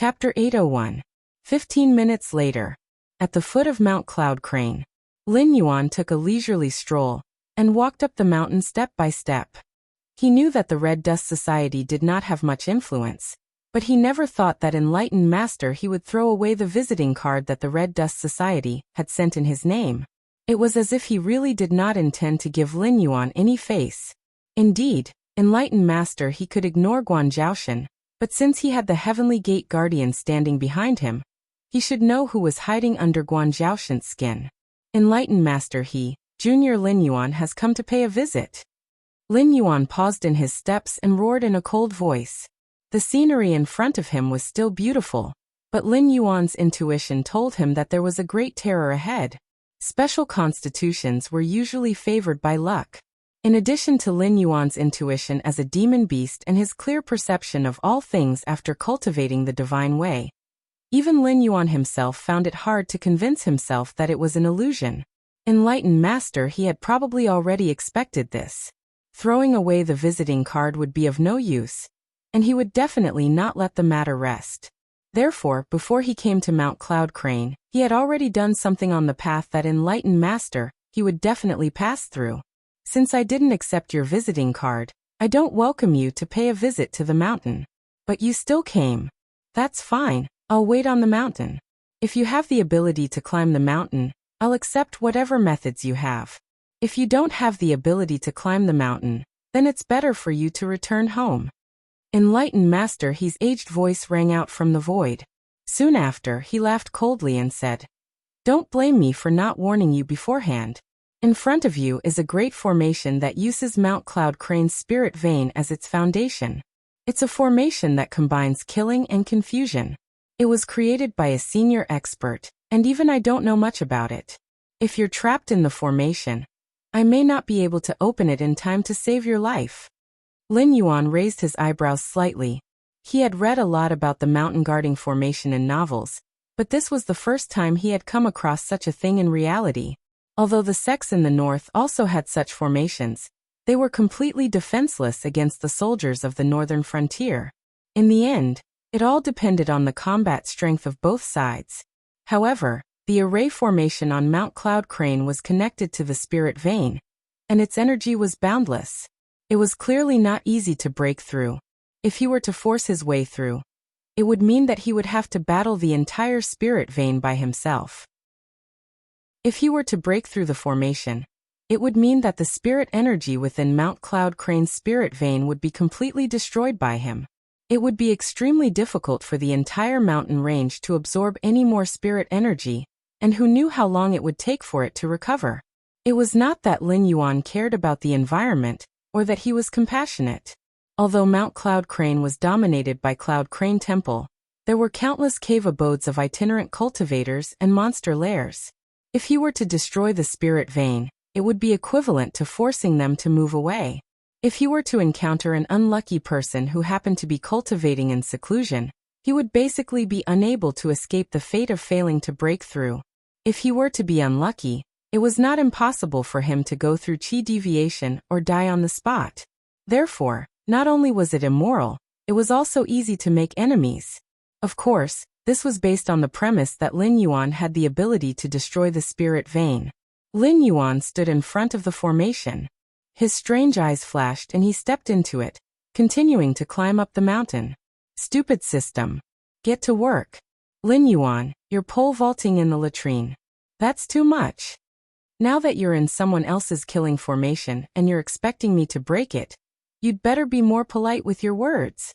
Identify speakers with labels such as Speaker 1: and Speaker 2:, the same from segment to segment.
Speaker 1: Chapter 801. 15 minutes later. At the foot of Mount Cloud Crane, Lin Yuan took a leisurely stroll and walked up the mountain step by step. He knew that the Red Dust Society did not have much influence, but he never thought that enlightened master he would throw away the visiting card that the Red Dust Society had sent in his name. It was as if he really did not intend to give Lin Yuan any face. Indeed, enlightened master he could ignore Guan Zhaoshan, but since he had the Heavenly Gate Guardian standing behind him, he should know who was hiding under Guan Zhaoshan's skin. Enlightened master he, Junior Lin Yuan has come to pay a visit. Lin Yuan paused in his steps and roared in a cold voice. The scenery in front of him was still beautiful, but Lin Yuan's intuition told him that there was a great terror ahead. Special constitutions were usually favored by luck. In addition to Lin Yuan's intuition as a demon beast and his clear perception of all things after cultivating the divine way, even Lin Yuan himself found it hard to convince himself that it was an illusion. Enlightened master he had probably already expected this. Throwing away the visiting card would be of no use, and he would definitely not let the matter rest. Therefore, before he came to Mount Cloud Crane, he had already done something on the path that enlightened master he would definitely pass through. Since I didn't accept your visiting card, I don't welcome you to pay a visit to the mountain. But you still came. That's fine, I'll wait on the mountain. If you have the ability to climb the mountain, I'll accept whatever methods you have. If you don't have the ability to climb the mountain, then it's better for you to return home. Enlightened master he's aged voice rang out from the void. Soon after, he laughed coldly and said, "Don't blame me for not warning you beforehand. In front of you is a great formation that uses Mount Cloud Crane's spirit vein as its foundation. It's a formation that combines killing and confusion. It was created by a senior expert, and even I don't know much about it. If you're trapped in the formation, I may not be able to open it in time to save your life." Lin Yuan raised his eyebrows slightly. He had read a lot about the mountain guarding formation in novels, but this was the first time he had come across such a thing in reality. Although the sects in the north also had such formations, they were completely defenseless against the soldiers of the northern frontier. In the end, it all depended on the combat strength of both sides. However, the array formation on Mount Cloud Crane was connected to the spirit vein, and its energy was boundless. It was clearly not easy to break through. If he were to force his way through, it would mean that he would have to battle the entire spirit vein by himself. If he were to break through the formation, it would mean that the spirit energy within Mount Cloud Crane's spirit vein would be completely destroyed by him. It would be extremely difficult for the entire mountain range to absorb any more spirit energy, and who knew how long it would take for it to recover. It was not that Lin Yuan cared about the environment, or that he was compassionate. Although Mount Cloud Crane was dominated by Cloud Crane Temple, there were countless cave abodes of itinerant cultivators and monster lairs. If he were to destroy the spirit vein, it would be equivalent to forcing them to move away. If he were to encounter an unlucky person who happened to be cultivating in seclusion, he would basically be unable to escape the fate of failing to break through. If he were to be unlucky, it was not impossible for him to go through chi deviation or die on the spot. Therefore, not only was it immoral, it was also easy to make enemies. Of course, this was based on the premise that Lin Yuan had the ability to destroy the spirit vein. Lin Yuan stood in front of the formation. His strange eyes flashed and he stepped into it, continuing to climb up the mountain. Stupid system. Get to work. Lin Yuan, you're pole vaulting in the latrine. That's too much. Now that you're in someone else's killing formation and you're expecting me to break it, you'd better be more polite with your words.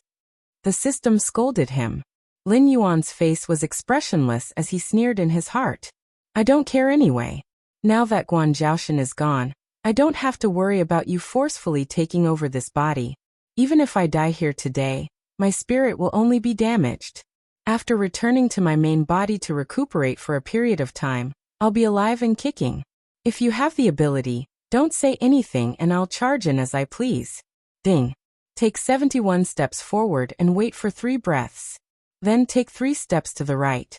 Speaker 1: The system scolded him. Lin Yuan's face was expressionless as he sneered in his heart. I don't care anyway. Now that Guan Zhaoshan is gone, I don't have to worry about you forcefully taking over this body. Even if I die here today, my spirit will only be damaged. After returning to my main body to recuperate for a period of time, I'll be alive and kicking. If you have the ability, don't say anything and I'll charge in as I please. Ding. Take 71 steps forward and wait for 3 breaths. Then take 3 steps to the right.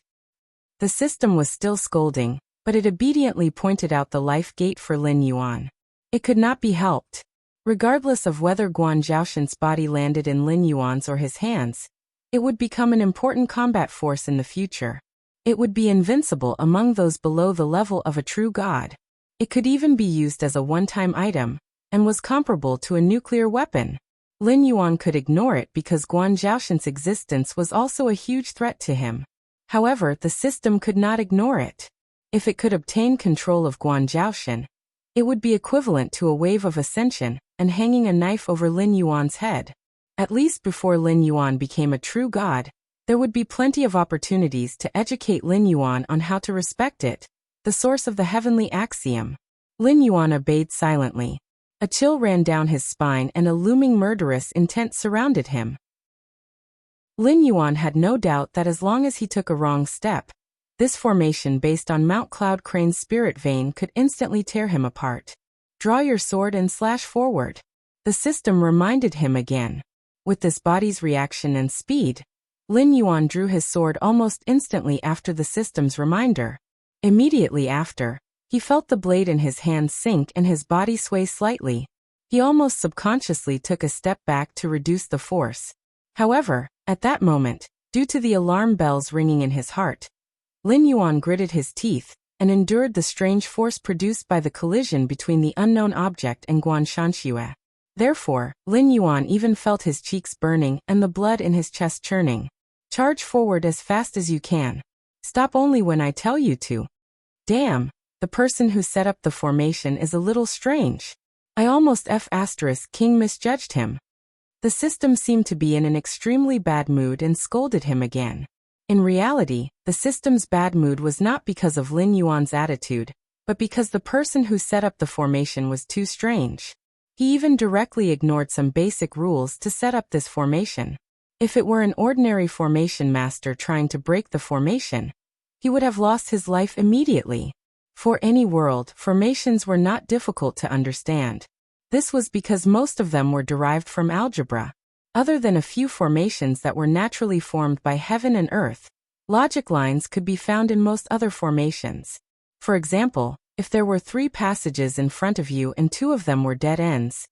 Speaker 1: The system was still scolding, but it obediently pointed out the life gate for Lin Yuan. It could not be helped. Regardless of whether Guan Zhaoshan's body landed in Lin Yuan's or his hands, It would become an important combat force in the future. It would be invincible among those below the level of a true god. It could even be used as a one-time item, and was comparable to a nuclear weapon. Lin Yuan could ignore it because Guan Zhaoshan's existence was also a huge threat to him. However, the system could not ignore it. If it could obtain control of Guan Zhaoshan, it would be equivalent to a wave of ascension and hanging a knife over Lin Yuan's head. At least before Lin Yuan became a true god, there would be plenty of opportunities to educate Lin Yuan on how to respect it, the source of the heavenly axiom. Lin Yuan obeyed silently. A chill ran down his spine and a looming murderous intent surrounded him. Lin Yuan had no doubt that as long as he took a wrong step, this formation based on Mount Cloud Crane's spirit vein could instantly tear him apart. Draw your sword and slash forward. The system reminded him again. With this body's reaction and speed, Lin Yuan drew his sword almost instantly after the system's reminder. Immediately after, he felt the blade in his hand sink and his body sway slightly. He almost subconsciously took a step back to reduce the force. However, at that moment, due to the alarm bells ringing in his heart, Lin Yuan gritted his teeth and endured the strange force produced by the collision between the unknown object and Guan Shanxue. Therefore, Lin Yuan even felt his cheeks burning and the blood in his chest churning. Charge forward as fast as you can. Stop only when I tell you to. Damn. The person who set up the formation is a little strange. I almost King misjudged him. The system seemed to be in an extremely bad mood and scolded him again. In reality, the system's bad mood was not because of Lin Yuan's attitude, but because the person who set up the formation was too strange. He even directly ignored some basic rules to set up this formation. If it were an ordinary formation master trying to break the formation, he would have lost his life immediately. For any world, formations were not difficult to understand. This was because most of them were derived from algebra. Other than a few formations that were naturally formed by heaven and earth, logic lines could be found in most other formations. For example, if there were 3 passages in front of you and 2 of them were dead ends,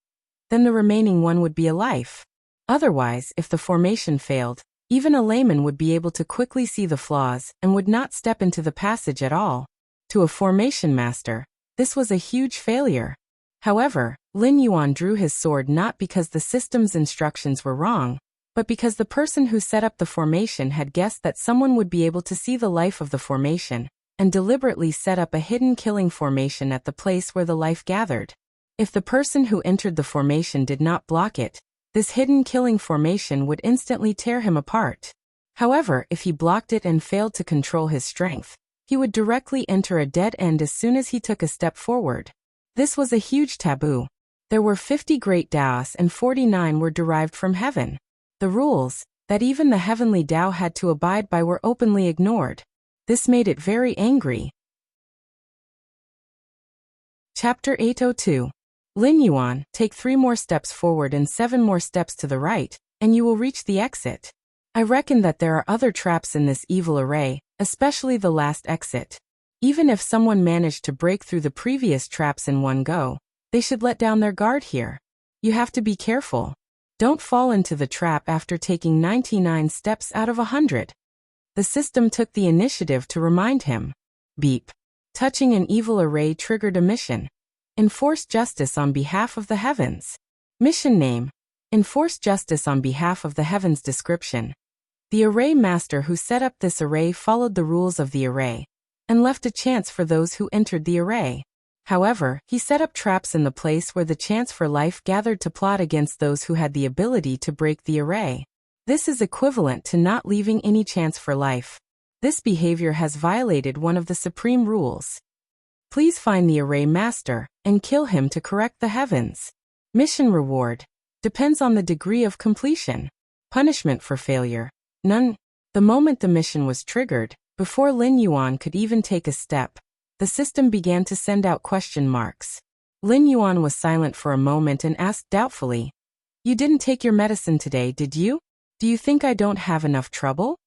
Speaker 1: then the remaining one would be a life. Otherwise, if the formation failed, even a layman would be able to quickly see the flaws and would not step into the passage at all. To a formation master, this was a huge failure. However, Lin Yuan drew his sword not because the system's instructions were wrong, but because the person who set up the formation had guessed that someone would be able to see the life of the formation, and deliberately set up a hidden killing formation at the place where the life gathered. If the person who entered the formation did not block it, this hidden killing formation would instantly tear him apart. However, if he blocked it and failed to control his strength, he would directly enter a dead end as soon as he took a step forward. This was a huge taboo. There were 50 great Taoists and 49 were derived from heaven. The rules, that even the heavenly Tao had to abide by, were openly ignored. This made it very angry. Chapter 802. Lin Yuan, take 3 more steps forward and 7 more steps to the right, and you will reach the exit. I reckon that there are other traps in this evil array, especially the last exit. Even if someone managed to break through the previous traps in one go, they should let down their guard here. You have to be careful. Don't fall into the trap after taking 99 steps out of 100. The system took the initiative to remind him. Beep. Touching an evil array triggered a mission. Enforce justice on behalf of the heavens. Mission name. Enforce justice on behalf of the heavens. Description. The array master who set up this array followed the rules of the array, and left a chance for those who entered the array. However, he set up traps in the place where the chance for life gathered to plot against those who had the ability to break the array. This is equivalent to not leaving any chance for life. This behavior has violated one of the supreme rules. Please find the array master and kill him to correct the heavens. Mission reward. Depends on the degree of completion. Punishment for failure. None. The moment the mission was triggered, before Lin Yuan could even take a step, the system began to send out question marks. Lin Yuan was silent for a moment and asked doubtfully, "You didn't take your medicine today, did you? Do you think I don't have enough trouble?"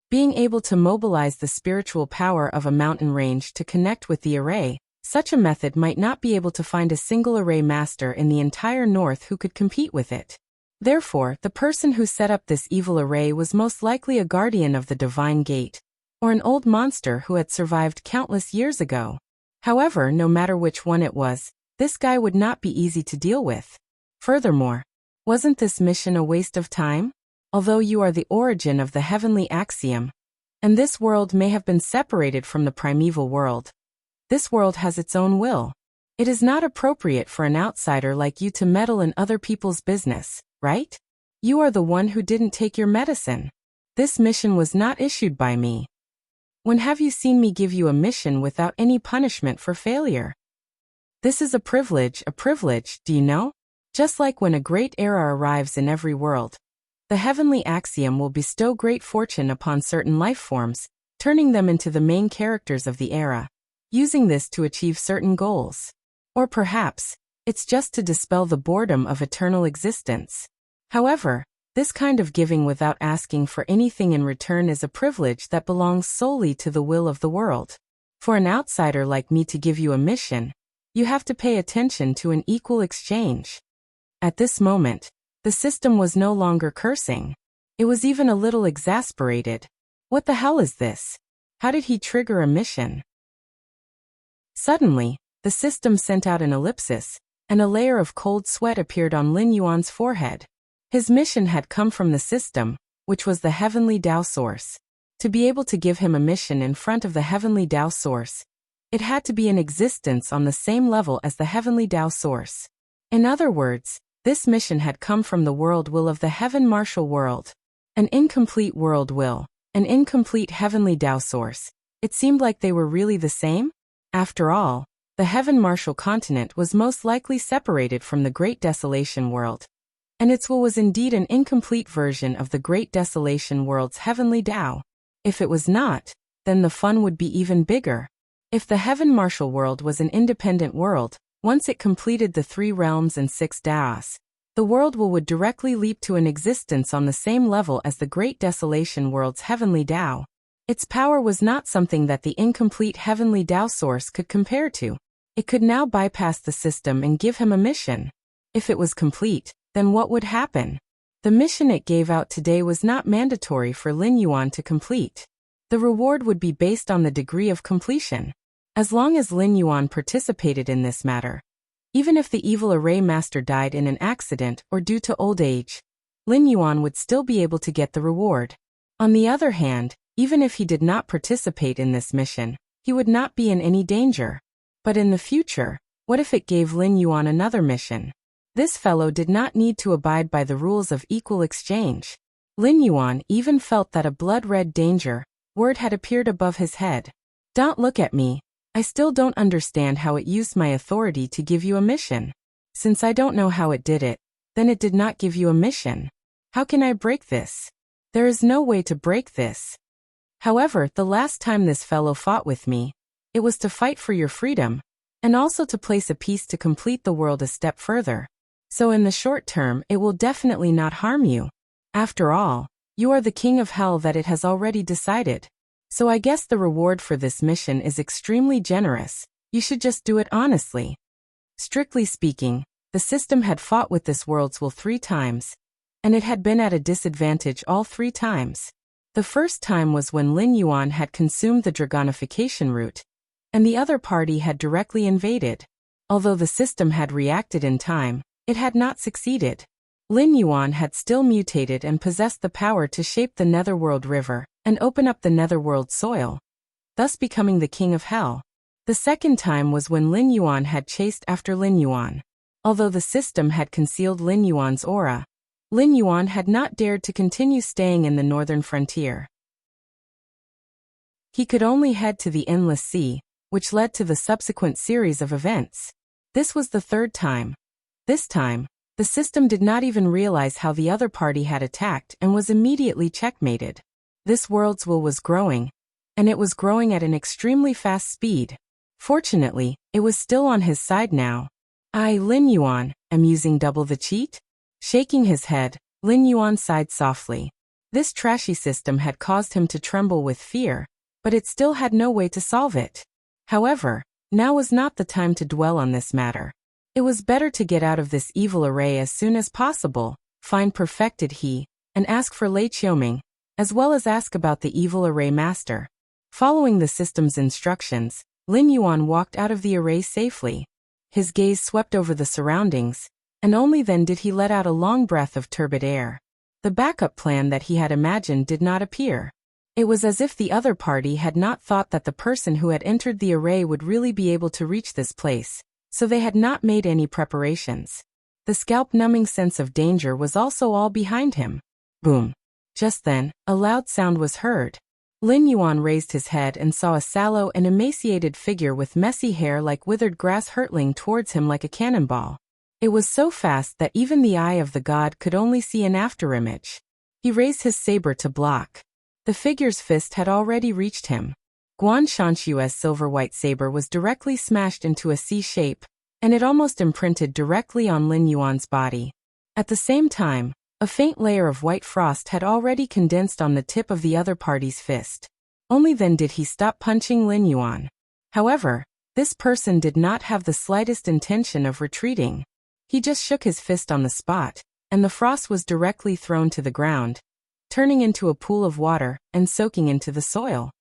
Speaker 1: Being able to mobilize the spiritual power of a mountain range to connect with the array, such a method might not be able to find a single array master in the entire north who could compete with it. Therefore, the person who set up this evil array was most likely a guardian of the divine gate, or an old monster who had survived countless years ago. However, no matter which one it was, this guy would not be easy to deal with. Furthermore, wasn't this mission a waste of time? Although you are the origin of the heavenly axiom, and this world may have been separated from the primeval world, this world has its own will. It is not appropriate for an outsider like you to meddle in other people's business, right? You are the one who didn't take your medicine. This mission was not issued by me. When have you seen me give you a mission without any punishment for failure? This is a privilege, do you know? Just like when a great era arrives in every world, the heavenly axiom will bestow great fortune upon certain life forms, turning them into the main characters of the era, using this to achieve certain goals. Or perhaps, it's just to dispel the boredom of eternal existence. However, this kind of giving without asking for anything in return is a privilege that belongs solely to the will of the world. For an outsider like me to give you a mission, you have to pay attention to an equal exchange. At this moment, the system was no longer cursing. It was even a little exasperated. What the hell is this? How did he trigger a mission? Suddenly, the system sent out an ellipsis, and a layer of cold sweat appeared on Lin Yuan's forehead. His mission had come from the system, which was the heavenly Tao source. To be able to give him a mission in front of the heavenly Tao source, it had to be in existence on the same level as the heavenly Tao source. In other words, this mission had come from the world will of the heaven martial world. An incomplete world will, an incomplete heavenly Tao source. It seemed like they were really the same? After all, the heaven martial continent was most likely separated from the Great Desolation world, and its will was indeed an incomplete version of the Great Desolation world's heavenly Tao. If it was not, then the fun would be even bigger. If the heaven martial world was an independent world, once it completed the 3 realms and 6 Daos, the world will would directly leap to an existence on the same level as the Great Desolation world's heavenly Tao. Its power was not something that the incomplete heavenly Tao source could compare to. It could now bypass the system and give him a mission. If it was complete, then what would happen? The mission it gave out today was not mandatory for Lin Yuan to complete. The reward would be based on the degree of completion. As long as Lin Yuan participated in this matter, even if the evil array master died in an accident or due to old age, Lin Yuan would still be able to get the reward. On the other hand, even if he did not participate in this mission, he would not be in any danger. But in the future, what if it gave Lin Yuan another mission? This fellow did not need to abide by the rules of equal exchange. Lin Yuan even felt that a blood-red danger word had appeared above his head. Don't look at me. I still don't understand how it used my authority to give you a mission. Since I don't know how it did it, then it did not give you a mission. How can I break this? There is no way to break this. However, the last time this fellow fought with me, it was to fight for your freedom, and also to place a piece to complete the world a step further. So in the short term, it will definitely not harm you. After all, you are the king of hell that it has already decided. So I guess the reward for this mission is extremely generous. You should just do it honestly. Strictly speaking, the system had fought with this world's will 3 times, and it had been at a disadvantage all 3 times. The first time was when Lin Yuan had consumed the dragonification route, and the other party had directly invaded. Although the system had reacted in time, it had not succeeded. Lin Yuan had still mutated and possessed the power to shape the Netherworld River and open up the Netherworld soil, thus becoming the king of hell. The second time was when Lin Yuan had chased after Lin Yuan. Although the system had concealed Lin Yuan's aura, Lin Yuan had not dared to continue staying in the northern frontier. He could only head to the Endless Sea, which led to the subsequent series of events. This was the 3rd time. This time, the system did not even realize how the other party had attacked and was immediately checkmated. This world's will was growing, and it was growing at an extremely fast speed. Fortunately, it was still on his side now. I, Lin Yuan, am using double the cheat? Shaking his head, Lin Yuan sighed softly. This trashy system had caused him to tremble with fear, but it still had no way to solve it. However, now was not the time to dwell on this matter. It was better to get out of this evil array as soon as possible, find perfected he, and ask for Lei Qiuming, as well as ask about the evil array master. Following the system's instructions, Lin Yuan walked out of the array safely. His gaze swept over the surroundings, and only then did he let out a long breath of turbid air. The backup plan that he had imagined did not appear. It was as if the other party had not thought that the person who had entered the array would really be able to reach this place, so they had not made any preparations. The scalp-numbing sense of danger was also all behind him. Boom. Just then, a loud sound was heard. Lin Yuan raised his head and saw a sallow and emaciated figure with messy hair like withered grass hurtling towards him like a cannonball. It was so fast that even the eye of the god could only see an afterimage. He raised his saber to block. The figure's fist had already reached him. Guan Shanshu's silver-white saber was directly smashed into a C shape, and it almost imprinted directly on Lin Yuan's body. At the same time, a faint layer of white frost had already condensed on the tip of the other party's fist. Only then did he stop punching Lin Yuan. However, this person did not have the slightest intention of retreating. He just shook his fist on the spot, and the frost was directly thrown to the ground, turning into a pool of water and soaking into the soil.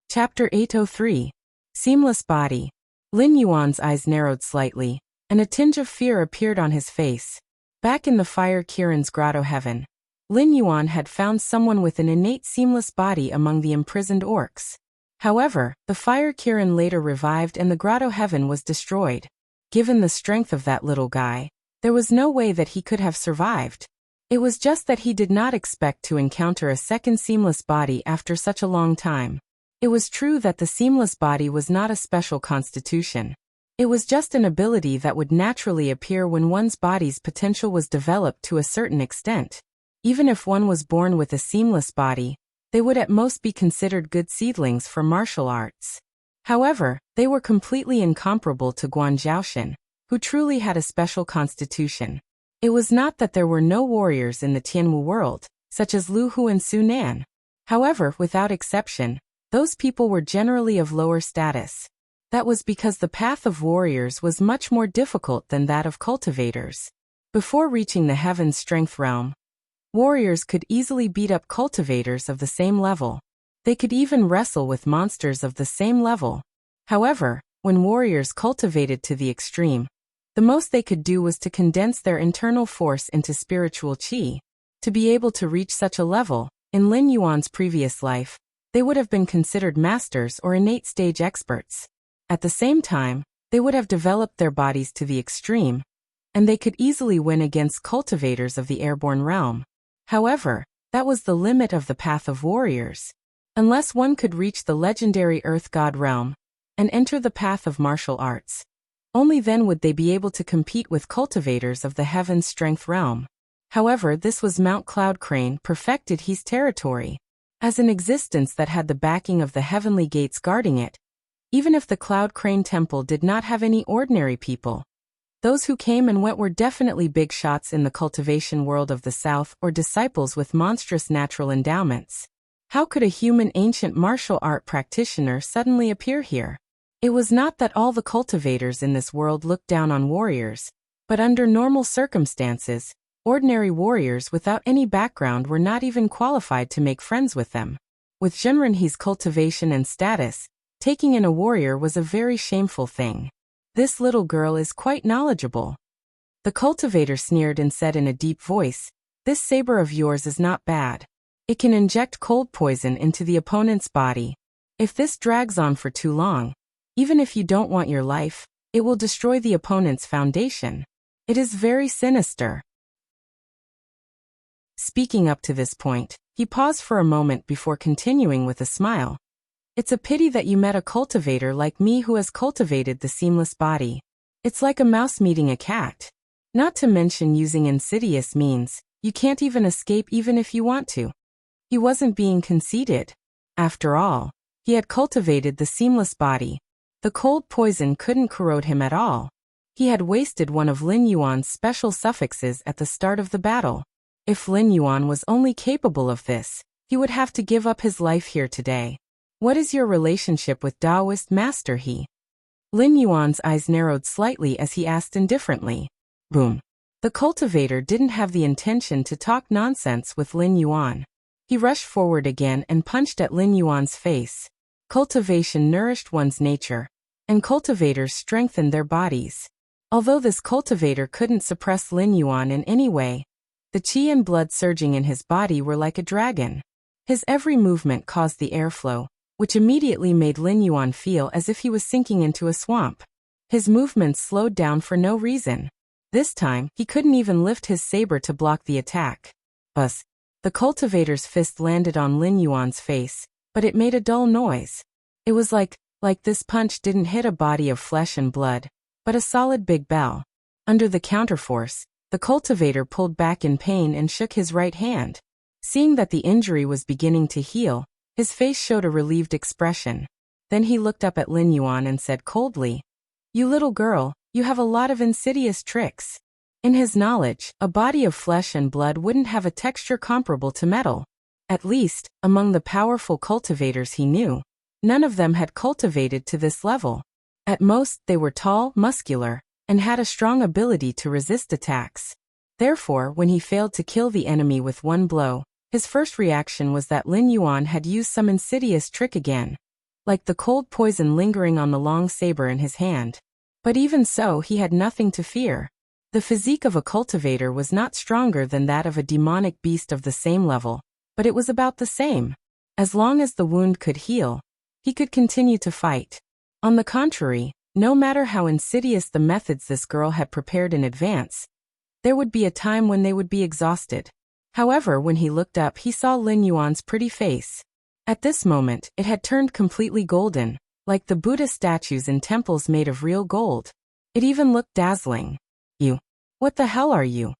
Speaker 1: Chapter 803. Seamless Body. Lin Yuan's eyes narrowed slightly, and a tinge of fear appeared on his face. Back in the Fire Kirin's grotto heaven, Lin Yuan had found someone with an innate seamless body among the imprisoned orcs. However, the Fire Kirin later revived and the grotto heaven was destroyed. Given the strength of that little guy, there was no way that he could have survived. It was just that he did not expect to encounter a second seamless body after such a long time. It was true that the seamless body was not a special constitution. It was just an ability that would naturally appear when one's body's potential was developed to a certain extent. Even if one was born with a seamless body, they would at most be considered good seedlings for martial arts. However, they were completely incomparable to Guan Zhaoshan, who truly had a special constitution. It was not that there were no warriors in the Tianwu world, such as Lu Hu and Su Nan. However, without exception, those people were generally of lower status. That was because the path of warriors was much more difficult than that of cultivators. Before reaching the Heaven's Strength realm, warriors could easily beat up cultivators of the same level. They could even wrestle with monsters of the same level. However, when warriors cultivated to the extreme, the most they could do was to condense their internal force into spiritual qi. To be able to reach such a level, in Lin Yuan's previous life, they would have been considered masters or innate stage experts. At the same time, they would have developed their bodies to the extreme, and they could easily win against cultivators of the airborne realm. However, that was the limit of the path of warriors. Unless one could reach the legendary Earth God realm and enter the path of martial arts, only then would they be able to compete with cultivators of the Heaven's Strength realm. However, this was Mount Cloud Crane perfected his territory. As an existence that had the backing of the heavenly gates guarding it, even if the Cloud Crane Temple did not have any ordinary people, those who came and went were definitely big shots in the cultivation world of the South or disciples with monstrous natural endowments. How could a human ancient martial art practitioner suddenly appear here? It was not that all the cultivators in this world looked down on warriors, but under normal circumstances, ordinary warriors without any background were not even qualified to make friends with them. With Zhenrenhe's cultivation and status, taking in a warrior was a very shameful thing. This little girl is quite knowledgeable. The cultivator sneered and said in a deep voice, "This saber of yours is not bad. It can inject cold poison into the opponent's body. If this drags on for too long, even if you don't want your life, it will destroy the opponent's foundation. It is very sinister." Speaking up to this point, he paused for a moment before continuing with a smile. "It's a pity that you met a cultivator like me who has cultivated the seamless body. It's like a mouse meeting a cat. Not to mention using insidious means, you can't even escape even if you want to." He wasn't being conceited. After all, he had cultivated the seamless body. The cold poison couldn't corrode him at all. He had wasted one of Lin Yuan's special suffixes at the start of the battle. If Lin Yuan was only capable of this, he would have to give up his life here today. "What is your relationship with Taoist Master He?" Lin Yuan's eyes narrowed slightly as he asked indifferently. Boom. The cultivator didn't have the intention to talk nonsense with Lin Yuan. He rushed forward again and punched at Lin Yuan's face. Cultivation nourished one's nature, and cultivators strengthened their bodies. Although this cultivator couldn't suppress Lin Yuan in any way, the qi and blood surging in his body were like a dragon. His every movement caused the airflow, which immediately made Lin Yuan feel as if he was sinking into a swamp. His movements slowed down for no reason. This time, he couldn't even lift his saber to block the attack. Buzz! The cultivator's fist landed on Lin Yuan's face, but it made a dull noise. It was like this punch didn't hit a body of flesh and blood, but a solid big bell. Under the counterforce, the cultivator pulled back in pain and shook his right hand. Seeing that the injury was beginning to heal, his face showed a relieved expression. Then he looked up at Lin Yuan and said coldly, "You little girl, you have a lot of insidious tricks." In his knowledge, a body of flesh and blood wouldn't have a texture comparable to metal. At least, among the powerful cultivators he knew, none of them had cultivated to this level. At most, they were tall, muscular, and had a strong ability to resist attacks. Therefore, when he failed to kill the enemy with one blow, his first reaction was that Lin Yuan had used some insidious trick again, like the cold poison lingering on the long saber in his hand. But even so, he had nothing to fear. The physique of a cultivator was not stronger than that of a demonic beast of the same level, but it was about the same. As long as the wound could heal, he could continue to fight. On the contrary, no matter how insidious the methods this girl had prepared in advance, there would be a time when they would be exhausted. However, when he looked up, he saw Lin Yuan's pretty face. At this moment, it had turned completely golden, like the Buddha statues in temples made of real gold. It even looked dazzling. "You. What the hell are you?"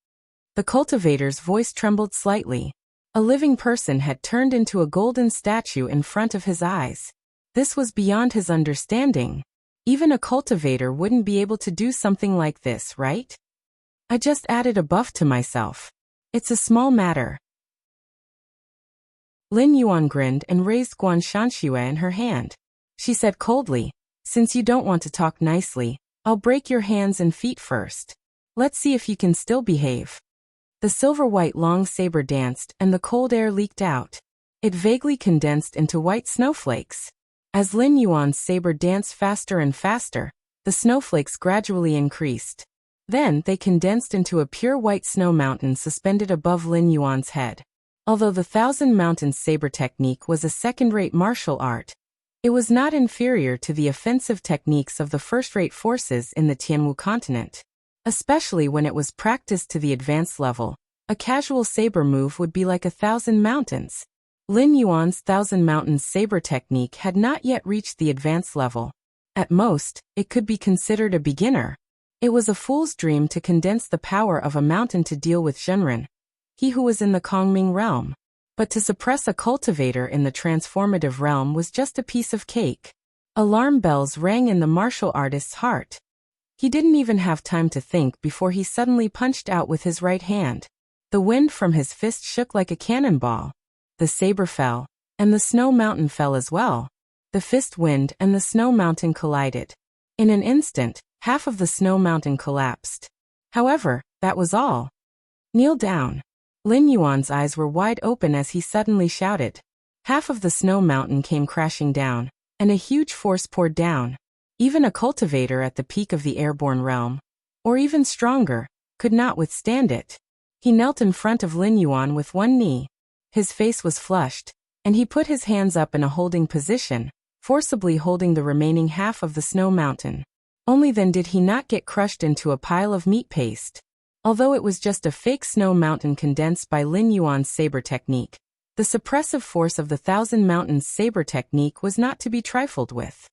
Speaker 1: The cultivator's voice trembled slightly. A living person had turned into a golden statue in front of his eyes. This was beyond his understanding. Even a cultivator wouldn't be able to do something like this, right? "I just added a buff to myself. It's a small matter." Lin Yuan grinned and raised Guan Shanxue in her hand. She said coldly, "Since you don't want to talk nicely, I'll break your hands and feet first. Let's see if you can still behave." The silver-white long saber danced and the cold air leaked out. It vaguely condensed into white snowflakes. As Lin Yuan's saber danced faster and faster, the snowflakes gradually increased. Then they condensed into a pure white snow mountain suspended above Lin Yuan's head. Although the Thousand Mountains saber technique was a second-rate martial art, it was not inferior to the offensive techniques of the first-rate forces in the Tianwu continent. Especially when it was practiced to the advanced level, a casual saber move would be like 1,000 mountains. Lin Yuan's Thousand Mountains saber technique had not yet reached the advanced level. At most, it could be considered a beginner. It was a fool's dream to condense the power of a mountain to deal with Zhenren, he who was in the Kongming realm. But to suppress a cultivator in the transformative realm was just a piece of cake. Alarm bells rang in the martial artist's heart. He didn't even have time to think before he suddenly punched out with his right hand. The wind from his fist shook like a cannonball. The saber fell, and the snow mountain fell as well. The fist wind and the snow mountain collided. In an instant, half of the snow mountain collapsed. However, that was all. "Kneel down." Lin Yuan's eyes were wide open as he suddenly shouted. Half of the snow mountain came crashing down, and a huge force poured down. Even a cultivator at the peak of the airborne realm, or even stronger, could not withstand it. He knelt in front of Lin Yuan with one knee. His face was flushed, and he put his hands up in a holding position, forcibly holding the remaining half of the snow mountain. Only then did he not get crushed into a pile of meat paste. Although it was just a fake snow mountain condensed by Lin Yuan's saber technique, the suppressive force of the Thousand Mountains saber technique was not to be trifled with.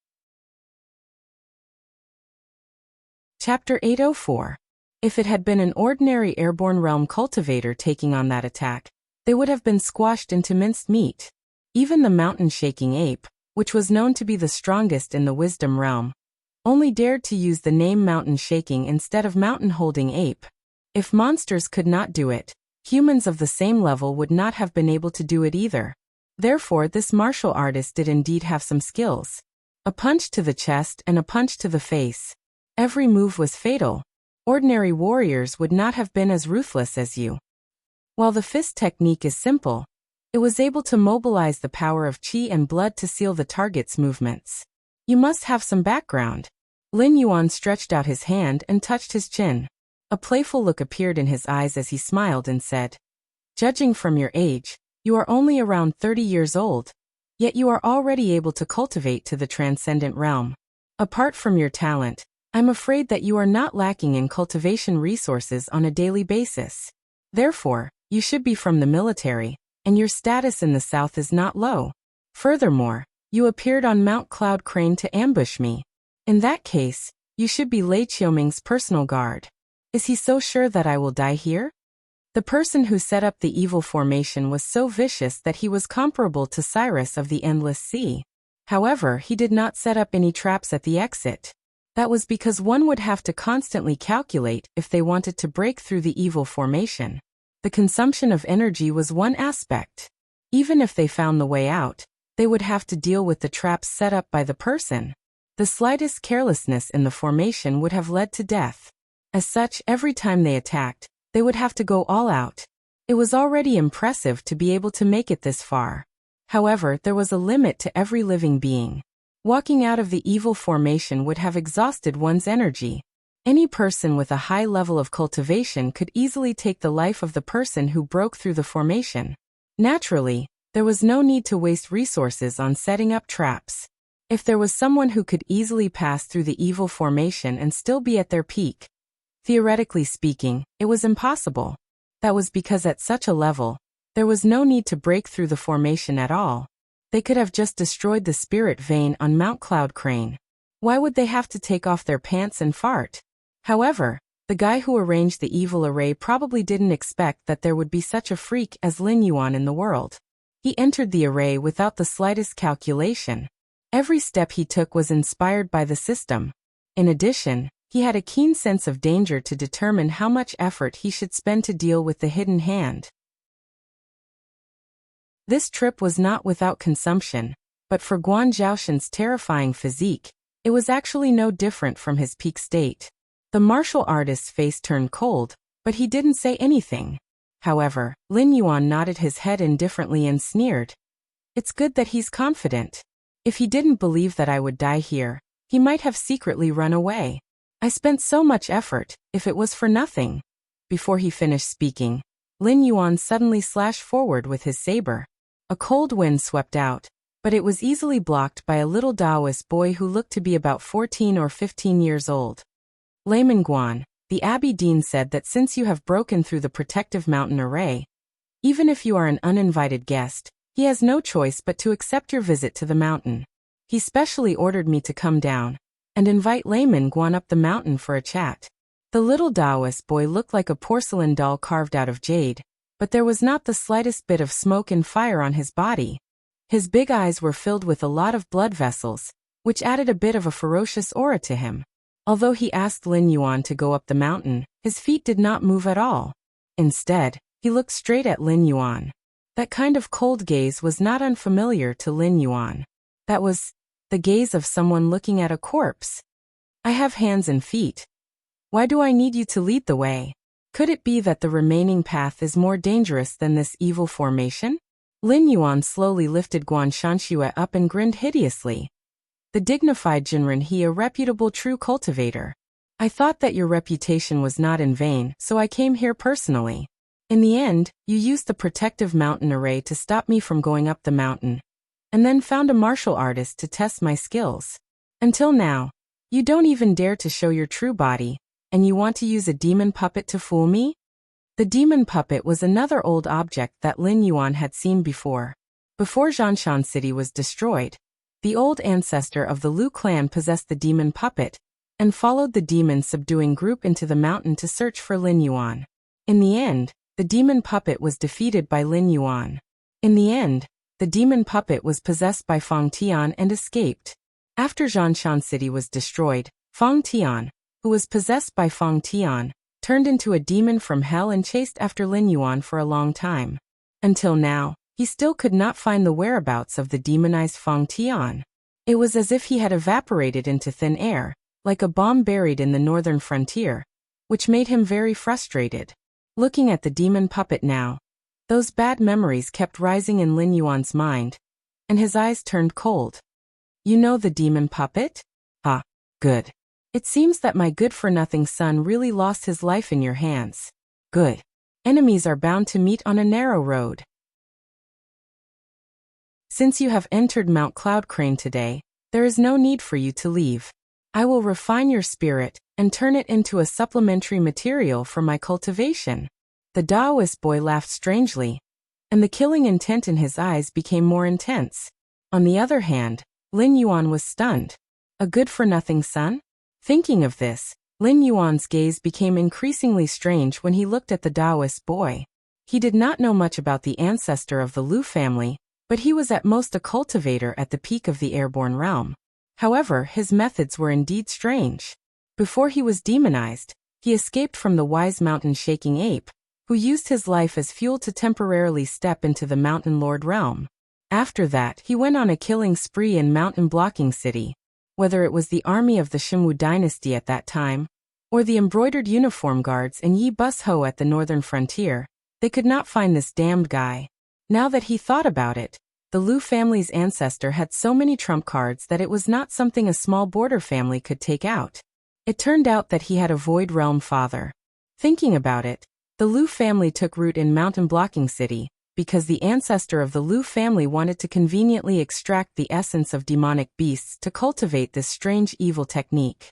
Speaker 1: Chapter 804. If it had been an ordinary airborne realm cultivator taking on that attack, they would have been squashed into minced meat. Even the mountain-shaking ape, which was known to be the strongest in the wisdom realm, only dared to use the name mountain-shaking instead of mountain-holding ape. If monsters could not do it, humans of the same level would not have been able to do it either. Therefore, this martial artist did indeed have some skills. A punch to the chest and a punch to the face. Every move was fatal. Ordinary warriors would not have been as ruthless as you. While the fist technique is simple, it was able to mobilize the power of qi and blood to seal the target's movements. You must have some background. Lin Yuan stretched out his hand and touched his chin. A playful look appeared in his eyes as he smiled and said, "Judging from your age, you are only around 30 years old, yet you are already able to cultivate to the transcendent realm. Apart from your talent, I'm afraid that you are not lacking in cultivation resources on a daily basis. Therefore, you should be from the military, and your status in the south is not low. Furthermore, you appeared on Mount Cloud Crane to ambush me. In that case, you should be Lei Qiuming's personal guard. Is he so sure that I will die here?" The person who set up the evil formation was so vicious that he was comparable to Cyrus of the Endless Sea. However, he did not set up any traps at the exit. That was because one would have to constantly calculate if they wanted to break through the evil formation. The consumption of energy was one aspect. Even if they found the way out, they would have to deal with the traps set up by the person. The slightest carelessness in the formation would have led to death. As such, every time they attacked, they would have to go all out. It was already impressive to be able to make it this far. However, there was a limit to every living being. Walking out of the evil formation would have exhausted one's energy. Any person with a high level of cultivation could easily take the life of the person who broke through the formation. Naturally, there was no need to waste resources on setting up traps. If there was someone who could easily pass through the evil formation and still be at their peak, theoretically speaking, it was impossible. That was because at such a level, there was no need to break through the formation at all. They could have just destroyed the spirit vein on Mount Cloud Crane. Why would they have to take off their pants and fart? However, the guy who arranged the evil array probably didn't expect that there would be such a freak as Lin Yuan in the world. He entered the array without the slightest calculation. Every step he took was inspired by the system. In addition, he had a keen sense of danger to determine how much effort he should spend to deal with the hidden hand. This trip was not without consumption, but for Guan Zhaoshan's terrifying physique, it was actually no different from his peak state. The martial artist's face turned cold, but he didn't say anything. However, Lin Yuan nodded his head indifferently and sneered. "It's good that he's confident. If he didn't believe that I would die here, he might have secretly run away. I spent so much effort, if it was for nothing." Before he finished speaking, Lin Yuan suddenly slashed forward with his saber. A cold wind swept out, but it was easily blocked by a little Taoist boy who looked to be about 14 or 15 years old. "Layman Guan, the Abbey Dean said that since you have broken through the protective mountain array, even if you are an uninvited guest, he has no choice but to accept your visit to the mountain. He specially ordered me to come down and invite Layman Guan up the mountain for a chat." The little Taoist boy looked like a porcelain doll carved out of jade, but there was not the slightest bit of smoke and fire on his body. His big eyes were filled with a lot of blood vessels, which added a bit of a ferocious aura to him. Although he asked Lin Yuan to go up the mountain, his feet did not move at all. Instead, he looked straight at Lin Yuan. That kind of cold gaze was not unfamiliar to Lin Yuan. That was the gaze of someone looking at a corpse. "I have hands and feet. Why do I need you to lead the way? Could it be that the remaining path is more dangerous than this evil formation?" Lin Yuan slowly lifted Guan Shanxue up and grinned hideously. "The dignified Jinren He, a reputable true cultivator. I thought that your reputation was not in vain, so I came here personally. In the end, you used the protective mountain array to stop me from going up the mountain, and then found a martial artist to test my skills. Until now, you don't even dare to show your true body, and you want to use a demon puppet to fool me?" The demon puppet was another old object that Lin Yuan had seen before. Before Zhanshan City was destroyed, the old ancestor of the Lu clan possessed the demon puppet, and followed the demon-subduing group into the mountain to search for Lin Yuan. In the end, the demon puppet was defeated by Lin Yuan. In the end, the demon puppet was possessed by Fang Tian and escaped. After Zhanshan City was destroyed, Fang Tian, who was possessed by Fang Tian, turned into a demon from hell and chased after Lin Yuan for a long time. Until now, he still could not find the whereabouts of the demonized Fang Tian. It was as if he had evaporated into thin air, like a bomb buried in the northern frontier. which made him very frustrated. Looking at the demon puppet now, those bad memories kept rising in Lin Yuan's mind, and his eyes turned cold. You know the demon puppet? Ah, good. It seems that my good-for-nothing son really lost his life in your hands. Good. Enemies are bound to meet on a narrow road. Since you have entered Mount Cloud Crane today, there is no need for you to leave. I will refine your spirit and turn it into a supplementary material for my cultivation. The Taoist boy laughed strangely, and the killing intent in his eyes became more intense. On the other hand, Lin Yuan was stunned. A good-for-nothing son? Thinking of this, Lin Yuan's gaze became increasingly strange when he looked at the Taoist boy. He did not know much about the ancestor of the Lu family, but he was at most a cultivator at the peak of the airborne realm. However, his methods were indeed strange. Before he was demonized, he escaped from the wise mountain-shaking ape, who used his life as fuel to temporarily step into the Mountain Lord realm. After that, he went on a killing spree in Mountain Blocking City. Whether it was the army of the Shimwu dynasty at that time, or the embroidered uniform guards in Yi Bus Ho at the northern frontier, they could not find this damned guy. Now that he thought about it, the Lu family's ancestor had so many trump cards that it was not something a small border family could take out. It turned out that he had a Void Realm father. Thinking about it, the Lu family took root in Mountain Blocking City, because the ancestor of the Lu family wanted to conveniently extract the essence of demonic beasts to cultivate this strange evil technique.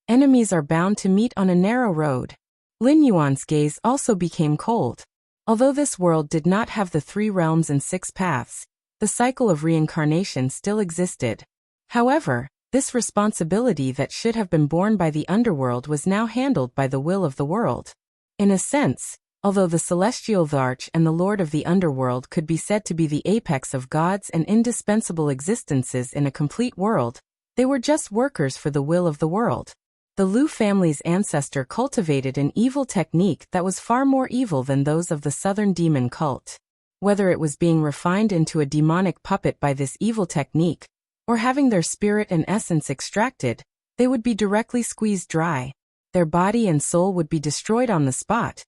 Speaker 1: Enemies are bound to meet on a narrow road. Lin Yuan's gaze also became cold. Although this world did not have the 3 realms and 6 paths, the cycle of reincarnation still existed. However, this responsibility that should have been borne by the underworld was now handled by the will of the world. In a sense, although the Celestial Arch and the Lord of the Underworld could be said to be the apex of gods and indispensable existences in a complete world, they were just workers for the will of the world. The Lu family's ancestor cultivated an evil technique that was far more evil than those of the Southern Demon cult. Whether it was being refined into a demonic puppet by this evil technique, or having their spirit and essence extracted, they would be directly squeezed dry. Their body and soul would be destroyed on the spot,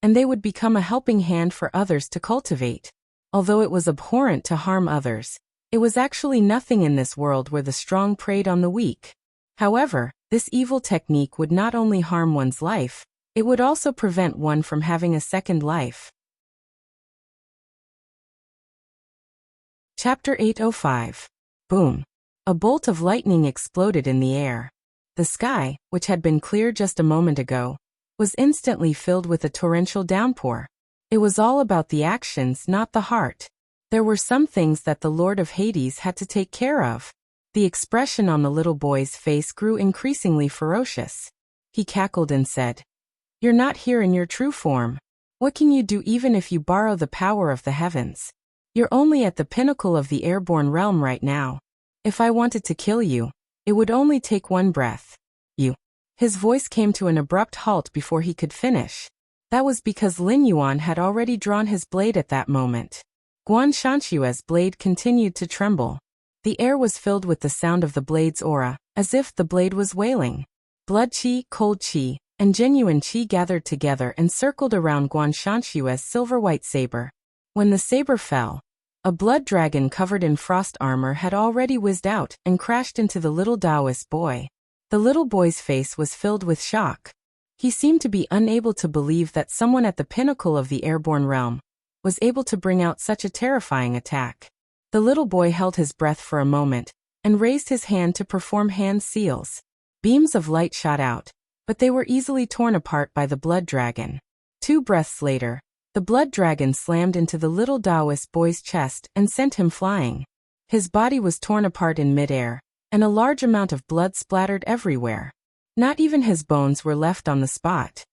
Speaker 1: and they would become a helping hand for others to cultivate. Although it was abhorrent to harm others, it was actually nothing in this world where the strong preyed on the weak. However, this evil technique would not only harm one's life, it would also prevent one from having a second life. Chapter 805. Boom. A bolt of lightning exploded in the air. The sky, which had been clear just a moment ago, was instantly filled with a torrential downpour. It was all about the actions, not the heart. There were some things that the Lord of Hades had to take care of. The expression on the little boy's face grew increasingly ferocious. He cackled and said, "You're not here in your true form. What can you do even if you borrow the power of the heavens? You're only at the pinnacle of the airborne realm right now. If I wanted to kill you, it would only take one breath. You." His voice came to an abrupt halt before he could finish. That was because Lin Yuan had already drawn his blade at that moment. Guan Shanshue's blade continued to tremble. The air was filled with the sound of the blade's aura, as if the blade was wailing. Blood chi, cold chi, and genuine chi gathered together and circled around Guan Shanshue's silver-white saber. When the saber fell, a blood dragon covered in frost armor had already whizzed out and crashed into the little Taoist boy. The little boy's face was filled with shock. He seemed to be unable to believe that someone at the pinnacle of the airborne realm was able to bring out such a terrifying attack. The little boy held his breath for a moment and raised his hand to perform hand seals. Beams of light shot out, but they were easily torn apart by the blood dragon. 2 breaths later, the blood dragon slammed into the little Taoist boy's chest and sent him flying. His body was torn apart in midair, and a large amount of blood splattered everywhere. Not even his bones were left on the spot.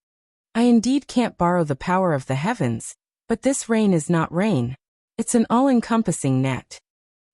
Speaker 1: I indeed can't borrow the power of the heavens, but this rain is not rain. It's an all-encompassing net.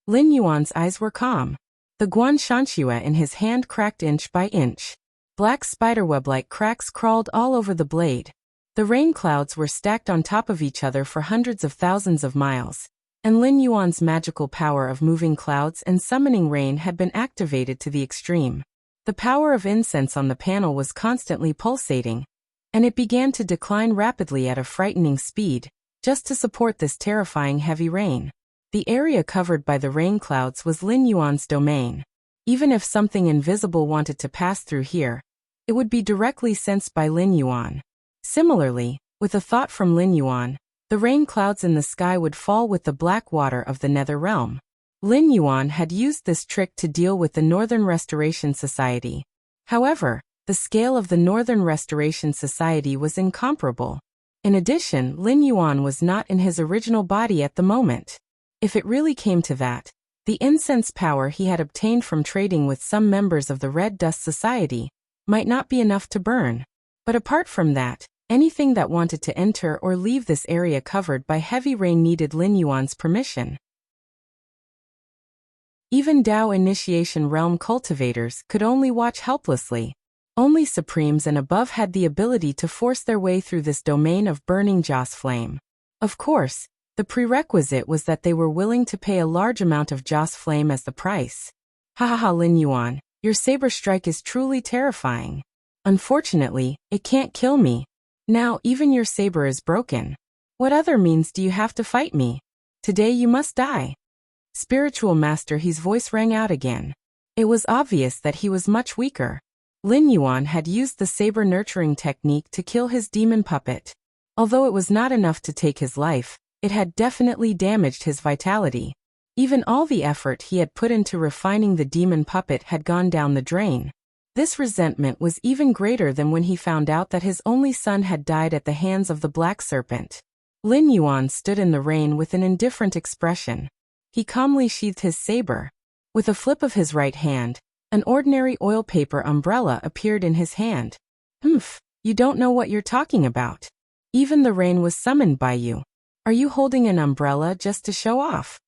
Speaker 1: Lin Yuan's eyes were calm. The Guan Shanshue in his hand cracked inch by inch. Black spiderweb-like cracks crawled all over the blade. The rain clouds were stacked on top of each other for hundreds of thousands of miles, and Lin Yuan's magical power of moving clouds and summoning rain had been activated to the extreme. The power of incense on the panel was constantly pulsating, and it began to decline rapidly at a frightening speed, just to support this terrifying heavy rain. The area covered by the rain clouds was Lin Yuan's domain. Even if something invisible wanted to pass through here, it would be directly sensed by Lin Yuan. Similarly, with a thought from Lin Yuan, the rain clouds in the sky would fall with the black water of the Nether Realm. Lin Yuan had used this trick to deal with the Northern Restoration Society. However, the scale of the Northern Restoration Society was incomparable. In addition, Lin Yuan was not in his original body at the moment. If it really came to that, the incense power he had obtained from trading with some members of the Red Dust Society might not be enough to burn. But apart from that, anything that wanted to enter or leave this area covered by heavy rain needed Lin Yuan's permission. Even Dao Initiation Realm cultivators could only watch helplessly. Only Supremes and above had the ability to force their way through this domain of burning Joss flame. Of course, the prerequisite was that they were willing to pay a large amount of Joss flame as the price. Hahaha, Lin Yuan, your saber strike is truly terrifying. Unfortunately, it can't kill me. Now even your saber is broken. What other means do you have to fight me? Today you must die. Spiritual Master, his voice rang out again. It was obvious that he was much weaker. Lin Yuan had used the saber nurturing technique to kill his demon puppet. Although it was not enough to take his life, it had definitely damaged his vitality. Even all the effort he had put into refining the demon puppet had gone down the drain. This resentment was even greater than when he found out that his only son had died at the hands of the Black Serpent. Lin Yuan stood in the rain with an indifferent expression. He calmly sheathed his saber. With a flip of his right hand, an ordinary oil paper umbrella appeared in his hand. You don't know what you're talking about. Even the rain was summoned by you. Are you holding an umbrella just to show off?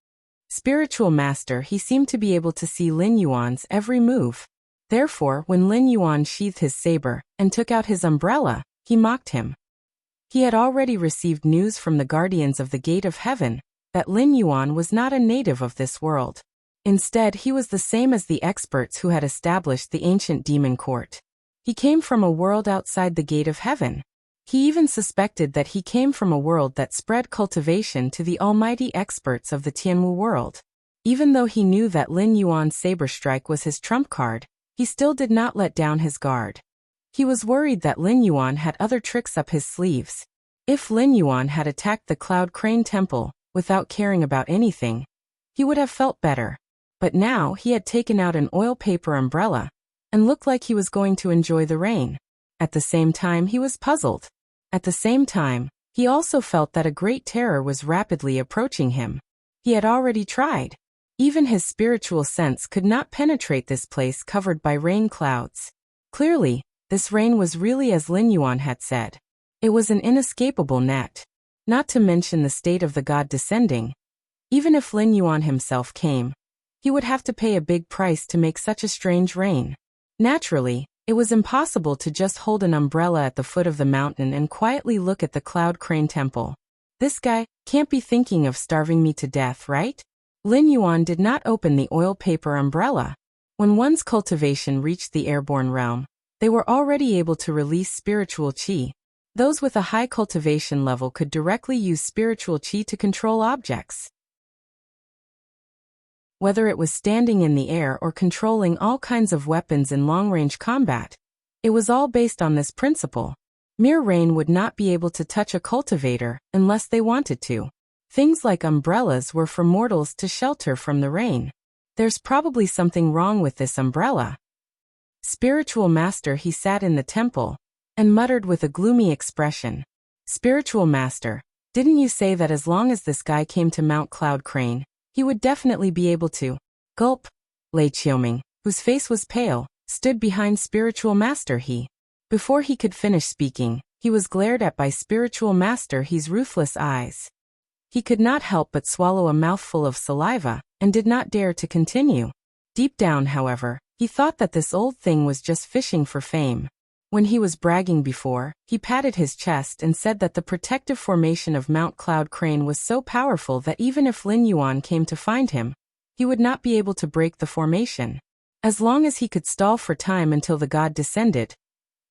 Speaker 1: Spiritual Master, he seemed to be able to see Lin Yuan's every move. Therefore, when Lin Yuan sheathed his saber and took out his umbrella, he mocked him. He had already received news from the guardians of the Gate of Heaven that Lin Yuan was not a native of this world. Instead, he was the same as the experts who had established the ancient demon court. He came from a world outside the Gate of Heaven. He even suspected that he came from a world that spread cultivation to the almighty experts of the Tianwu world. Even though he knew that Lin Yuan's saber strike was his trump card, he still did not let down his guard. He was worried that Lin Yuan had other tricks up his sleeves. If Lin Yuan had attacked the Cloud Crane Temple without caring about anything, he would have felt better. But now he had taken out an oil paper umbrella and looked like he was going to enjoy the rain. At the same time, he was puzzled. At the same time, he also felt that a great terror was rapidly approaching him. He had already tried. Even his spiritual sense could not penetrate this place covered by rain clouds. Clearly, this rain was really as Lin Yuan had said. It was an inescapable net. Not to mention the state of the god descending. Even if Lin Yuan himself came, he would have to pay a big price to make such a strange rain. Naturally, it was impossible to just hold an umbrella at the foot of the mountain and quietly look at the Cloud Crane Temple. This guy can't be thinking of starving me to death, right? Lin Yuan did not open the oil paper umbrella. When one's cultivation reached the airborne realm, they were already able to release spiritual qi. Those with a high cultivation level could directly use spiritual qi to control objects. Whether it was standing in the air or controlling all kinds of weapons in long-range combat, it was all based on this principle. Mere rain would not be able to touch a cultivator unless they wanted to. Things like umbrellas were for mortals to shelter from the rain. There's probably something wrong with this umbrella. Spiritual Master, he sat in the temple and muttered with a gloomy expression. Spiritual Master, didn't you say that as long as this guy came to Mount Cloud Crane, he would definitely be able to? Gulp. Lei Qiuming, whose face was pale, stood behind Spiritual Master He. Before he could finish speaking, he was glared at by Spiritual Master He's ruthless eyes. He could not help but swallow a mouthful of saliva, and did not dare to continue. Deep down, however, he thought that this old thing was just fishing for fame. When he was bragging before, he patted his chest and said that the protective formation of Mount Cloud Crane was so powerful that even if Lin Yuan came to find him, he would not be able to break the formation. As long as he could stall for time until the god descended,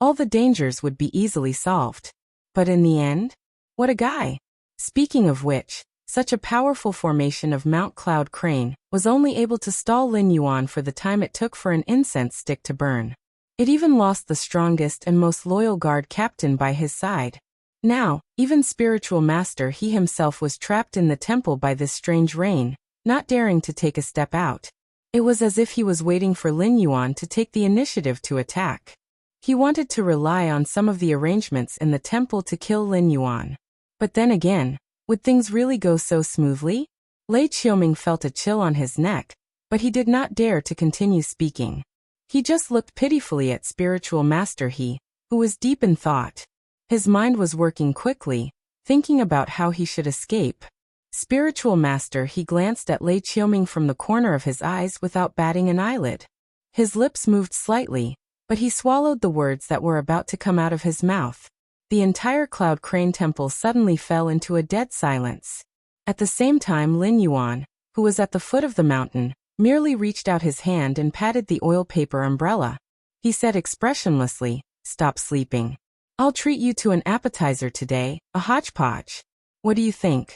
Speaker 1: all the dangers would be easily solved. But in the end, what a guy! Speaking of which, such a powerful formation of Mount Cloud Crane was only able to stall Lin Yuan for the time it took for an incense stick to burn. It even lost the strongest and most loyal guard captain by his side. Now, even spiritual master he himself was trapped in the temple by this strange rain, not daring to take a step out. It was as if he was waiting for Lin Yuan to take the initiative to attack. He wanted to rely on some of the arrangements in the temple to kill Lin Yuan. But then again, would things really go so smoothly? Lei Qiuming felt a chill on his neck, but he did not dare to continue speaking. He just looked pitifully at spiritual master He, who was deep in thought. His mind was working quickly, thinking about how he should escape. Spiritual master He glanced at Lei Qiuming from the corner of his eyes without batting an eyelid. His lips moved slightly, but he swallowed the words that were about to come out of his mouth. The entire Cloud Crane Temple suddenly fell into a dead silence. At the same time, Lin Yuan, who was at the foot of the mountain, merely reached out his hand and patted the oil paper umbrella. He said expressionlessly, "Stop sleeping. I'll treat you to an appetizer today, a hodgepodge. What do you think?"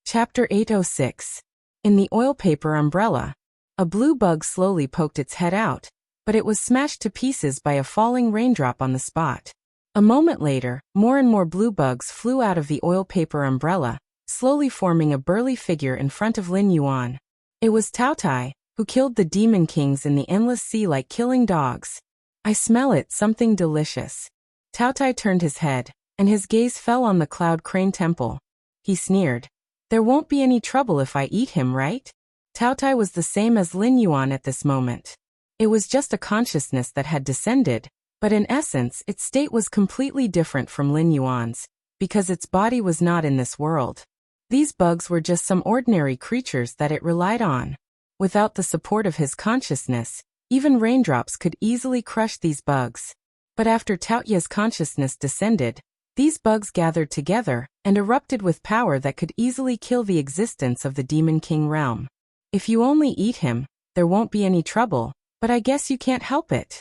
Speaker 1: Chapter 806. In the oil paper umbrella, a blue bug slowly poked its head out, but it was smashed to pieces by a falling raindrop on the spot. A moment later, more and more blue bugs flew out of the oil paper umbrella, slowly forming a burly figure in front of Lin Yuan. It was Taotai, who killed the demon kings in the endless sea like killing dogs. "I smell it, something delicious." Taotai turned his head, and his gaze fell on the Cloud Crane Temple. He sneered. "There won't be any trouble if I eat him, right?" Taotai was the same as Lin Yuan at this moment. It was just a consciousness that had descended, but in essence its state was completely different from Lin Yuan's, because its body was not in this world. These bugs were just some ordinary creatures that it relied on. Without the support of his consciousness, even raindrops could easily crush these bugs. But after Taoyu's consciousness descended, these bugs gathered together and erupted with power that could easily kill the existence of the Demon King realm. "If you only eat him, there won't be any trouble, but I guess you can't help it."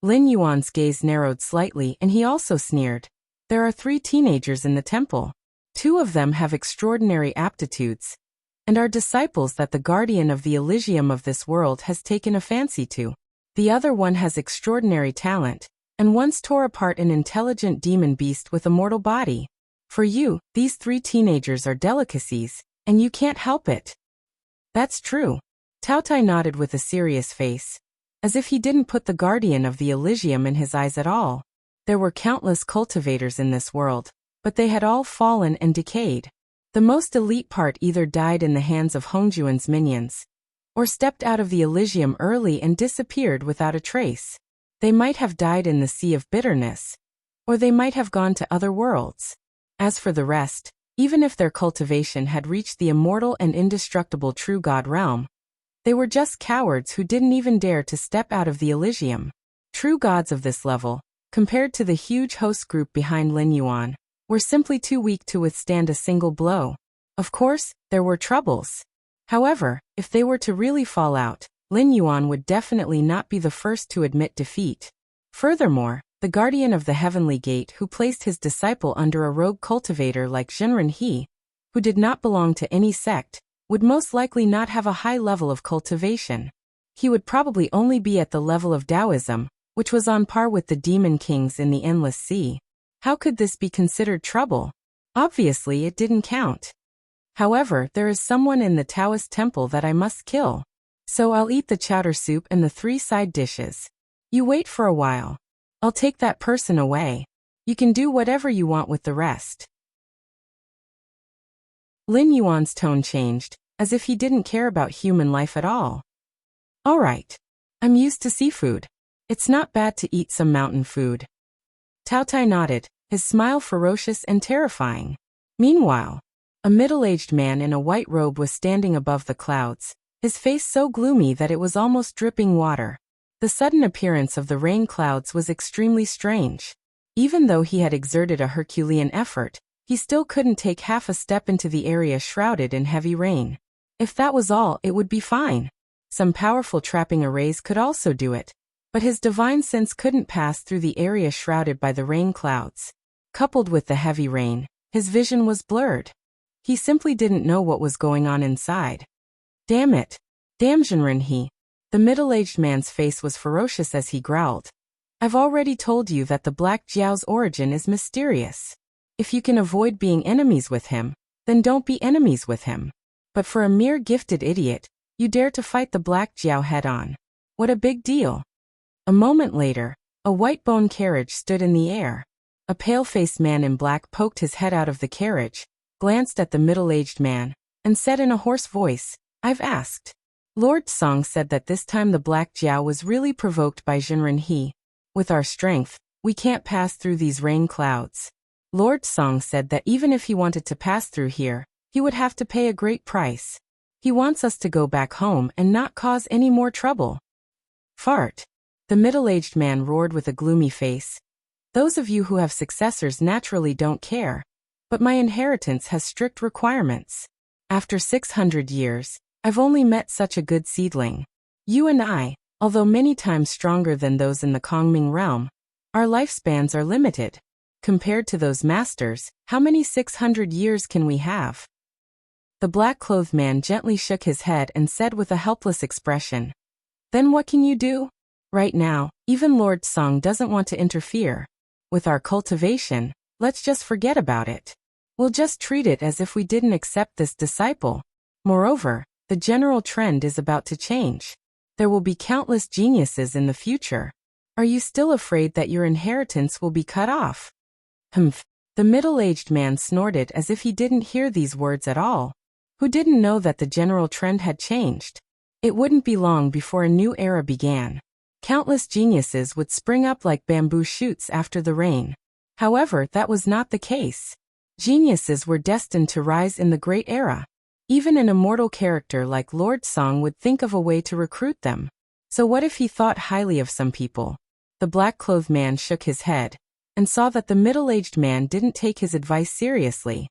Speaker 1: Lin Yuan's gaze narrowed slightly and he also sneered. "There are 3 teenagers in the temple. 2 of them have extraordinary aptitudes, and are disciples that the guardian of the Elysium of this world has taken a fancy to. The other one has extraordinary talent, and once tore apart an intelligent demon beast with a mortal body. For you, these 3 teenagers are delicacies, and you can't help it." "That's true." Taotai nodded with a serious face, as if he didn't put the guardian of the Elysium in his eyes at all. There were countless cultivators in this world, but they had all fallen and decayed. The most elite part either died in the hands of Hongjuan's minions, or stepped out of the Elysium early and disappeared without a trace. They might have died in the Sea of Bitterness, or they might have gone to other worlds. As for the rest, even if their cultivation had reached the immortal and indestructible True God realm, they were just cowards who didn't even dare to step out of the Elysium. True gods of this level, compared to the huge host group behind Lin Yuan, were simply too weak to withstand a single blow. Of course, there were troubles. However, if they were to really fall out, Lin Yuan would definitely not be the first to admit defeat. Furthermore, the guardian of the Heavenly Gate who placed his disciple under a rogue cultivator like Jinren He, who did not belong to any sect, would most likely not have a high level of cultivation. He would probably only be at the level of Taoism, which was on par with the demon kings in the Endless Sea. How could this be considered trouble? Obviously it didn't count. However, there is someone in the Taoist temple that I must kill. So I'll eat the chowder soup and the 3 side dishes. You wait for a while. I'll take that person away. You can do whatever you want with the rest." Lin Yuan's tone changed, as if he didn't care about human life at all. "All right. I'm used to seafood. It's not bad to eat some mountain food." Taotai nodded, his smile ferocious and terrifying. Meanwhile, a middle-aged man in a white robe was standing above the clouds, his face so gloomy that it was almost dripping water. The sudden appearance of the rain clouds was extremely strange. Even though he had exerted a Herculean effort, he still couldn't take half a step into the area shrouded in heavy rain. If that was all, it would be fine. Some powerful trapping arrays could also do it. But his divine sense couldn't pass through the area shrouded by the rain clouds. Coupled with the heavy rain, his vision was blurred. He simply didn't know what was going on inside. Damn it. Damn Jinren. The middle-aged man's face was ferocious as he growled. I've already told you that the Black Jiao's origin is mysterious. If you can avoid being enemies with him, then don't be enemies with him. But for a mere gifted idiot, you dare to fight the Black Jiao head-on. What a big deal. A moment later, a white bone carriage stood in the air. A pale-faced man in black poked his head out of the carriage, glanced at the middle-aged man, and said in a hoarse voice, I've asked. Lord Song said that this time the Black Jiao was really provoked by Jinren. With our strength, we can't pass through these rain clouds. Lord Song said that even if he wanted to pass through here, he would have to pay a great price. He wants us to go back home and not cause any more trouble. Fart. The middle-aged man roared with a gloomy face. Those of you who have successors naturally don't care. But my inheritance has strict requirements. After 600 years, I've only met such a good seedling. You and I, although many times stronger than those in the Kongming realm, our lifespans are limited. Compared to those masters, how many 600 years can we have? The black-clothed man gently shook his head and said with a helpless expression, Then what can you do? Right now, even Lord Song doesn't want to interfere. With our cultivation, let's just forget about it. We'll just treat it as if we didn't accept this disciple. Moreover, the general trend is about to change. There will be countless geniuses in the future. Are you still afraid that your inheritance will be cut off? Humph. The middle-aged man snorted as if he didn't hear these words at all. Who didn't know that the general trend had changed? It wouldn't be long before a new era began. Countless geniuses would spring up like bamboo shoots after the rain. However, that was not the case. Geniuses were destined to rise in the great era. Even an immortal character like Lord Song would think of a way to recruit them. So what if he thought highly of some people? The black-clothed man shook his head, and saw that the middle-aged man didn't take his advice seriously.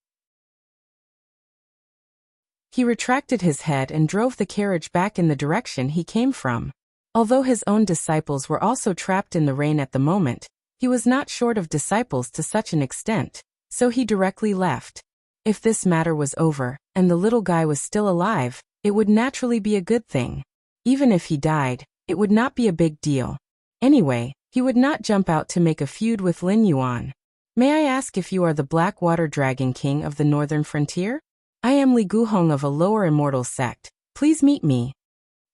Speaker 1: He retracted his head and drove the carriage back in the direction he came from. Although his own disciples were also trapped in the rain at the moment, he was not short of disciples to such an extent, so he directly left. If this matter was over, and the little guy was still alive, it would naturally be a good thing. Even if he died, it would not be a big deal. Anyway, he would not jump out to make a feud with Lin Yuan. May I ask if you are the Blackwater Dragon King of the Northern Frontier? I am Li Guhong of a lower immortal sect. Please meet me.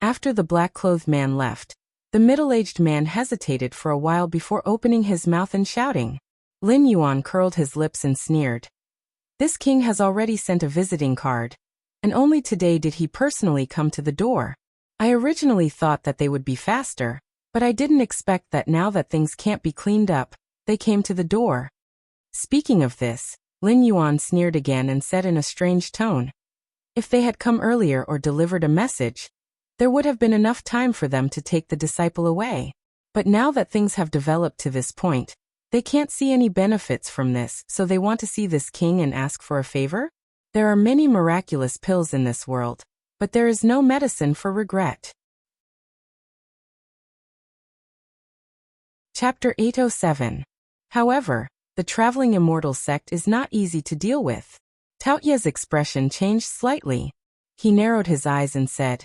Speaker 1: After the black-clothed man left, the middle-aged man hesitated for a while before opening his mouth and shouting. Lin Yuan curled his lips and sneered. This king has already sent a visiting card, and only today did he personally come to the door. I originally thought that they would be faster, but I didn't expect that now that things can't be cleaned up, they came to the door. Speaking of this, Lin Yuan sneered again and said in a strange tone, If they had come earlier or delivered a message, there would have been enough time for them to take the disciple away. But now that things have developed to this point, they can't see any benefits from this, so they want to see this king and ask for a favor? There are many miraculous pills in this world, but there is no medicine for regret. Chapter 807. However, the traveling immortal sect is not easy to deal with. Tao Ye's expression changed slightly. He narrowed his eyes and said,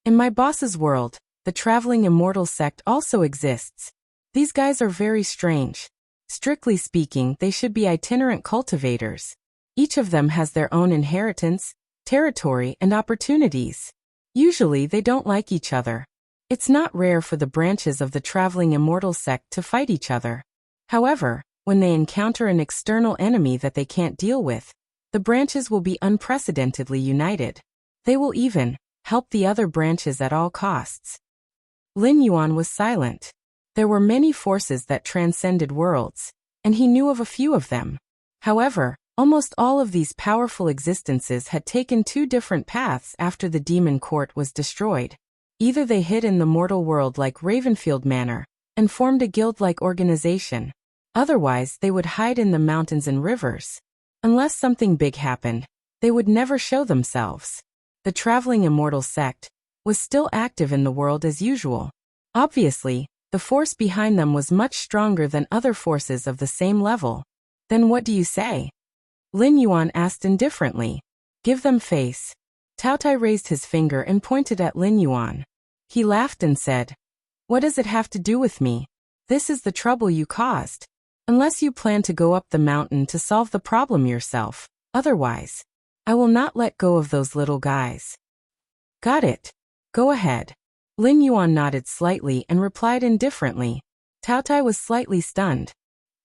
Speaker 1: In my boss's world, the traveling immortal sect also exists. These guys are very strange. Strictly speaking, they should be itinerant cultivators. Each of them has their own inheritance, territory, and opportunities. Usually they don't like each other. It's not rare for the branches of the traveling immortal sect to fight each other. However, when they encounter an external enemy that they can't deal with, the branches will be unprecedentedly united. They will even help the other branches at all costs. Lin Yuan was silent. There were many forces that transcended worlds, and he knew of a few of them. However, almost all of these powerful existences had taken two different paths after the demon court was destroyed. Either they hid in the mortal world like Ravenfield Manor, and formed a guild-like organization. Otherwise, they would hide in the mountains and rivers. Unless something big happened, they would never show themselves. the traveling immortal sect, was still active in the world as usual. Obviously, the force behind them was much stronger than other forces of the same level. Then what do you say? Lin Yuan asked indifferently. Give them face. Tao Tai raised his finger and pointed at Lin Yuan. He laughed and said, what does it have to do with me? This is the trouble you caused. Unless you plan to go up the mountain to solve the problem yourself, otherwise, I will not let go of those little guys. Got it. Go ahead. Lin Yuan nodded slightly and replied indifferently. Tao Tai was slightly stunned.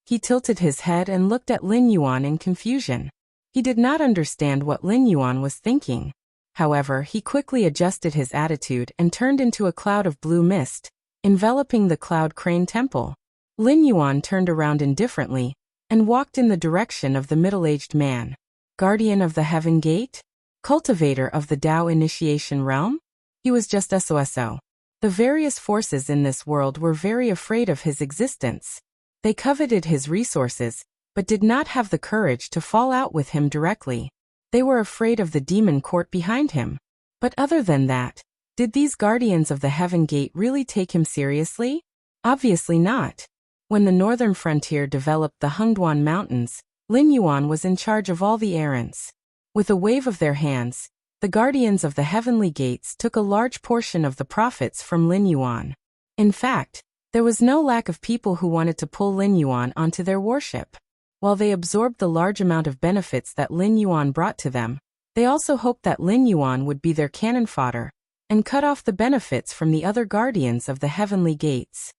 Speaker 1: He tilted his head and looked at Lin Yuan in confusion. He did not understand what Lin Yuan was thinking. However, he quickly adjusted his attitude and turned into a cloud of blue mist, enveloping the Cloud Crane Temple. Lin Yuan turned around indifferently and walked in the direction of the middle-aged man. Guardian of the Heaven Gate? Cultivator of the Tao Initiation Realm? He was just SOSO. The various forces in this world were very afraid of his existence. They coveted his resources, but did not have the courage to fall out with him directly. They were afraid of the demon court behind him. But other than that, did these guardians of the Heaven Gate really take him seriously? Obviously not. When the northern frontier developed the Hengduan Mountains, Lin Yuan was in charge of all the errands. With a wave of their hands, the guardians of the heavenly gates took a large portion of the profits from Lin Yuan. In fact, there was no lack of people who wanted to pull Lin Yuan onto their worship. While they absorbed the large amount of benefits that Lin Yuan brought to them, they also hoped that Lin Yuan would be their cannon fodder and cut off the benefits from the other guardians of the heavenly gates.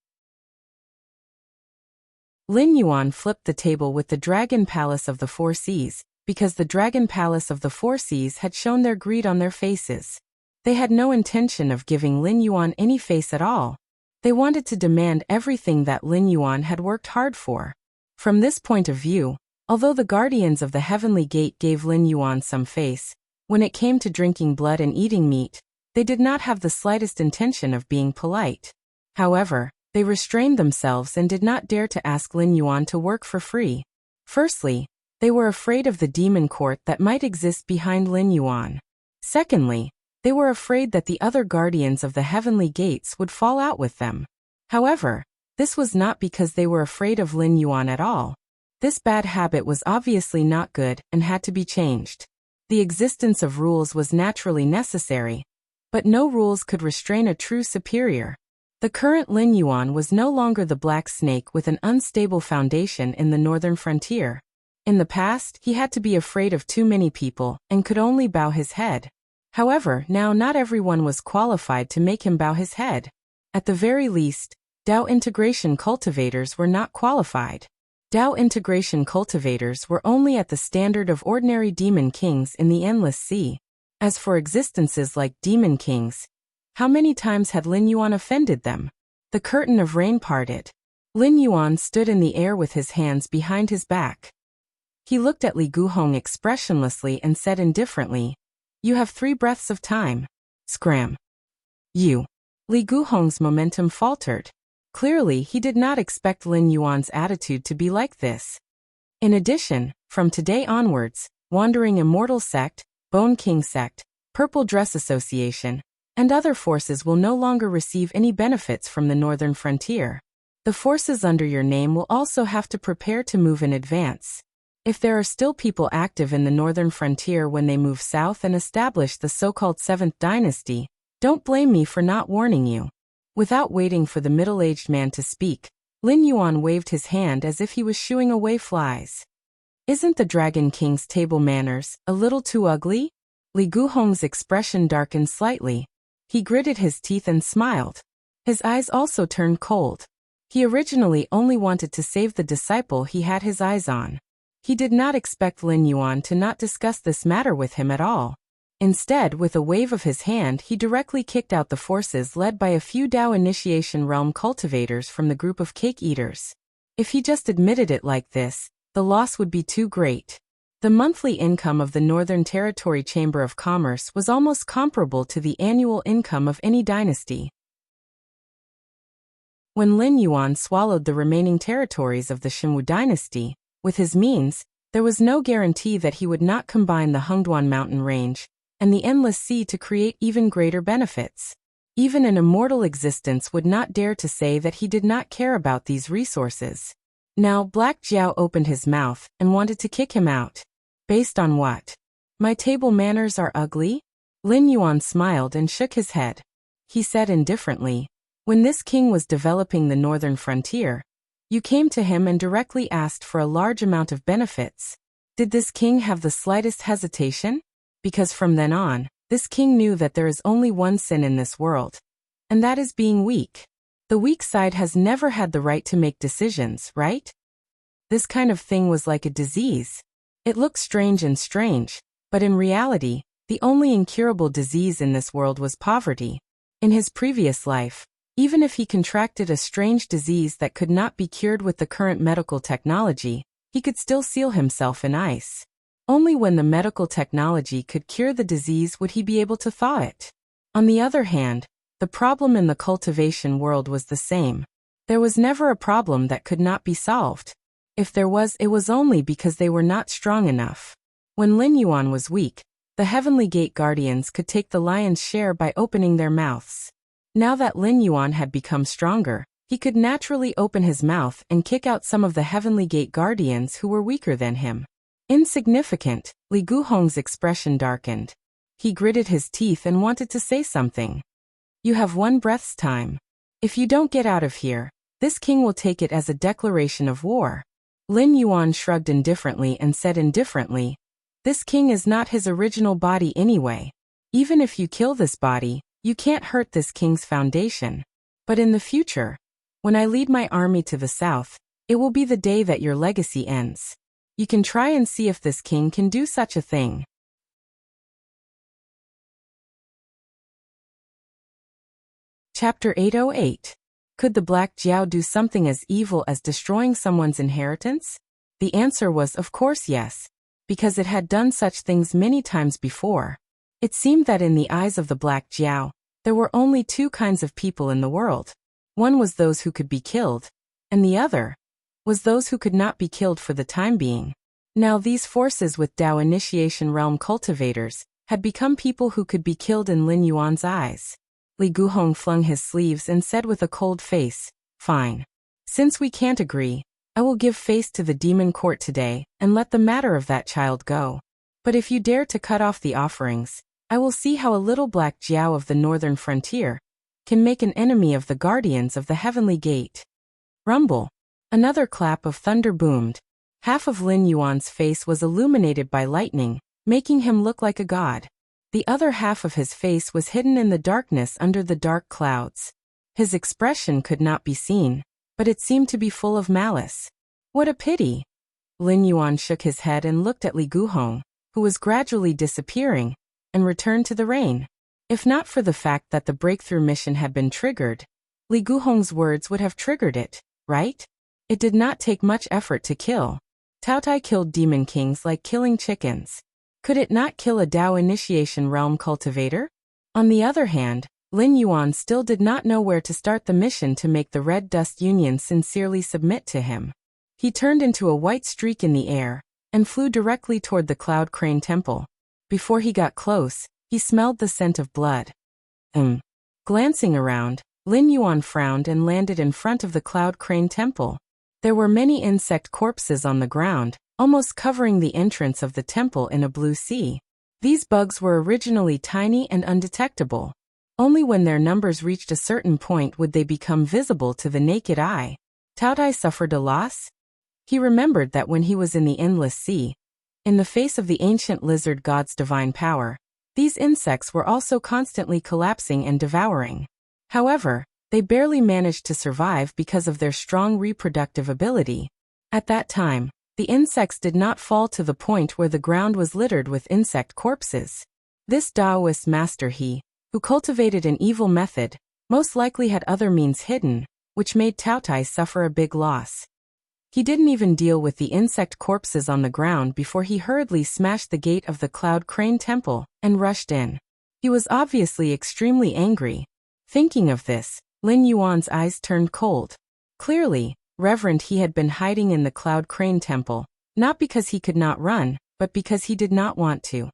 Speaker 1: Lin Yuan flipped the table with the Dragon Palace of the Four Seas, because the Dragon Palace of the Four Seas had shown their greed on their faces. They had no intention of giving Lin Yuan any face at all. They wanted to demand everything that Lin Yuan had worked hard for. From this point of view, although the guardians of the Heavenly Gate gave Lin Yuan some face, when it came to drinking blood and eating meat, they did not have the slightest intention of being polite. However, they restrained themselves and did not dare to ask Lin Yuan to work for free. Firstly, they were afraid of the demon court that might exist behind Lin Yuan. Secondly, they were afraid that the other guardians of the heavenly gates would fall out with them. However, this was not because they were afraid of Lin Yuan at all. This bad habit was obviously not good and had to be changed. The existence of rules was naturally necessary, but no rules could restrain a true superior. The current Lin Yuan was no longer the black snake with an unstable foundation in the northern frontier. In the past, he had to be afraid of too many people and could only bow his head. However, now not everyone was qualified to make him bow his head. At the very least, Tao integration cultivators were not qualified. Tao integration cultivators were only at the standard of ordinary demon kings in the endless sea. As for existences like demon kings, how many times had Lin Yuan offended them? The curtain of rain parted. Lin Yuan stood in the air with his hands behind his back. He looked at Li Guhong expressionlessly and said indifferently, "You have 3 breaths of time." Scram. You. Li Guhong's momentum faltered. Clearly, he did not expect Lin Yuan's attitude to be like this. In addition, from today onwards, Wandering Immortal Sect, Bone King Sect, Purple Dress Association, and other forces will no longer receive any benefits from the northern frontier. The forces under your name will also have to prepare to move in advance. If there are still people active in the northern frontier when they move south and establish the so-called 7th dynasty, don't blame me for not warning you. Without waiting for the middle-aged man to speak, Lin Yuan waved his hand as if he was shooing away flies. Isn't the Dragon King's table manners a little too ugly? Li Guhong's expression darkened slightly. He gritted his teeth and smiled. His eyes also turned cold. He originally only wanted to save the disciple he had his eyes on. He did not expect Lin Yuan to not discuss this matter with him at all. Instead, with a wave of his hand, he directly kicked out the forces led by a few Tao Initiation Realm cultivators from the group of cake eaters. If he just admitted it like this, the loss would be too great. The monthly income of the Northern Territory Chamber of Commerce was almost comparable to the annual income of any dynasty. When Lin Yuan swallowed the remaining territories of the Xinwu dynasty, with his means, there was no guarantee that he would not combine the Hengduan mountain range and the endless sea to create even greater benefits. Even an immortal existence would not dare to say that he did not care about these resources. Now Black Jiao opened his mouth and wanted to kick him out. Based on what? My table manners are ugly? Lin Yuan smiled and shook his head. He said indifferently, when this king was developing the northern frontier, you came to him and directly asked for a large amount of benefits. Did this king have the slightest hesitation? Because from then on, this king knew that there is only one sin in this world, and that is being weak. The weak side has never had the right to make decisions, right? This kind of thing was like a disease. It looked strange, but in reality, the only incurable disease in this world was poverty. In his previous life, even if he contracted a strange disease that could not be cured with the current medical technology, he could still seal himself in ice. Only when the medical technology could cure the disease would he be able to thaw it. On the other hand, the problem in the cultivation world was the same. There was never a problem that could not be solved. If there was, it was only because they were not strong enough. When Lin Yuan was weak, the Heavenly Gate Guardians could take the lion's share by opening their mouths. Now that Lin Yuan had become stronger, he could naturally open his mouth and kick out some of the Heavenly Gate Guardians who were weaker than him. Insignificant, Li Guhong's expression darkened. He gritted his teeth and wanted to say something. You have one breath's time. If you don't get out of here, this king will take it as a declaration of war. Lin Yuan shrugged indifferently and said indifferently, this king is not his original body anyway. Even if you kill this body, you can't hurt this king's foundation. But in the future, when I lead my army to the south, it will be the day that your legacy ends. You can try and see if this king can do such a thing. Chapter 808. Could the Black Jiao do something as evil as destroying someone's inheritance? The answer was of course yes, because it had done such things many times before. It seemed that in the eyes of the Black Jiao, there were only two kinds of people in the world. One was those who could be killed, and the other was those who could not be killed for the time being. Now these forces with Dao Initiation Realm cultivators had become people who could be killed in Lin Yuan's eyes. Li Guhong flung his sleeves and said with a cold face, fine. Since we can't agree, I will give face to the demon court today and let the matter of that child go. But if you dare to cut off the offerings, I will see how a little Black Jiao of the northern frontier can make an enemy of the guardians of the heavenly gate. Rumble. Another clap of thunder boomed. Half of Lin Yuan's face was illuminated by lightning, making him look like a god. The other half of his face was hidden in the darkness under the dark clouds. His expression could not be seen, but it seemed to be full of malice. What a pity! Lin Yuan shook his head and looked at Li Guhong, who was gradually disappearing, and returned to the rain. If not for the fact that the breakthrough mission had been triggered, Li Guhong's words would have triggered it, right? It did not take much effort to kill. Taotai killed demon kings like killing chickens. Could it not kill a Dao Initiation Realm cultivator? On the other hand, Lin Yuan still did not know where to start the mission to make the Red Dust Union sincerely submit to him. He turned into a white streak in the air and flew directly toward the Cloud Crane Temple. Before he got close, he smelled the scent of blood. Glancing around, Lin Yuan frowned and landed in front of the Cloud Crane Temple. There were many insect corpses on the ground, almost covering the entrance of the temple in a blue sea. These bugs were originally tiny and undetectable. Only when their numbers reached a certain point would they become visible to the naked eye. Taotai suffered a loss? He remembered that when he was in the endless sea, in the face of the ancient lizard god's divine power, these insects were also constantly collapsing and devouring. However, they barely managed to survive because of their strong reproductive ability. At that time, the insects did not fall to the point where the ground was littered with insect corpses. This Taoist master who cultivated an evil method, most likely had other means hidden, which made Taotai suffer a big loss. He didn't even deal with the insect corpses on the ground before he hurriedly smashed the gate of the Cloud Crane Temple and rushed in. He was obviously extremely angry. Thinking of this, Lin Yuan's eyes turned cold. Clearly, Reverend he had been hiding in the Cloud Crane Temple, not because he could not run, but because he did not want to.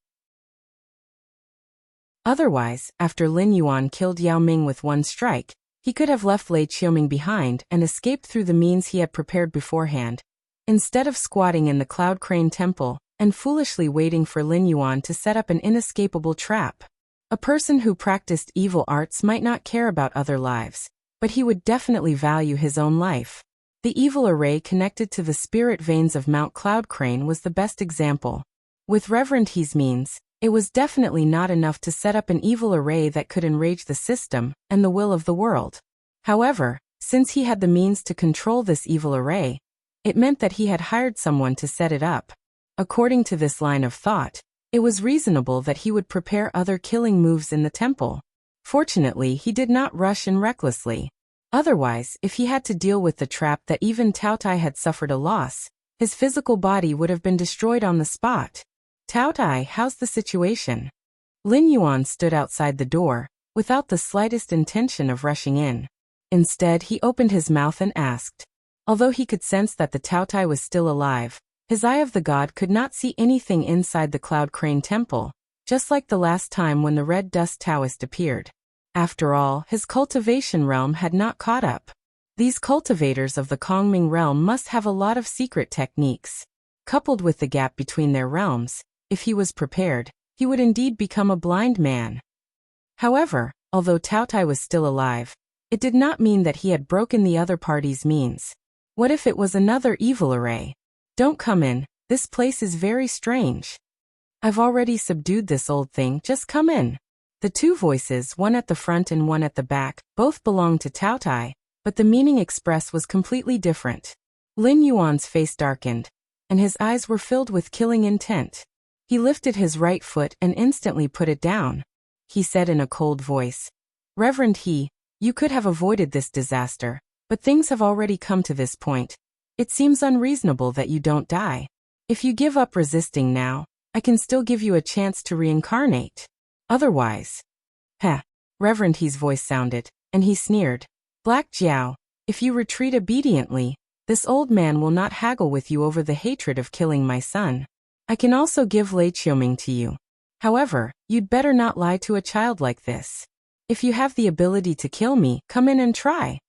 Speaker 1: Otherwise, after Lin Yuan killed Yao Ming with one strike, he could have left Lei Qiuming behind and escaped through the means he had prepared beforehand, instead of squatting in the Cloud Crane Temple and foolishly waiting for Lin Yuan to set up an inescapable trap. A person who practiced evil arts might not care about other lives, but he would definitely value his own life. The evil array connected to the spirit veins of Mount Cloud Crane was the best example. With Reverend He's means, it was definitely not enough to set up an evil array that could enrage the system and the will of the world. However, since he had the means to control this evil array, it meant that he had hired someone to set it up. According to this line of thought, it was reasonable that he would prepare other killing moves in the temple. Fortunately, he did not rush in recklessly. Otherwise, if he had to deal with the trap that even Tao Tai had suffered a loss, his physical body would have been destroyed on the spot. Tao Tai, how's the situation? Lin Yuan stood outside the door, without the slightest intention of rushing in. Instead, he opened his mouth and asked. Although he could sense that the Tao Tai was still alive, his eye of the god could not see anything inside the Cloud Crane Temple, just like the last time when the Red Dust Taoist appeared. After all, his cultivation realm had not caught up. These cultivators of the Kongming realm must have a lot of secret techniques. Coupled with the gap between their realms, if he was prepared, he would indeed become a blind man. However, although Tao Tai was still alive, it did not mean that he had broken the other party's means. What if it was another evil array? Don't come in, this place is very strange. I've already subdued this old thing, just come in. The two voices, one at the front and one at the back, both belonged to Tao Tai, but the meaning expressed was completely different. Lin Yuan's face darkened, and his eyes were filled with killing intent. He lifted his right foot and instantly put it down. He said in a cold voice, Reverend He, you could have avoided this disaster, but things have already come to this point. It seems unreasonable that you don't die. If you give up resisting now, I can still give you a chance to reincarnate. Otherwise. Heh. Reverend He's voice sounded, and he sneered. Black Jiao, if you retreat obediently, this old man will not haggle with you over the hatred of killing my son. I can also give Lei Qiuming to you. However, you'd better not lie to a child like this. If you have the ability to kill me, come in and try.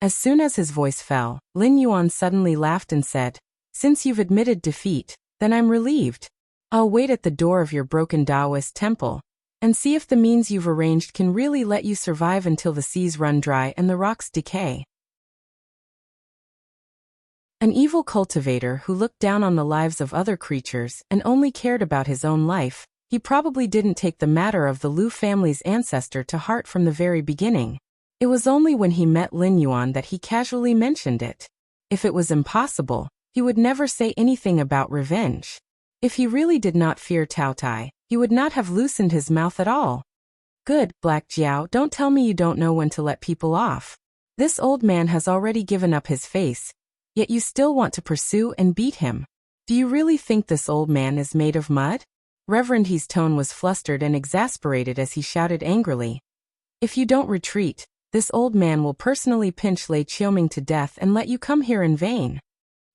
Speaker 1: As soon as his voice fell, Lin Yuan suddenly laughed and said, Since you've admitted defeat, then I'm relieved. I'll wait at the door of your broken Taoist temple, and see if the means you've arranged can really let you survive until the seas run dry and the rocks decay. An evil cultivator who looked down on the lives of other creatures and only cared about his own life, he probably didn't take the matter of the Lu family's ancestor to heart from the very beginning. It was only when he met Lin Yuan that he casually mentioned it. If it was impossible, he would never say anything about revenge. If he really did not fear Tao Tai, he would not have loosened his mouth at all. Good, Black Jiao, don't tell me you don't know when to let people off. This old man has already given up his face, yet you still want to pursue and beat him. Do you really think this old man is made of mud? Reverend He's tone was flustered and exasperated as he shouted angrily. If you don't retreat, this old man will personally pinch Lei Qiuming to death and let you come here in vain.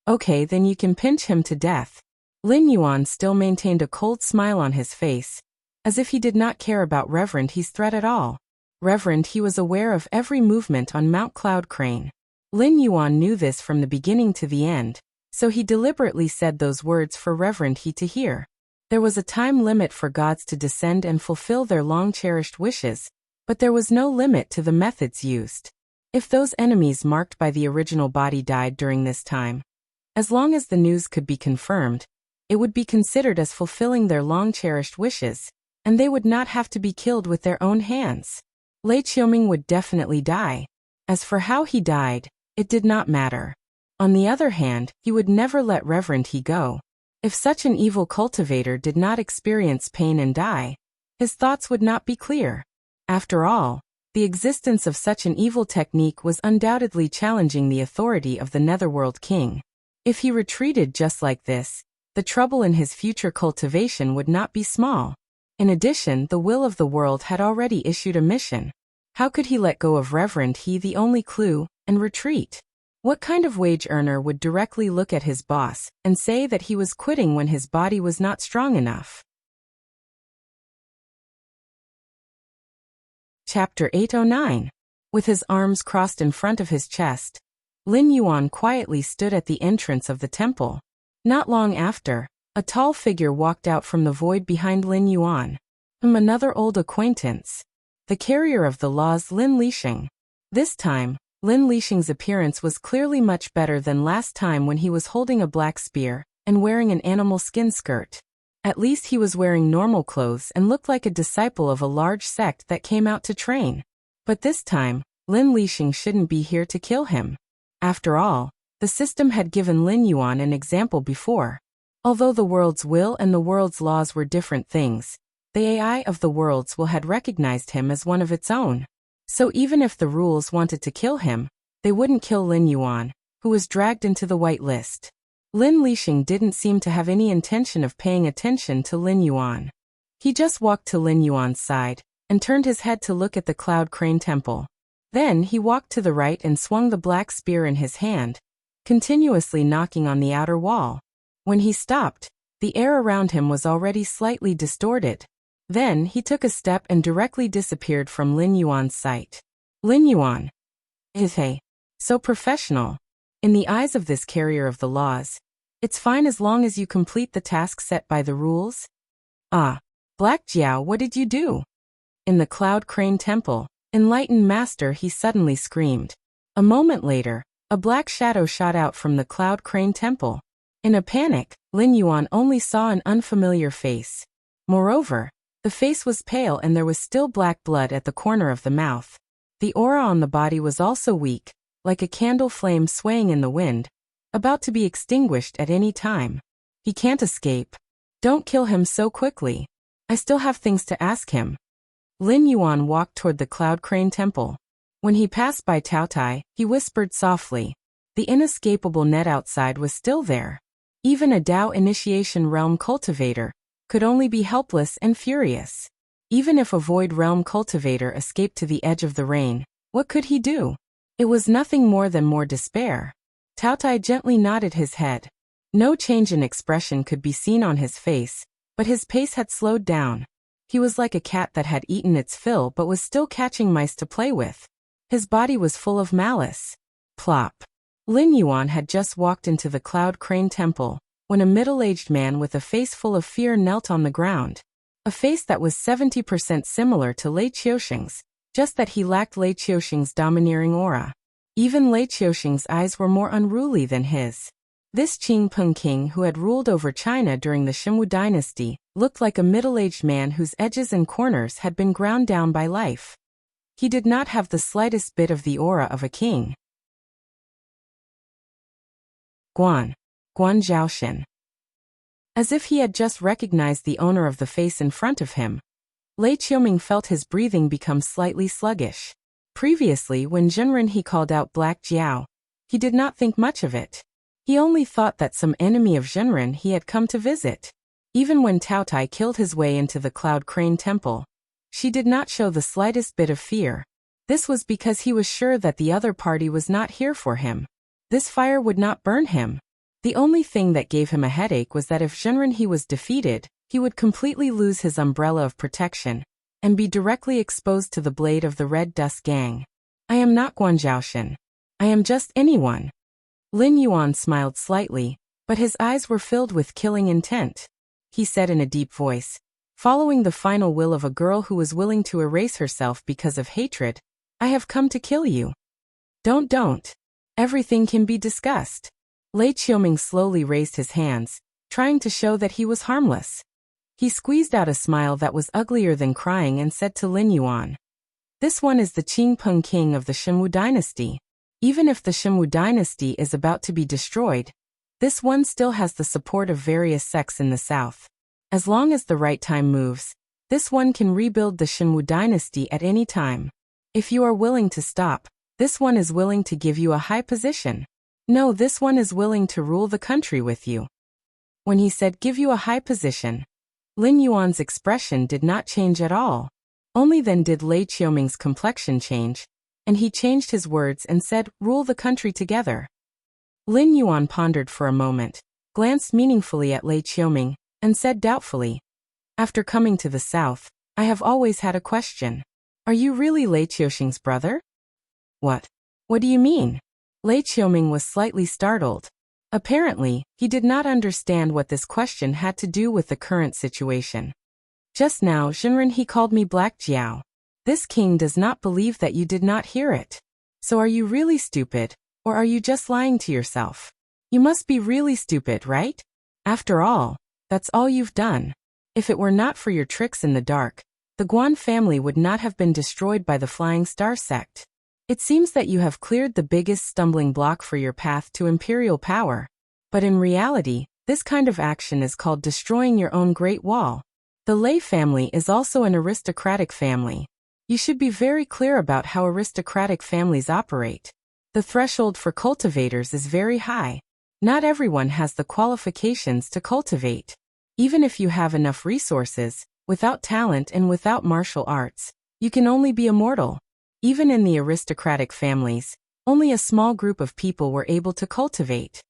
Speaker 1: Okay, then you can pinch him to death. Lin Yuan still maintained a cold smile on his face, as if he did not care about Reverend He's threat at all. Reverend He was aware of every movement on Mount Cloud Crane. Lin Yuan knew this from the beginning to the end, so he deliberately said those words for Reverend He to hear. There was a time limit for gods to descend and fulfill their long-cherished wishes, but there was no limit to the methods used. If those enemies marked by the original body died during this time, as long as the news could be confirmed, it would be considered as fulfilling their long-cherished wishes, and they would not have to be killed with their own hands. Lei Qiuming would definitely die. As for how he died, it did not matter. On the other hand, he would never let Reverend He go. If such an evil cultivator did not experience pain and die, his thoughts would not be clear. After all, the existence of such an evil technique was undoubtedly challenging the authority of the Netherworld King. If he retreated just like this, the trouble in his future cultivation would not be small. In addition, the will of the world had already issued a mission. How could he let go of Reverend He, the only clue, and retreat? What kind of wage earner would directly look at his boss and say that he was quitting when his body was not strong enough? Chapter 809. With his arms crossed in front of his chest, Lin Yuan quietly stood at the entrance of the temple. Not long after, a tall figure walked out from the void behind Lin Yuan. Another old acquaintance. The carrier of the laws, Lin Lixing. This time, Lin Lixing's appearance was clearly much better than last time when he was holding a black spear and wearing an animal skin skirt. At least he was wearing normal clothes and looked like a disciple of a large sect that came out to train. But this time, Lin Lixing shouldn't be here to kill him. After all, the system had given Lin Yuan an example before. Although the world's will and the world's laws were different things, the AI of the world's will had recognized him as one of its own. So even if the rules wanted to kill him, they wouldn't kill Lin Yuan, who was dragged into the white list. Lin Lixing didn't seem to have any intention of paying attention to Lin Yuan. He just walked to Lin Yuan's side and turned his head to look at the Cloud Crane Temple. Then he walked to the right and swung the black spear in his hand, continuously knocking on the outer wall. When he stopped, the air around him was already slightly distorted. Then he took a step and directly disappeared from Lin Yuan's sight. Lin Yuan. Hey. So professional. In the eyes of this carrier of the laws, it's fine as long as you complete the task set by the rules. Ah. Black Jiao, what did you do? In the Cloud Crane Temple, enlightened master, he suddenly screamed. A moment later, a black shadow shot out from the Cloud Crane Temple. In a panic, Lin Yuan only saw an unfamiliar face. Moreover, the face was pale and there was still black blood at the corner of the mouth. The aura on the body was also weak, like a candle flame swaying in the wind, about to be extinguished at any time. He can't escape. Don't kill him so quickly. I still have things to ask him. Lin Yuan walked toward the Cloud Crane Temple. When he passed by Tao Tai, he whispered softly. The inescapable net outside was still there. Even a Dao Initiation Realm cultivator could only be helpless and furious. Even if a Void Realm cultivator escaped to the edge of the rain, what could he do? It was nothing more than more despair. Tao Tai gently nodded his head. No change in expression could be seen on his face, but his pace had slowed down. He was like a cat that had eaten its fill but was still catching mice to play with. His body was full of malice. Plop. Lin Yuan had just walked into the Cloud Crane Temple when a middle-aged man with a face full of fear knelt on the ground. A face that was 70% similar to Lei Qiuxing's, just that he lacked Lei Qiuxing's domineering aura. Even Lei Qiuxing's eyes were more unruly than his. This Qing Peng king who had ruled over China during the Shimwu dynasty looked like a middle-aged man whose edges and corners had been ground down by life. He did not have the slightest bit of the aura of a king. Guan Zhaoxin. As if he had just recognized the owner of the face in front of him, Lei Qiuming felt his breathing become slightly sluggish. Previously, when Zhenren he called out Black Jiao, he did not think much of it. He only thought that some enemy of Zhenren he had come to visit. Even when Tao Tai killed his way into the Cloud Crane Temple, she did not show the slightest bit of fear. This was because he was sure that the other party was not here for him. This fire would not burn him. The only thing that gave him a headache was that if Zhenren he was defeated, he would completely lose his umbrella of protection and be directly exposed to the blade of the Red Dust Gang. I am not Guan Zhaoxin. I am just anyone. Lin Yuan smiled slightly, but his eyes were filled with killing intent. He said in a deep voice, following the final will of a girl who was willing to erase herself because of hatred, I have come to kill you. Don't. Everything can be discussed. Lei Qiuming slowly raised his hands, trying to show that he was harmless. He squeezed out a smile that was uglier than crying and said to Lin Yuan, this one is the Qing Peng king of the Shimwu dynasty. Even if the Shimwu dynasty is about to be destroyed, this one still has the support of various sects in the south. As long as the right time moves, this one can rebuild the Shimwu dynasty at any time. If you are willing to stop, this one is willing to give you a high position. No, this one is willing to rule the country with you. When he said give you a high position, Lin Yuan's expression did not change at all. Only then did Lei Qiuming's complexion change, and he changed his words and said, rule the country together. Lin Yuan pondered for a moment, glanced meaningfully at Lei Qiuming, and said doubtfully, after coming to the south, I have always had a question. Are you really Lei Qiuxing's brother? What? What do you mean? Lei Qiuming was slightly startled. Apparently, he did not understand what this question had to do with the current situation. Just now, Xinren he called me Black Jiao. This king does not believe that you did not hear it. So are you really stupid, or are you just lying to yourself? You must be really stupid, right? After all, that's all you've done. If it were not for your tricks in the dark, the Guan family would not have been destroyed by the Flying Star sect. It seems that you have cleared the biggest stumbling block for your path to imperial power. But in reality, this kind of action is called destroying your own Great Wall. The Lei family is also an aristocratic family. You should be very clear about how aristocratic families operate. The threshold for cultivators is very high. Not everyone has the qualifications to cultivate. Even if you have enough resources, without talent and without martial arts, you can only be a mortal. Even in the aristocratic families, only a small group of people were able to cultivate.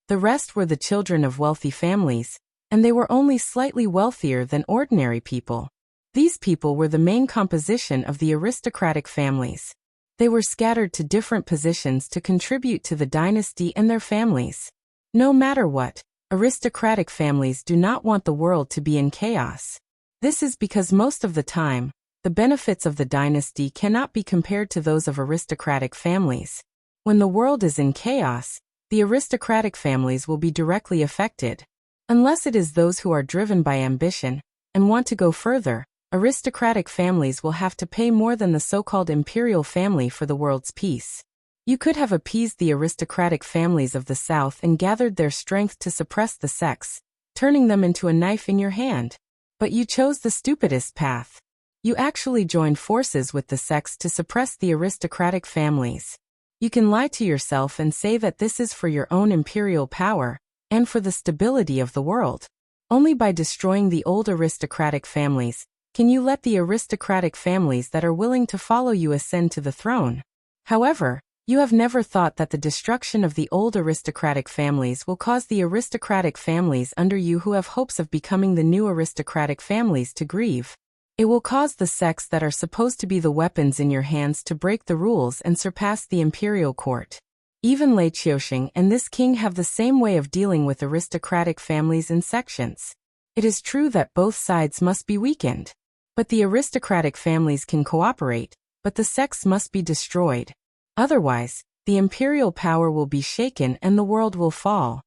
Speaker 1: The rest were the children of wealthy families, and they were only slightly wealthier than ordinary people. These people were the main composition of the aristocratic families. They were scattered to different positions to contribute to the dynasty and their families. No matter what, aristocratic families do not want the world to be in chaos. This is because most of the time, the benefits of the dynasty cannot be compared to those of aristocratic families. When the world is in chaos, the aristocratic families will be directly affected. Unless it is those who are driven by ambition and want to go further, aristocratic families will have to pay more than the so-called imperial family for the world's peace. You could have appeased the aristocratic families of the south and gathered their strength to suppress the sects, turning them into a knife in your hand. But you chose the stupidest path. You actually joined forces with the sects to suppress the aristocratic families. You can lie to yourself and say that this is for your own imperial power, and for the stability of the world. Only by destroying the old aristocratic families can you let the aristocratic families that are willing to follow you ascend to the throne. However, you have never thought that the destruction of the old aristocratic families will cause the aristocratic families under you who have hopes of becoming the new aristocratic families to grieve. It will cause the sects that are supposed to be the weapons in your hands to break the rules and surpass the imperial court. Even Lei Qiuxing and this king have the same way of dealing with aristocratic families and sections. It is true that both sides must be weakened. But the aristocratic families can cooperate, but the sects must be destroyed. Otherwise, the imperial power will be shaken and the world will fall.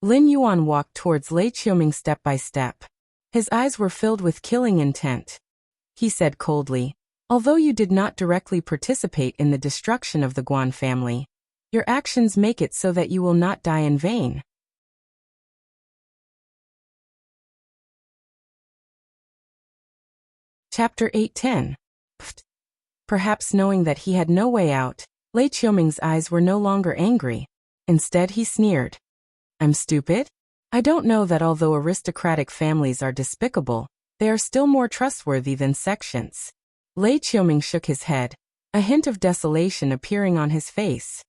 Speaker 1: Lin Yuan walked towards Lei Qiuming step by step. His eyes were filled with killing intent. He said coldly, "Although you did not directly participate in the destruction of the Guan family, your actions make it so that you will not die in vain." Chapter 8:10. Perhaps knowing that he had no way out, Lei Qiuming's eyes were no longer angry. Instead he sneered. "I'm stupid? I don't know that although aristocratic families are despicable, they are still more trustworthy than sections." Lei Qiuming shook his head, a hint of desolation appearing on his face.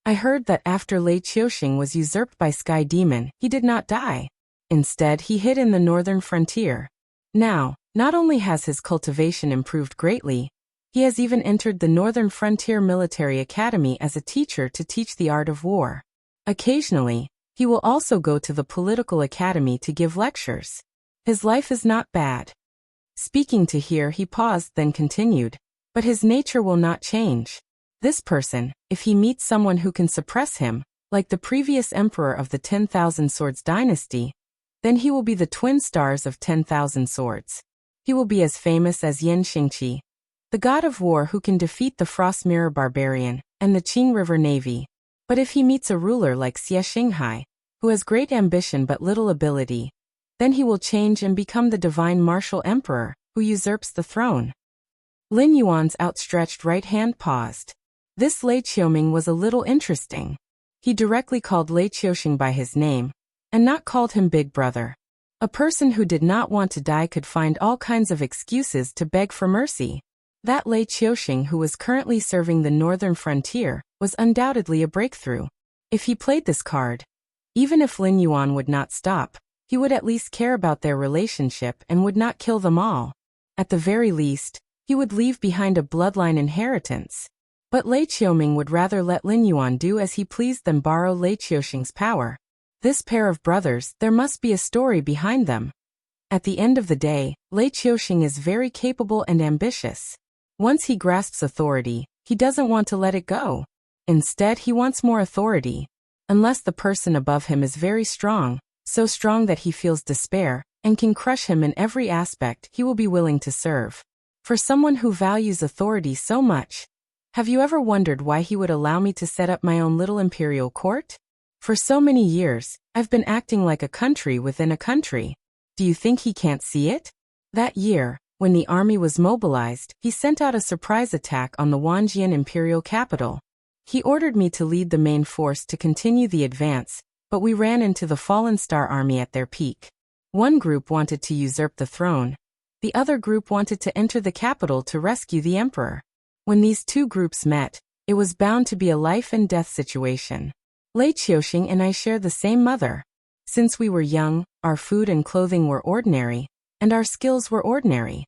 Speaker 1: "I heard that after Lei Qiuxing was usurped by Sky Demon, he did not die. Instead, he hid in the northern frontier. Now, not only has his cultivation improved greatly, he has even entered the Northern Frontier Military Academy as a teacher to teach the art of war. Occasionally, he will also go to the political academy to give lectures. His life is not bad." Speaking to here he paused then continued, "But his nature will not change. This person, if he meets someone who can suppress him, like the previous emperor of the 10,000 Swords dynasty, then he will be the twin stars of 10,000 Swords. He will be as famous as Yan Xingqi, the god of war who can defeat the Frost Mirror Barbarian and the Qing River Navy. But if he meets a ruler like Xie Xinghai, who has great ambition but little ability, then he will change and become the divine martial emperor, who usurps the throne." Lin Yuan's outstretched right hand paused. This Lei Qiuming was a little interesting. He directly called Lei Qiuxing by his name, and not called him Big Brother. A person who did not want to die could find all kinds of excuses to beg for mercy. That Lei Qiuxing who was currently serving the northern frontier was undoubtedly a breakthrough. If he played this card, even if Lin Yuan would not stop, he would at least care about their relationship and would not kill them all. At the very least, he would leave behind a bloodline inheritance. But Lei Qiuming would rather let Lin Yuan do as he pleased than borrow Lei Qiuxing's power. This pair of brothers, there must be a story behind them. At the end of the day, Lei Qiuxing is very capable and ambitious. Once he grasps authority, he doesn't want to let it go. Instead, he wants more authority. Unless the person above him is very strong, so strong that he feels despair, and can crush him in every aspect, he will be willing to serve. For someone who values authority so much, have you ever wondered why he would allow me to set up my own little imperial court? For so many years, I've been acting like a country within a country. Do you think he can't see it? That year, when the army was mobilized, he sent out a surprise attack on the Wanjian imperial capital. He ordered me to lead the main force to continue the advance, but we ran into the fallen star army at their peak. One group wanted to usurp the throne. The other group wanted to enter the capital to rescue the emperor. When these two groups met, it was bound to be a life and death situation. Lei Qiuxing and I share the same mother. Since we were young, our food and clothing were ordinary, and our skills were ordinary.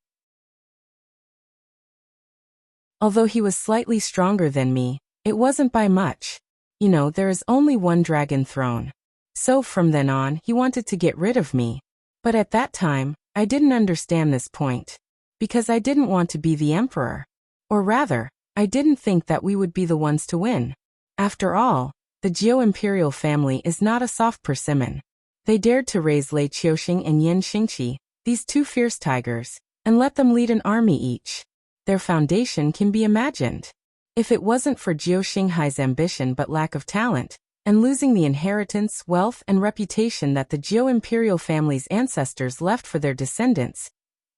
Speaker 1: Although he was slightly stronger than me, it wasn't by much. You know, there is only one dragon throne. So from then on, he wanted to get rid of me. But at that time, I didn't understand this point. Because I didn't want to be the emperor. Or rather, I didn't think that we would be the ones to win. After all, the Jiao imperial family is not a soft persimmon. They dared to raise Lei Qiuxing and Yan Xingqi, these two fierce tigers, and let them lead an army each. Their foundation can be imagined. If it wasn't for Jiao Xinghai's ambition but lack of talent, and losing the inheritance, wealth, and reputation that the Jiao imperial family's ancestors left for their descendants,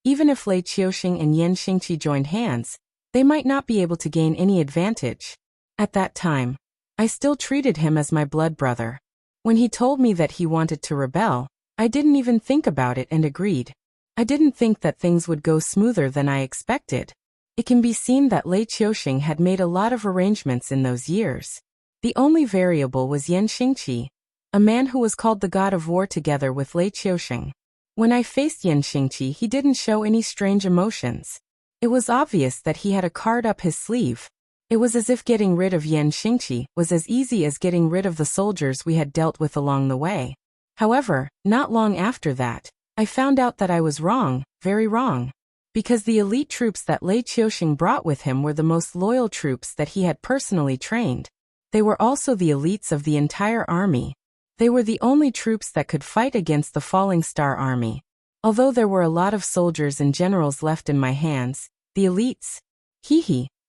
Speaker 1: even if Lei Qiuxing and Yan Xingqi joined hands, they might not be able to gain any advantage. At that time, I still treated him as my blood brother. When he told me that he wanted to rebel, I didn't even think about it and agreed. I didn't think that things would go smoother than I expected. It can be seen that Lei Qiuxing had made a lot of arrangements in those years. The only variable was Yan Xingqi, a man who was called the god of war together with Lei Qiuxing. When I faced Yan Xingqi, he didn't show any strange emotions. It was obvious that he had a card up his sleeve. It was as if getting rid of Yan Xingqi was as easy as getting rid of the soldiers we had dealt with along the way. However, not long after that, I found out that I was wrong, very wrong. Because the elite troops that Lei Qiuxing brought with him were the most loyal troops that he had personally trained. They were also the elites of the entire army. They were the only troops that could fight against the falling star army. Although there were a lot of soldiers and generals left in my hands, the elites,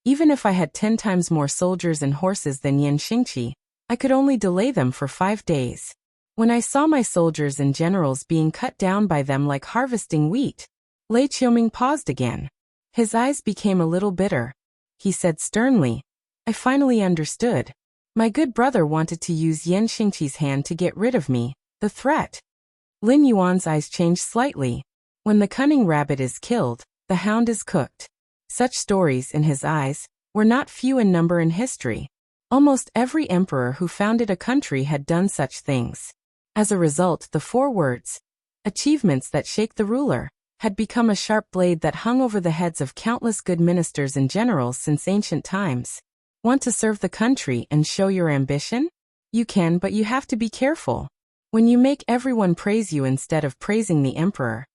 Speaker 1: even if I had 10 times more soldiers and horses than Yan Xingqi, I could only delay them for 5 days. When I saw my soldiers and generals being cut down by them like harvesting wheat, Lei Qiuming paused again. His eyes became a little bitter. He said sternly, "I finally understood. My good brother wanted to use Yan Xingqi's hand to get rid of me, the threat." Lin Yuan's eyes changed slightly. When the cunning rabbit is killed, the hound is cooked. Such stories, in his eyes, were not few in number in history. Almost every emperor who founded a country had done such things. As a result, the 4 words, "achievements that shake the ruler," had become a sharp blade that hung over the heads of countless good ministers and generals since ancient times. Want to serve the country and show your ambition? You can, but you have to be careful. When you make everyone praise you instead of praising the emperor,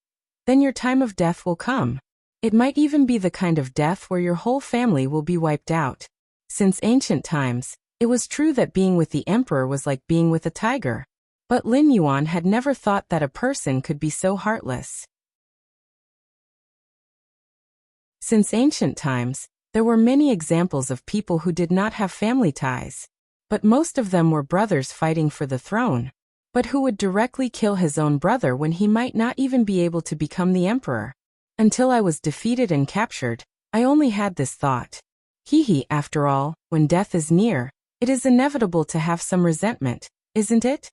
Speaker 1: then your time of death will come. It might even be the kind of death where your whole family will be wiped out. Since ancient times, it was true that being with the emperor was like being with a tiger. But Lin Yuan had never thought that a person could be so heartless. Since ancient times, there were many examples of people who did not have family ties. But most of them were brothers fighting for the throne. But who would directly kill his own brother when he might not even be able to become the emperor? Until I was defeated and captured, I only had this thought. After all, when death is near, it is inevitable to have some resentment, isn't it?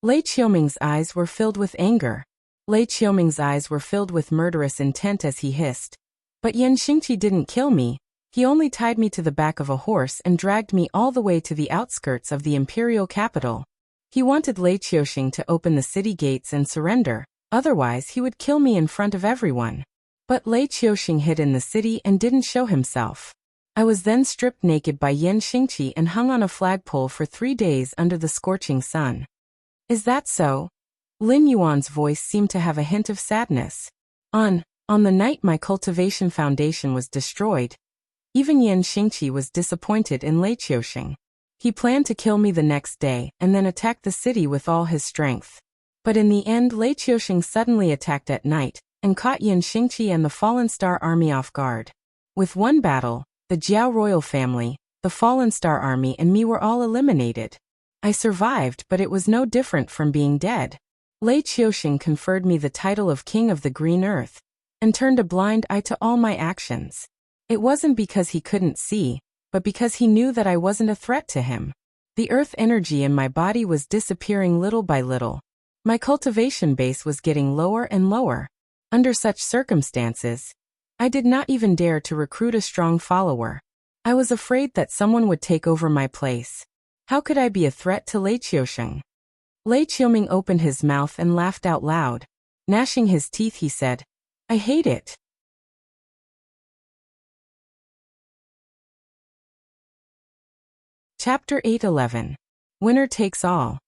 Speaker 1: Lei Qiuming's eyes were filled with anger. Lei Qiuming's eyes were filled with murderous intent as he hissed. But Yan Xingqi didn't kill me. He only tied me to the back of a horse and dragged me all the way to the outskirts of the imperial capital. He wanted Lei Qiuxing to open the city gates and surrender, otherwise he would kill me in front of everyone. But Lei Qiuxing hid in the city and didn't show himself. I was then stripped naked by Yan Xingqi and hung on a flagpole for 3 days under the scorching sun. Is that so? Lin Yuan's voice seemed to have a hint of sadness. On the night my cultivation foundation was destroyed, even Yan Xingqi was disappointed in Lei Qiuxing. He planned to kill me the next day and then attack the city with all his strength. But in the end, Lei Qiuxing suddenly attacked at night and caught Yan Xingqi and the Fallen Star Army off guard. With one battle, the Jiao royal family, the Fallen Star Army and me were all eliminated. I survived, but it was no different from being dead. Lei Qiuxing conferred me the title of King of the Green Earth and turned a blind eye to all my actions. It wasn't because he couldn't see, but because he knew that I wasn't a threat to him. The earth energy in my body was disappearing little by little. My cultivation base was getting lower and lower. Under such circumstances, I did not even dare to recruit a strong follower. I was afraid that someone would take over my place. How could I be a threat to Lei Qiuxing? Lei Qiuming opened his mouth and laughed out loud. Gnashing his teeth, he said, I hate it. Chapter 8:11. Winner Takes All.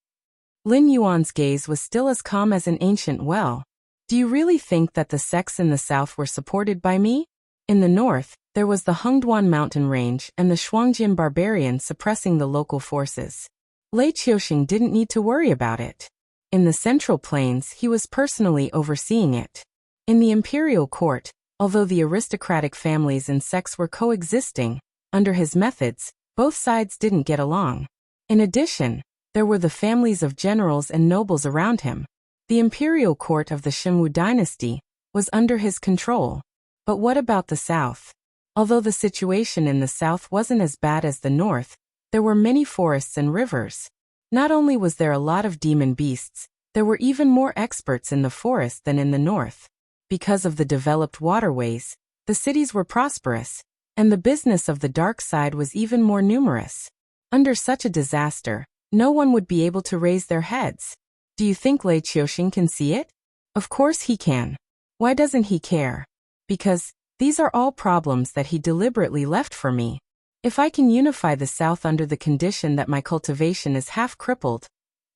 Speaker 1: Lin Yuan's gaze was still as calm as an ancient well. Do you really think that the sects in the south were supported by me? In the north, there was the Hengduan mountain range and the Shuangjin barbarians suppressing the local forces. Lei Qiuxing didn't need to worry about it. In the central plains, he was personally overseeing it. In the imperial court, although the aristocratic families and sects were coexisting, under his methods, both sides didn't get along. In addition, there were the families of generals and nobles around him. The imperial court of the Xinwu dynasty was under his control. But what about the south? Although the situation in the south wasn't as bad as the north, there were many forests and rivers. Not only was there a lot of demon beasts, there were even more experts in the forest than in the north. Because of the developed waterways, the cities were prosperous, and the business of the dark side was even more numerous. Under such a disaster, no one would be able to raise their heads. Do you think Lei Qiuxing can see it? Of course he can. Why doesn't he care? Because these are all problems that he deliberately left for me. If I can unify the south under the condition that my cultivation is half crippled,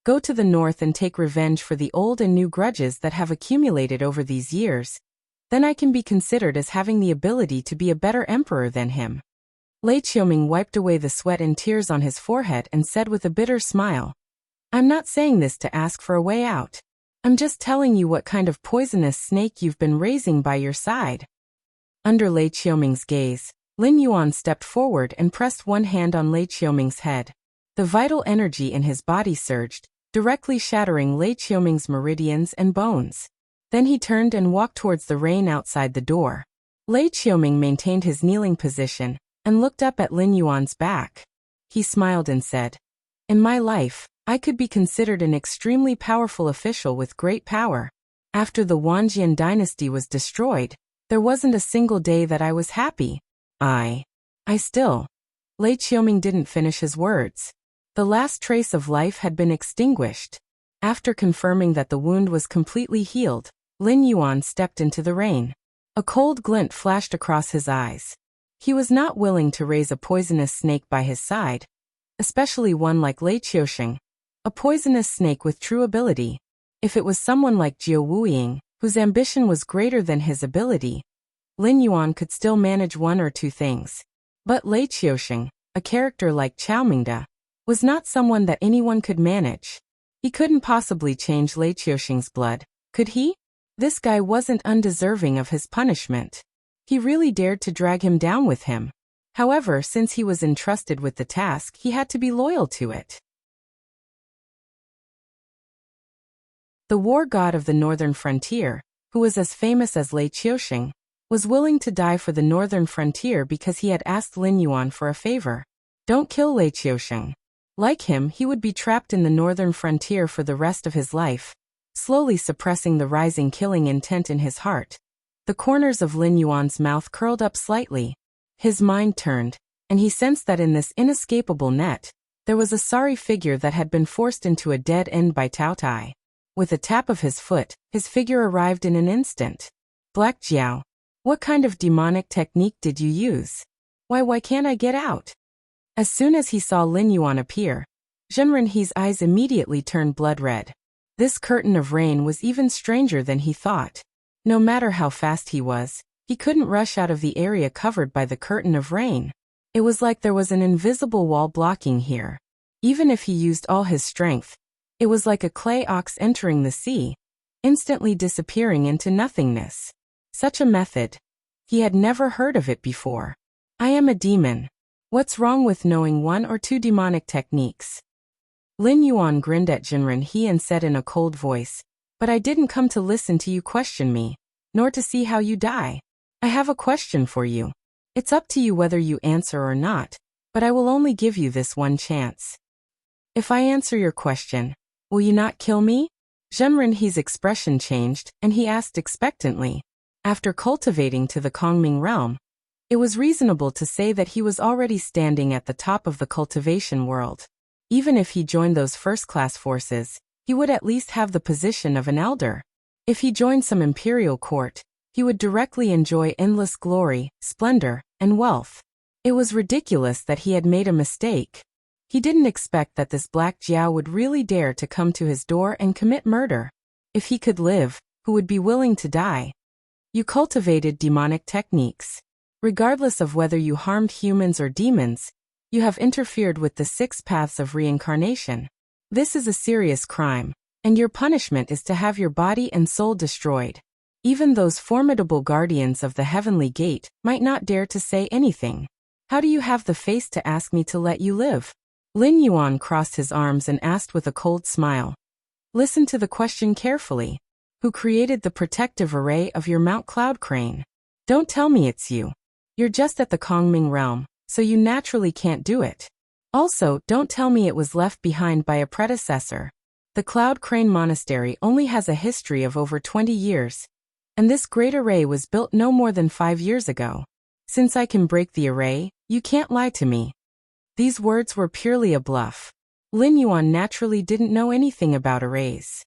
Speaker 1: go to the north and take revenge for the old and new grudges that have accumulated over these years, then I can be considered as having the ability to be a better emperor than him. Lei Qiuming wiped away the sweat and tears on his forehead and said with a bitter smile, I'm not saying this to ask for a way out. I'm just telling you what kind of poisonous snake you've been raising by your side. Under Lei Qiuming's gaze, Lin Yuan stepped forward and pressed one hand on Lei Qiuming's head. The vital energy in his body surged, directly shattering Lei Qiuming's meridians and bones. Then he turned and walked towards the rain outside the door. Lei Qiuming maintained his kneeling position and looked up at Lin Yuan's back. He smiled and said, In my life, I could be considered an extremely powerful official with great power. After the Wanjian dynasty was destroyed, there wasn't a single day that I was happy. I still. Lei Qiuming didn't finish his words. The last trace of life had been extinguished. After confirming that the wound was completely healed, Lin Yuan stepped into the rain. A cold glint flashed across his eyes. He was not willing to raise a poisonous snake by his side, especially one like Lei Qiuxing, a poisonous snake with true ability. If it was someone like Jiao Wuying, whose ambition was greater than his ability, Lin Yuan could still manage one or two things. But Lei Qiuxing, a character like Chao Mingde, was not someone that anyone could manage. He couldn't possibly change Lei Qiuxing's blood, could he? This guy wasn't undeserving of his punishment. He really dared to drag him down with him. However, since he was entrusted with the task, he had to be loyal to it. The war god of the northern frontier, who was as famous as Lei Qiuxing, was willing to die for the northern frontier because he had asked Lin Yuan for a favor. Don't kill Lei Qiuxing. Like him, he would be trapped in the northern frontier for the rest of his life, slowly suppressing the rising killing intent in his heart. The corners of Lin Yuan's mouth curled up slightly. His mind turned, and he sensed that in this inescapable net, there was a sorry figure that had been forced into a dead end by Tao Tai. With a tap of his foot, his figure arrived in an instant. Black Jiao. What kind of demonic technique did you use? Why can't I get out? As soon as he saw Lin Yuan appear, Zhenrenhe's eyes immediately turned blood red. This curtain of rain was even stranger than he thought. No matter how fast he was, he couldn't rush out of the area covered by the curtain of rain. It was like there was an invisible wall blocking here. Even if he used all his strength, it was like a clay ox entering the sea, instantly disappearing into nothingness. Such a method. He had never heard of it before. I am a demon. What's wrong with knowing one or two demonic techniques? Lin Yuan grinned at Zhenrenhe and said in a cold voice, but I didn't come to listen to you question me, nor to see how you die. I have a question for you. It's up to you whether you answer or not, but I will only give you this one chance. If I answer your question, will you not kill me? Zhenrenhe's expression changed, and he asked expectantly. After cultivating to the Kongming realm, it was reasonable to say that he was already standing at the top of the cultivation world. Even if he joined those first-class forces, he would at least have the position of an elder. If he joined some imperial court, he would directly enjoy endless glory, splendor, and wealth. It was ridiculous that he had made a mistake. He didn't expect that this Black Jiao would really dare to come to his door and commit murder. If he could live, who would be willing to die? You cultivated demonic techniques. Regardless of whether you harmed humans or demons, you have interfered with the 6 paths of reincarnation. This is a serious crime, and your punishment is to have your body and soul destroyed. Even those formidable guardians of the heavenly gate might not dare to say anything. How do you have the face to ask me to let you live? Lin Yuan crossed his arms and asked with a cold smile. Listen to the question carefully. Who created the protective array of your Mount Cloud Crane? Don't tell me it's you. You're just at the Kongming realm, so you naturally can't do it. Also, don't tell me it was left behind by a predecessor. The Cloud Crane Monastery only has a history of over 20 years, and this great array was built no more than 5 years ago. Since I can break the array, you can't lie to me. These words were purely a bluff. Lin Yuan naturally didn't know anything about arrays.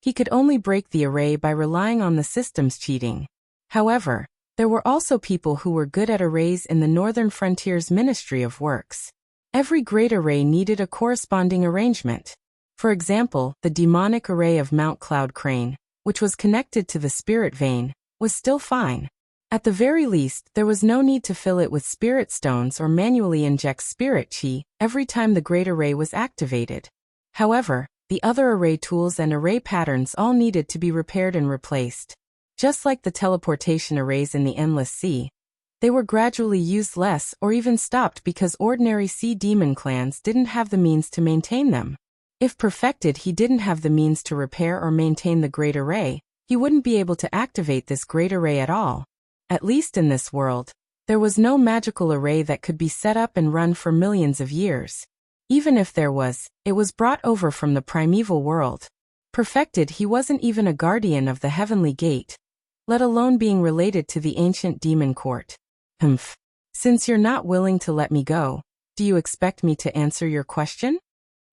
Speaker 1: He could only break the array by relying on the system's cheating. However, there were also people who were good at arrays in the Northern Frontier's Ministry of Works. Every great array needed a corresponding arrangement. For example, the demonic array of Mount Cloud Crane, which was connected to the spirit vein, was still fine. At the very least, there was no need to fill it with spirit stones or manually inject spirit chi every time the great array was activated. However, the other array tools and array patterns all needed to be repaired and replaced. Just like the teleportation arrays in the Endless Sea, they were gradually used less or even stopped because ordinary sea demon clans didn't have the means to maintain them. If perfected, he didn't have the means to repair or maintain the great array, he wouldn't be able to activate this great array at all. At least in this world, there was no magical array that could be set up and run for millions of years. Even if there was, it was brought over from the primeval world. Perfected, he wasn't even a guardian of the heavenly gate, let alone being related to the ancient demon court. Since you're not willing to let me go, do you expect me to answer your question?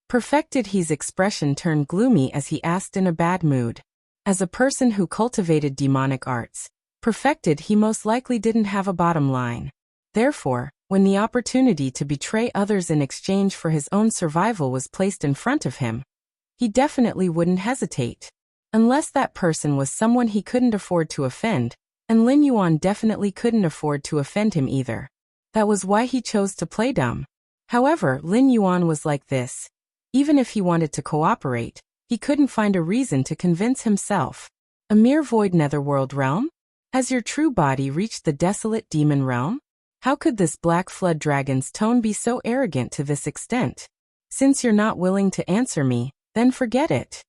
Speaker 1: Perfected, his expression turned gloomy as he asked in a bad mood. As a person who cultivated demonic arts, Perfected, he most likely didn't have a bottom line. Therefore, when the opportunity to betray others in exchange for his own survival was placed in front of him, he definitely wouldn't hesitate. Unless that person was someone he couldn't afford to offend, and Lin Yuan definitely couldn't afford to offend him either. That was why he chose to play dumb. However, Lin Yuan was like this. Even if he wanted to cooperate, he couldn't find a reason to convince himself. A mere void netherworld realm? Has your true body reached the desolate demon realm? How could this black flood dragon's tone be so arrogant to this extent? Since you're not willing to answer me, then forget it.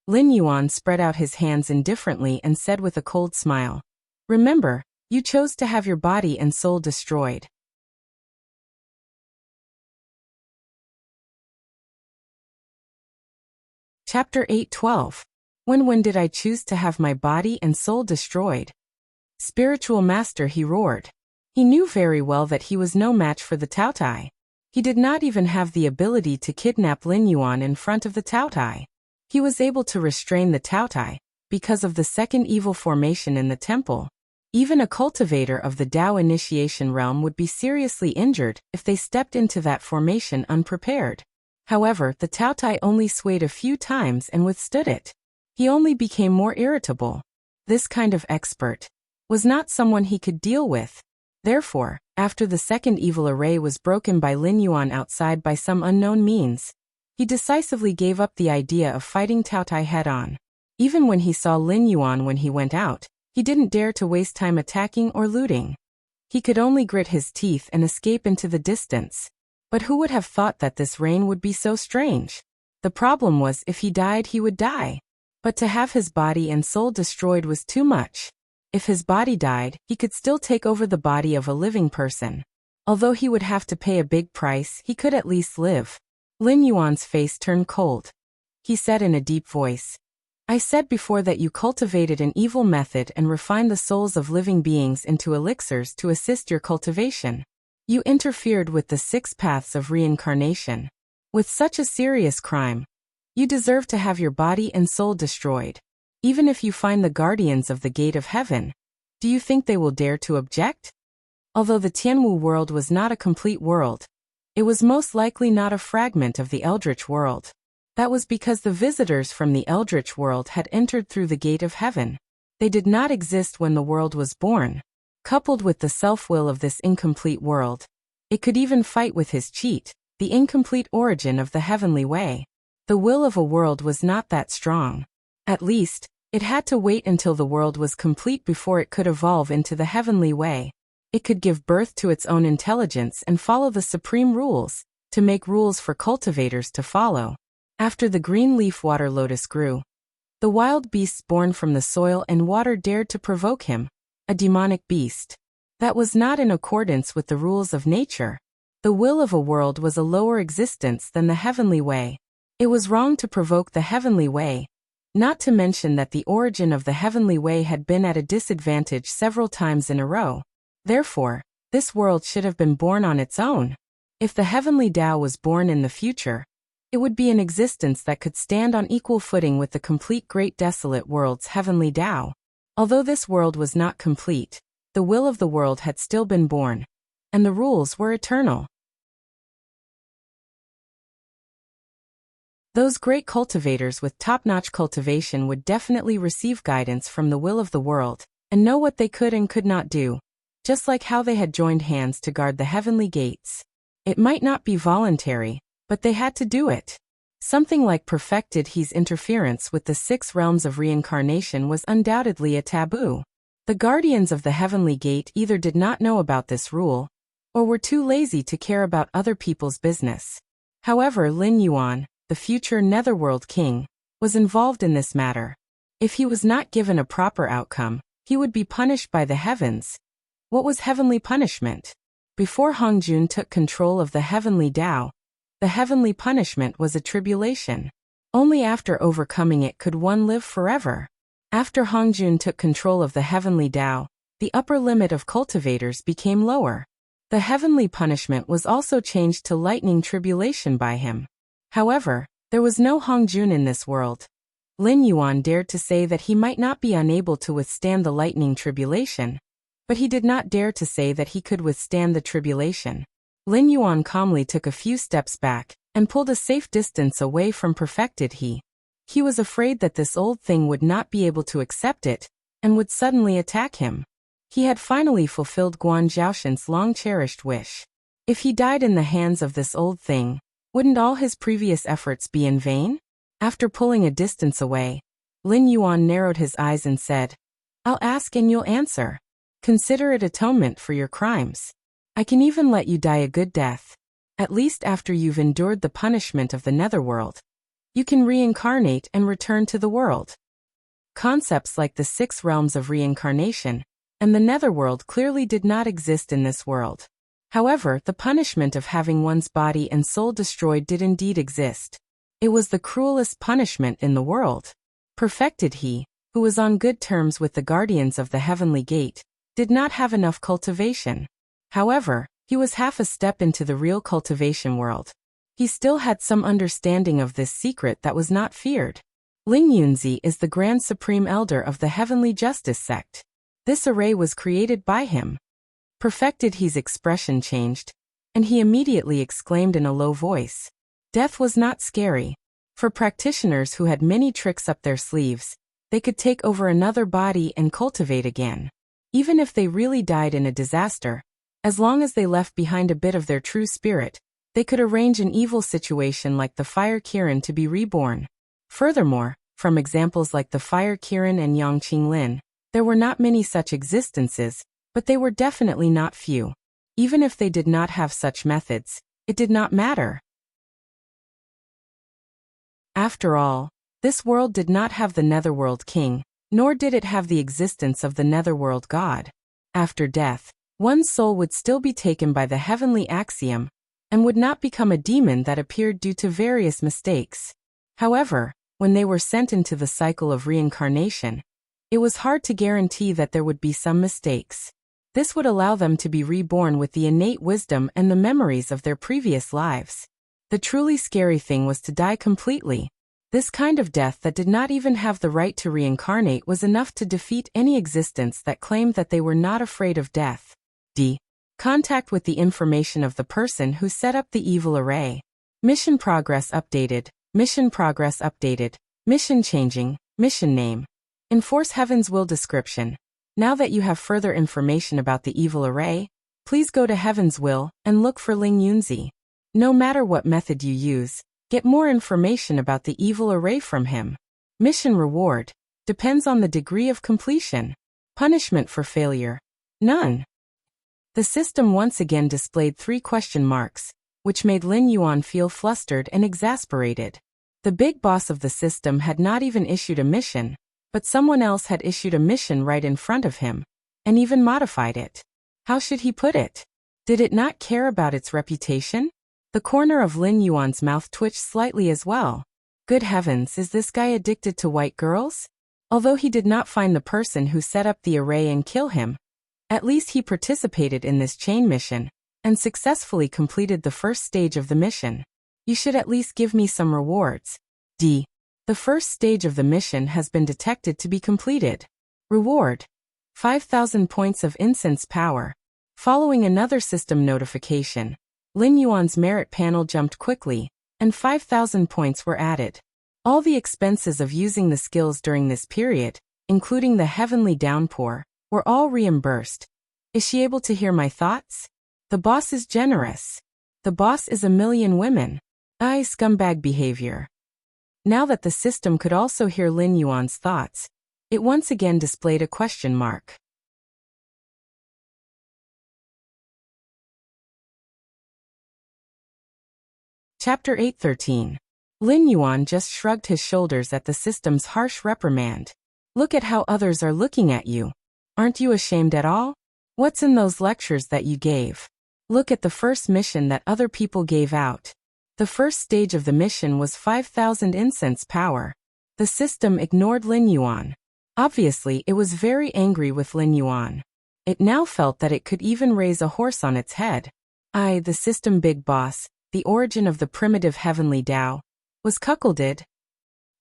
Speaker 1: Lin Yuan spread out his hands indifferently and said with a cold smile, remember, you chose to have your body and soul destroyed. Chapter 8:12. When did I choose to have my body and soul destroyed? Spiritual master, he roared. He knew very well that he was no match for the Taotai. He did not even have the ability to kidnap Lin Yuan in front of the Taotai. He was able to restrain the Taotai, because of the second evil formation in the temple. Even a cultivator of the Tao initiation realm would be seriously injured if they stepped into that formation unprepared. However, the Taotai only swayed a few times and withstood it. He only became more irritable. This kind of expert was not someone he could deal with. Therefore, after the second evil array was broken by Lin Yuan outside by some unknown means, he decisively gave up the idea of fighting Taotai head-on. Even when he saw Lin Yuan when he went out, he didn't dare to waste time attacking or looting. He could only grit his teeth and escape into the distance. But who would have thought that this reign would be so strange? The problem was if he died he would die. But to have his body and soul destroyed was too much. If his body died, he could still take over the body of a living person. Although he would have to pay a big price, he could at least live. Lin Yuan's face turned cold. He said in a deep voice, "I said before that you cultivated an evil method and refined the souls of living beings into elixirs to assist your cultivation. You interfered with the 6 paths of reincarnation. With such a serious crime, you deserve to have your body and soul destroyed. Even if you find the guardians of the gate of heaven, do you think they will dare to object?" Although the Tianwu world was not a complete world, it was most likely not a fragment of the Eldritch world. That was because the visitors from the Eldritch world had entered through the gate of heaven. They did not exist when the world was born. Coupled with the self-will of this incomplete world, it could even fight with his cheat, the incomplete origin of the heavenly way. The will of a world was not that strong. At least, it had to wait until the world was complete before it could evolve into the heavenly way. It could give birth to its own intelligence and follow the supreme rules, to make rules for cultivators to follow. After the green leaf water lotus grew, the wild beasts born from the soil and water dared to provoke him, a demonic beast. That was not in accordance with the rules of nature. The will of a world was a lower existence than the heavenly way. It was wrong to provoke the heavenly way, not to mention that the origin of the heavenly way had been at a disadvantage several times in a row. Therefore, this world should have been born on its own. If the heavenly Tao was born in the future, it would be an existence that could stand on equal footing with the complete great desolate world's heavenly Tao. Although this world was not complete, the will of the world had still been born, and the rules were eternal. Those great cultivators with top-notch cultivation would definitely receive guidance from the will of the world, and know what they could and could not do, just like how they had joined hands to guard the heavenly gates. It might not be voluntary, but they had to do it. Something like perfected He's interference with the 6 realms of reincarnation was undoubtedly a taboo. The guardians of the heavenly gate either did not know about this rule, or were too lazy to care about other people's business. However, Lin Yuan, the future Netherworld king, was involved in this matter. If he was not given a proper outcome, he would be punished by the heavens. What was heavenly punishment? Before Hongjun took control of the heavenly Tao, the heavenly punishment was a tribulation. Only after overcoming it could one live forever. After Hongjun took control of the heavenly Tao, the upper limit of cultivators became lower. The heavenly punishment was also changed to lightning tribulation by him. However, there was no Hongjun in this world. Lin Yuan dared to say that he might not be unable to withstand the lightning tribulation, but he did not dare to say that he could withstand the tribulation. Lin Yuan calmly took a few steps back, and pulled a safe distance away from perfected He. He was afraid that this old thing would not be able to accept it, and would suddenly attack him. He had finally fulfilled Guan Zhaoshan's long-cherished wish. If he died in the hands of this old thing, wouldn't all his previous efforts be in vain? After pulling a distance away, Lin Yuan narrowed his eyes and said, "I'll ask and you'll answer. Consider it atonement for your crimes. I can even let you die a good death. At least after you've endured the punishment of the netherworld, you can reincarnate and return to the world." Concepts like the 6 realms of reincarnation and the netherworld clearly did not exist in this world. However, the punishment of having one's body and soul destroyed did indeed exist. It was the cruelest punishment in the world. Perfected He, who was on good terms with the guardians of the heavenly gate, did not have enough cultivation. However, he was half a step into the real cultivation world. He still had some understanding of this secret that was not feared. Ling Yunzi is the Grand Supreme Elder of the Heavenly Justice sect. This array was created by him. Perfected, his expression changed, and he immediately exclaimed in a low voice. Death was not scary. For practitioners who had many tricks up their sleeves, they could take over another body and cultivate again. Even if they really died in a disaster, as long as they left behind a bit of their true spirit, they could arrange an evil situation like the Fire Kirin to be reborn. Furthermore, from examples like the Fire Kirin and Yangqing Lin, there were not many such existences, but they were definitely not few. Even if they did not have such methods, it did not matter. After all, this world did not have the Netherworld King, nor did it have the existence of the Netherworld God. After death, one's soul would still be taken by the heavenly axiom, and would not become a demon that appeared due to various mistakes. However, when they were sent into the cycle of reincarnation, it was hard to guarantee that there would be some mistakes. This would allow them to be reborn with the innate wisdom and the memories of their previous lives. The truly scary thing was to die completely. This kind of death that did not even have the right to reincarnate was enough to defeat any existence that claimed that they were not afraid of death. D. Contact with the information of the person who set up the evil array. Mission progress updated. Mission progress updated. Mission changing. Mission name. Enforce Heaven's Will description. Now that you have further information about the evil array, please go to Heaven's Will and look for Ling Yunzi. No matter what method you use, get more information about the evil array from him. Mission reward depends on the degree of completion. Punishment for failure. None. The system once again displayed 3 question marks, which made Lin Yuan feel flustered and exasperated. The big boss of the system had not even issued a mission, but someone else had issued a mission right in front of him, and even modified it. How should he put it? Did it not care about its reputation? The corner of Lin Yuan's mouth twitched slightly as well. Good heavens, is this guy addicted to white girls? Although he did not find the person who set up the array and kill him, at least he participated in this chain mission, and successfully completed the first stage of the mission. You should at least give me some rewards. D. The first stage of the mission has been detected to be completed. Reward: 5,000 points of incense power. Following another system notification, Lin Yuan's merit panel jumped quickly, and 5,000 points were added. All the expenses of using the skills during this period, including the heavenly downpour, were all reimbursed. Is she able to hear my thoughts? The boss is generous. The boss is a million women. Scumbag behavior. Now that the system could also hear Lin Yuan's thoughts, it once again displayed a question mark. Chapter 8:13. Lin Yuan just shrugged his shoulders at the system's harsh reprimand. Look at how others are looking at you. Aren't you ashamed at all? What's in those lectures that you gave? Look at the first mission that other people gave out. The first stage of the mission was 5,000 incense power. The system ignored Lin Yuan. Obviously, it was very angry with Lin Yuan. It now felt that it could even raise a horse on its head. The system big boss, the origin of the primitive heavenly Tao, was cuckolded.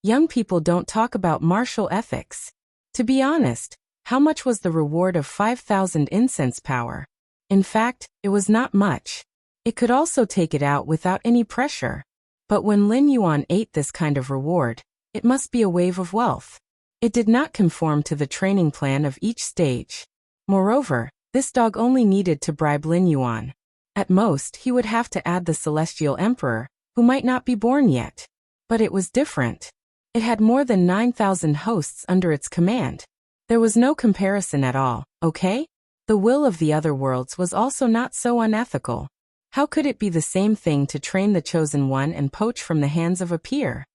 Speaker 1: Young people don't talk about martial ethics. To be honest, how much was the reward of 5,000 incense power? In fact, it was not much. It could also take it out without any pressure. But when Lin Yuan ate this kind of reward, it must be a wave of wealth. It did not conform to the training plan of each stage. Moreover, this dog only needed to bribe Lin Yuan. At most, he would have to add the Celestial Emperor, who might not be born yet. But it was different. It had more than 9,000 hosts under its command. There was no comparison at all, okay? The will of the other worlds was also not so unethical. How could it be the same thing to train the chosen one and poach from the hands of a peer?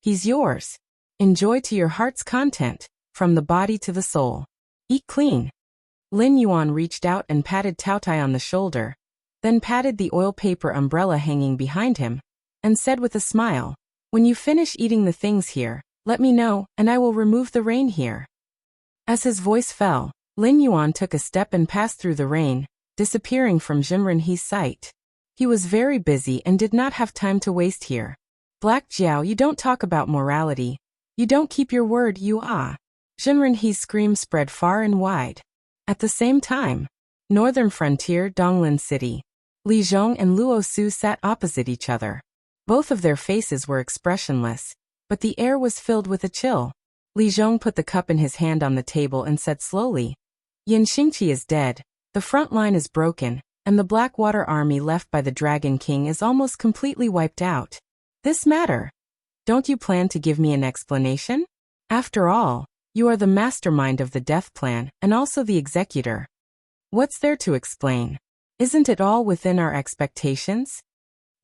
Speaker 1: He's yours. Enjoy to your heart's content, from the body to the soul. Eat clean. Lin Yuan reached out and patted Taotai on the shoulder, then patted the oil paper umbrella hanging behind him, and said with a smile, "When you finish eating the things here, let me know, and I will remove the rain here." As his voice fell, Lin Yuan took a step and passed through the rain, disappearing from Jimren He's sight. He was very busy and did not have time to waste here. Black Jiao, you don't talk about morality. You don't keep your word, you ah. Zhenrenhe's scream spread far and wide. At the same time, northern frontier Donglin City. Li Zhong and Luo Su sat opposite each other. Both of their faces were expressionless, but the air was filled with a chill. Li Zhong put the cup in his hand on the table and said slowly, Yin Xingqi is dead, the front line is broken, and the Blackwater army left by the Dragon King is almost completely wiped out. This matter. Don't you plan to give me an explanation? After all, you are the mastermind of the death plan and also the executor. What's there to explain? Isn't it all within our expectations?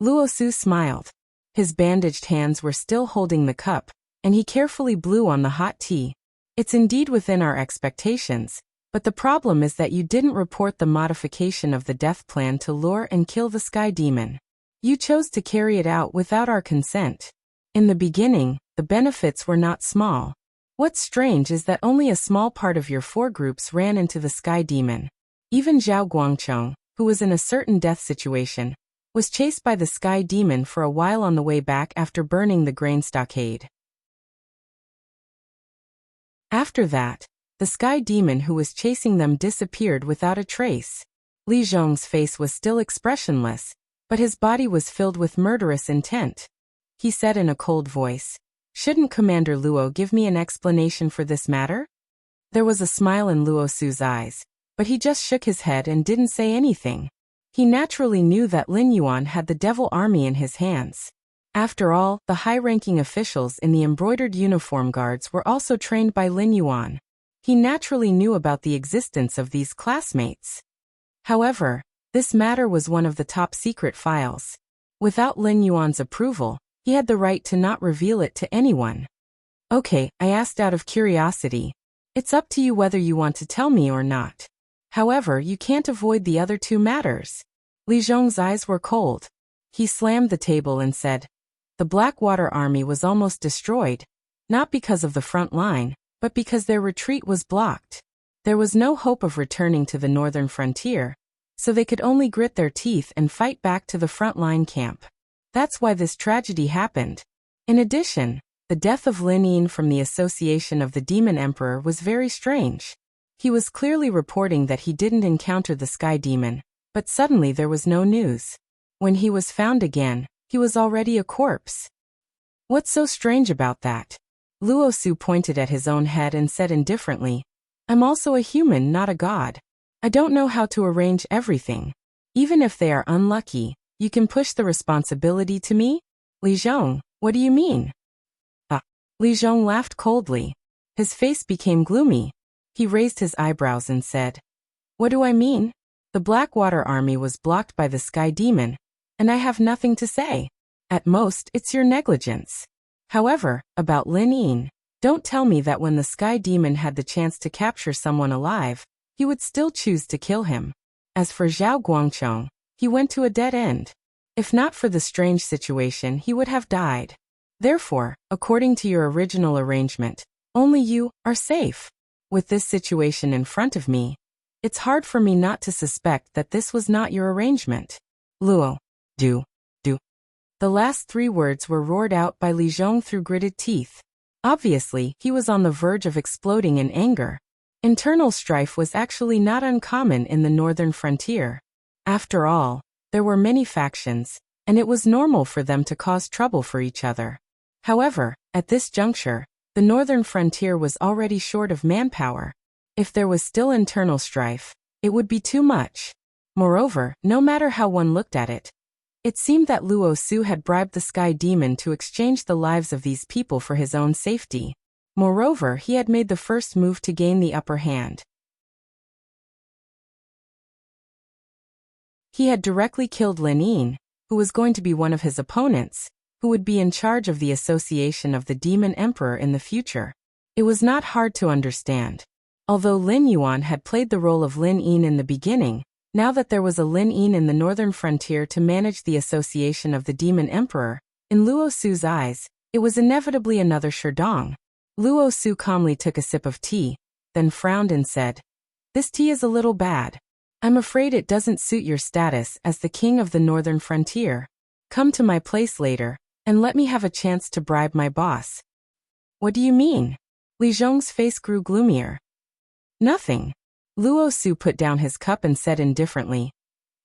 Speaker 1: Luo Su smiled. His bandaged hands were still holding the cup, and he carefully blew on the hot tea. It's indeed within our expectations, but the problem is that you didn't report the modification of the death plan to lure and kill the Sky Demon. You chose to carry it out without our consent. In the beginning, the benefits were not small. What's strange is that only a small part of your 4 groups ran into the Sky Demon. Even Zhao Guangchong, who was in a certain death situation, was chased by the Sky Demon for a while on the way back after burning the grain stockade. After that, the Sky Demon who was chasing them disappeared without a trace. Li Zhong's face was still expressionless, but his body was filled with murderous intent. He said in a cold voice, Shouldn't Commander Luo give me an explanation for this matter? There was a smile in Luo Su's eyes, but he just shook his head and didn't say anything. He naturally knew that Lin Yuan had the devil army in his hands. After all, the high-ranking officials in the embroidered uniform guards were also trained by Lin Yuan. He naturally knew about the existence of these classmates. However, this matter was one of the top-secret files. Without Lin Yuan's approval, he had the right to not reveal it to anyone. Okay, I asked out of curiosity. It's up to you whether you want to tell me or not. However, you can't avoid the other 2 matters. Li Zhong's eyes were cold. He slammed the table and said, The Blackwater army was almost destroyed, not because of the front line, but because their retreat was blocked. There was no hope of returning to the northern frontier, so they could only grit their teeth and fight back to the front line camp. That's why this tragedy happened. In addition, the death of Lin Yin from the association of the Demon Emperor was very strange. He was clearly reporting that he didn't encounter the Sky Demon, but suddenly there was no news. When he was found again, he was already a corpse. What's so strange about that? Luo Su pointed at his own head and said indifferently, I'm also a human, not a god. I don't know how to arrange everything. Even if they are unlucky, you can push the responsibility to me? Li Zhong, what do you mean? Li Zhong laughed coldly. His face became gloomy. He raised his eyebrows and said, What do I mean? The Blackwater army was blocked by the Sky Demon, and I have nothing to say. At most, it's your negligence. However, about Lin Yin, don't tell me that when the Sky Demon had the chance to capture someone alive, he would still choose to kill him. As for Zhao Guangchong, he went to a dead end. If not for the strange situation, he would have died. Therefore, according to your original arrangement, only you are safe. With this situation in front of me, it's hard for me not to suspect that this was not your arrangement. Luo, do. The last 3 words were roared out by Li Zhong through gritted teeth. Obviously, he was on the verge of exploding in anger. Internal strife was actually not uncommon in the northern frontier. After all, there were many factions, and it was normal for them to cause trouble for each other. However, at this juncture, the northern frontier was already short of manpower. If there was still internal strife, it would be too much. Moreover, no matter how one looked at it, it seemed that Luo Su had bribed the Sky Demon to exchange the lives of these people for his own safety. Moreover, he had made the first move to gain the upper hand. He had directly killed Lin Yin, who was going to be one of his opponents, who would be in charge of the association of the Demon Emperor in the future. It was not hard to understand. Although Lin Yuan had played the role of Lin Yin in the beginning, now that there was a Lin Yin in the northern frontier to manage the association of the Demon Emperor, in Luo Su's eyes, it was inevitably another Sherdong. Luo Su calmly took a sip of tea, then frowned and said, This tea is a little bad. I'm afraid it doesn't suit your status as the king of the northern frontier. Come to my place later, and let me have a chance to bribe my boss. What do you mean? Li Zhong's face grew gloomier. Nothing. Luo Su put down his cup and said indifferently,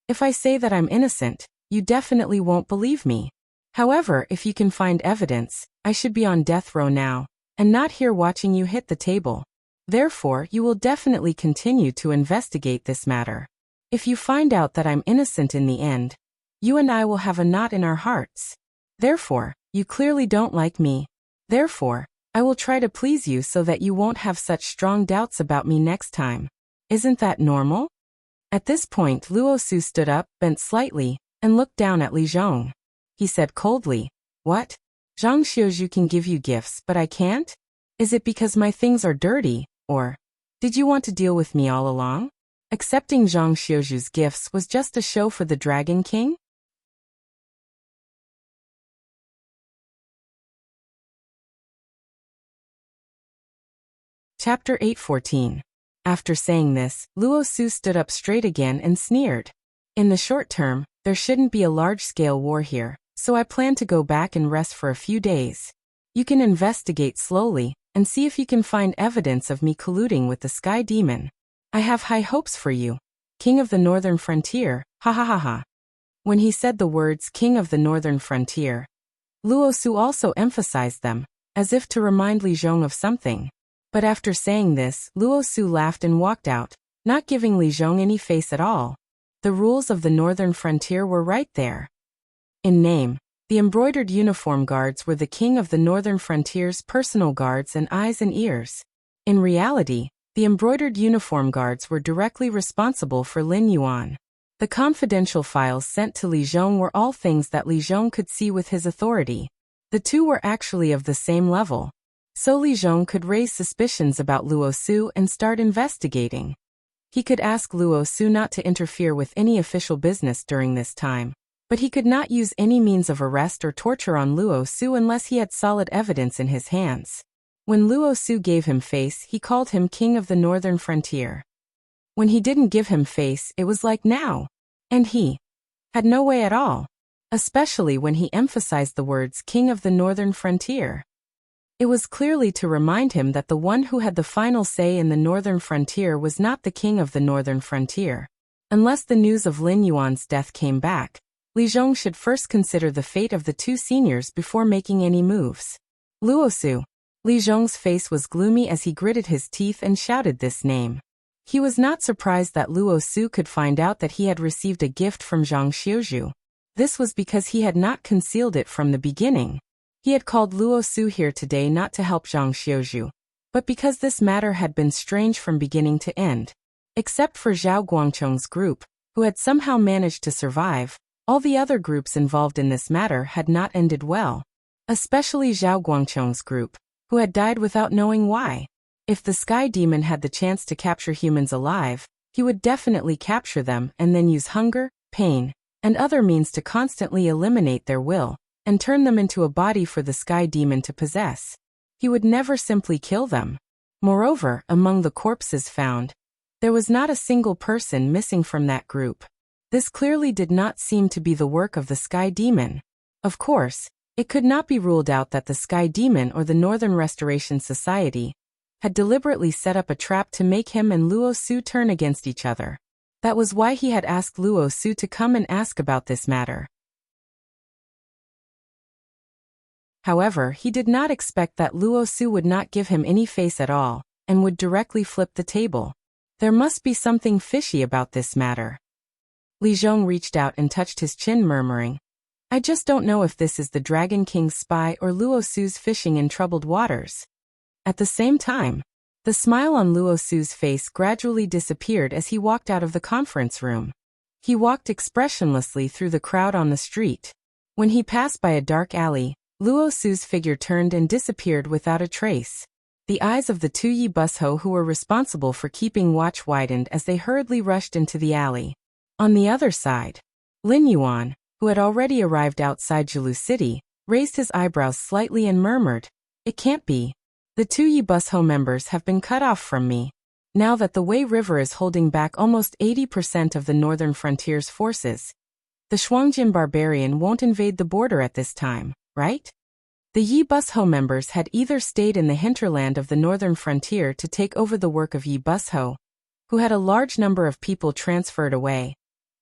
Speaker 1: if I say that I'm innocent, you definitely won't believe me. However, if you can find evidence, I should be on death row now, and not here watching you hit the table. Therefore, you will definitely continue to investigate this matter. If you find out that I'm innocent in the end, you and I will have a knot in our hearts. Therefore, you clearly don't like me. Therefore, I will try to please you so that you won't have such strong doubts about me next time. Isn't that normal? At this point, Luo Su stood up, bent slightly, and looked down at Li Zhong. He said coldly, what? Zhang Xiuzhu can give you gifts, but I can't? Is it because my things are dirty, or did you want to deal with me all along? Accepting Zhang Xiuzhu's gifts was just a show for the Dragon King? Chapter 8:14. After saying this, Luo Su stood up straight again and sneered. In the short term, there shouldn't be a large-scale war here, so I plan to go back and rest for a few days. You can investigate slowly, and see if you can find evidence of me colluding with the Sky Demon. I have high hopes for you, King of the Northern Frontier, ha ha ha ha. When he said the words King of the Northern Frontier, Luo Su also emphasized them, as if to remind Li Zhong of something. But after saying this, Luo Su laughed and walked out, not giving Li Zhong any face at all. The rules of the Northern Frontier were right there. In name, the embroidered uniform guards were the King of the Northern Frontier's personal guards and eyes and ears. In reality, the embroidered uniform guards were directly responsible for Lin Yuan. The confidential files sent to Li Zhong were all things that Li Zhong could see with his authority. The two were actually of the same level. So Li Zhong could raise suspicions about Luo Su and start investigating. He could ask Luo Su not to interfere with any official business during this time, but he could not use any means of arrest or torture on Luo Su unless he had solid evidence in his hands. When Luo Su gave him face, he called him King of the Northern Frontier. When he didn't give him face, it was like now. And he had no way at all, especially when he emphasized the words King of the Northern Frontier. It was clearly to remind him that the one who had the final say in the Northern Frontier was not the King of the Northern Frontier. Unless the news of Lin Yuan's death came back, Li Zhong should first consider the fate of the two seniors before making any moves. Luo Su. Li Zhong's face was gloomy as he gritted his teeth and shouted this name. He was not surprised that Luo Su could find out that he had received a gift from Zhang Xiuzhu. This was because he had not concealed it from the beginning. He had called Luo Su here today not to help Zhang Xiuzhu, but because this matter had been strange from beginning to end. Except for Zhao Guangcheng's group, who had somehow managed to survive, all the other groups involved in this matter had not ended well. Especially Zhao Guangcheng's group, who had died without knowing why. If the Sky Demon had the chance to capture humans alive, he would definitely capture them and then use hunger, pain, and other means to constantly eliminate their will, and turn them into a body for the Sky Demon to possess. He would never simply kill them. Moreover, among the corpses found, there was not a single person missing from that group. This clearly did not seem to be the work of the Sky Demon. Of course, it could not be ruled out that the Sky Demon or the Northern Restoration Society had deliberately set up a trap to make him and Luo Su turn against each other. That was why he had asked Luo Su to come and ask about this matter. However, he did not expect that Luo Su would not give him any face at all, and would directly flip the table. There must be something fishy about this matter. Li Zhong reached out and touched his chin, murmuring, I just don't know if this is the Dragon King's spy or Luo Su's fishing in troubled waters. At the same time, the smile on Luo Su's face gradually disappeared as he walked out of the conference room. He walked expressionlessly through the crowd on the street. When he passed by a dark alley, Luo Su's figure turned and disappeared without a trace. The eyes of the two Yi Busho who were responsible for keeping watch widened as they hurriedly rushed into the alley. On the other side, Lin Yuan, who had already arrived outside Jilu City, raised his eyebrows slightly and murmured, It can't be. The two Yi Busho members have been cut off from me. Now that the Wei River is holding back almost 80% of the Northern Frontier's forces, the Shuangjin barbarian won't invade the border at this time, right? The Yi Busho members had either stayed in the hinterland of the northern frontier to take over the work of Yi Busho, who had a large number of people transferred away,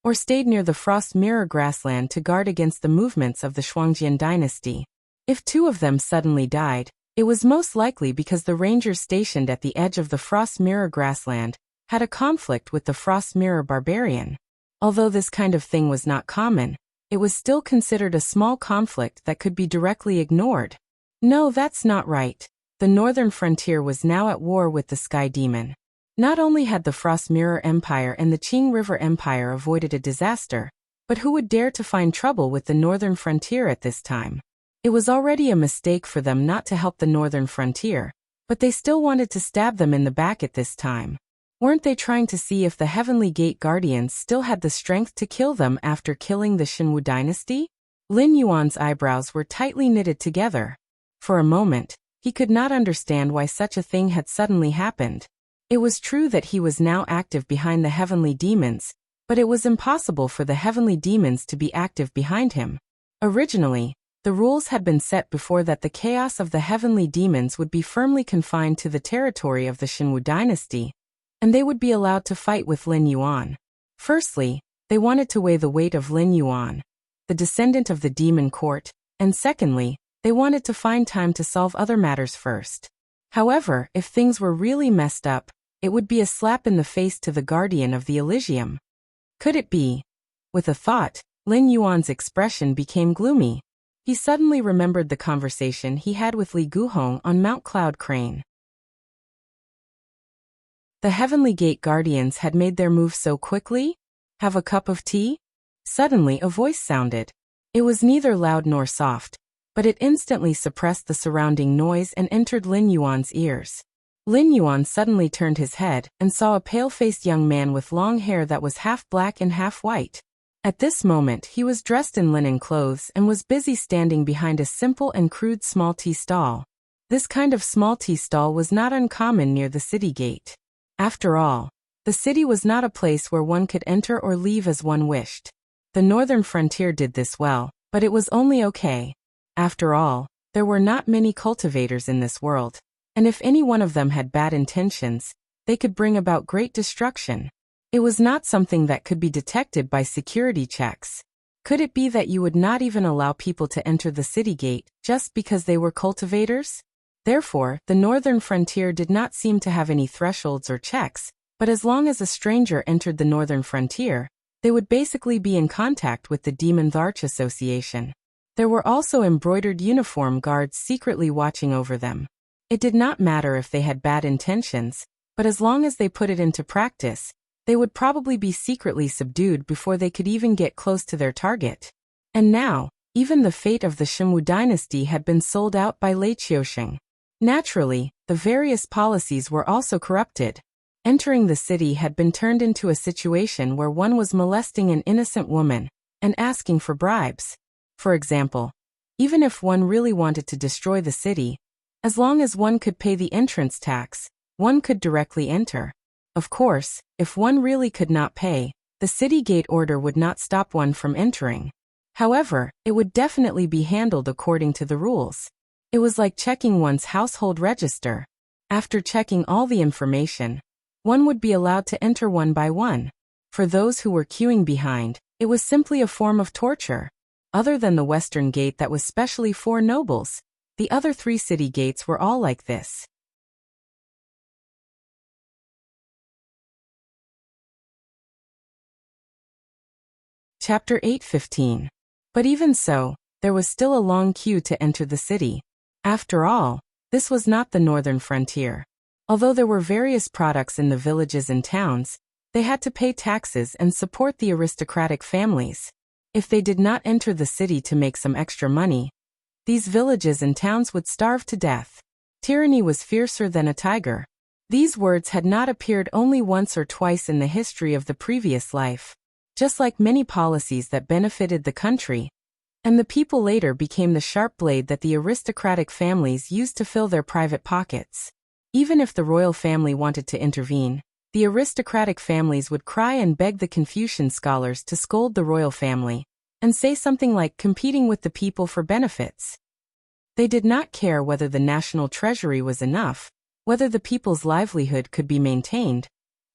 Speaker 1: or stayed near the Frost Mirror grassland to guard against the movements of the Shuangjian dynasty. If two of them suddenly died, it was most likely because the rangers stationed at the edge of the Frost Mirror grassland had a conflict with the Frost Mirror barbarian. Although this kind of thing was not common, it was still considered a small conflict that could be directly ignored. No, that's not right. The northern frontier was now at war with the Sky Demon. Not only had the Frost Mirror Empire and the Qing River Empire avoided a disaster, but who would dare to find trouble with the northern frontier at this time? It was already a mistake for them not to help the northern frontier, but they still wanted to stab them in the back at this time. Weren't they trying to see if the Heavenly Gate Guardians still had the strength to kill them after killing the Xinwu dynasty? Lin Yuan's eyebrows were tightly knitted together. For a moment, he could not understand why such a thing had suddenly happened. It was true that he was now active behind the Heavenly Demons, but it was impossible for the Heavenly Demons to be active behind him. Originally, the rules had been set before that the chaos of the Heavenly Demons would be firmly confined to the territory of the Xinwu dynasty, and they would be allowed to fight with Lin Yuan. Firstly, they wanted to weigh the weight of Lin Yuan, the descendant of the demon court, and secondly, they wanted to find time to solve other matters first. However, if things were really messed up, it would be a slap in the face to the guardian of the Elysium. Could it be? With a thought, Lin Yuan's expression became gloomy. He suddenly remembered the conversation he had with Li Guhong on Mount Cloud Crane. The Heavenly Gate Guardians had made their move so quickly? Have a cup of tea? Suddenly a voice sounded. It was neither loud nor soft, but it instantly suppressed the surrounding noise and entered Lin Yuan's ears. Lin Yuan suddenly turned his head and saw a pale-faced young man with long hair that was half black and half white. At this moment he was dressed in linen clothes and was busy standing behind a simple and crude small tea stall. This kind of small tea stall was not uncommon near the city gate. After all, the city was not a place where one could enter or leave as one wished. The northern frontier did this well, but it was only okay. After all, there were not many cultivators in this world, and if any one of them had bad intentions, they could bring about great destruction. It was not something that could be detected by security checks. Could it be that you would not even allow people to enter the city gate just because they were cultivators? Therefore, the northern frontier did not seem to have any thresholds or checks, but as long as a stranger entered the northern frontier, they would basically be in contact with the Demon Tharch Association. There were also embroidered uniform guards secretly watching over them. It did not matter if they had bad intentions, but as long as they put it into practice, they would probably be secretly subdued before they could even get close to their target. And now, even the fate of the Xinwu dynasty had been sold out by Lei Qiusheng. Naturally, the various policies were also corrupted. Entering the city had been turned into a situation where one was molesting an innocent woman and asking for bribes. For example, even if one really wanted to destroy the city, as long as one could pay the entrance tax, one could directly enter. Of course, if one really could not pay, the city gate order would not stop one from entering. However, it would definitely be handled according to the rules. It was like checking one's household register. After checking all the information, one would be allowed to enter one by one. For those who were queuing behind, it was simply a form of torture. Other than the western gate that was specially for nobles, the other 3 city gates were all like this. Chapter 8:15. But even so, there was still a long queue to enter the city. After all, this was not the northern frontier. Although there were various products in the villages and towns, they had to pay taxes and support the aristocratic families. If they did not enter the city to make some extra money, these villages and towns would starve to death. Tyranny was fiercer than a tiger. These words had not appeared only once or twice in the history of the previous life. Just like many policies that benefited the country, and the people later became the sharp blade that the aristocratic families used to fill their private pockets. Even if the royal family wanted to intervene, the aristocratic families would cry and beg the Confucian scholars to scold the royal family, and say something like competing with the people for benefits. They did not care whether the national treasury was enough, whether the people's livelihood could be maintained,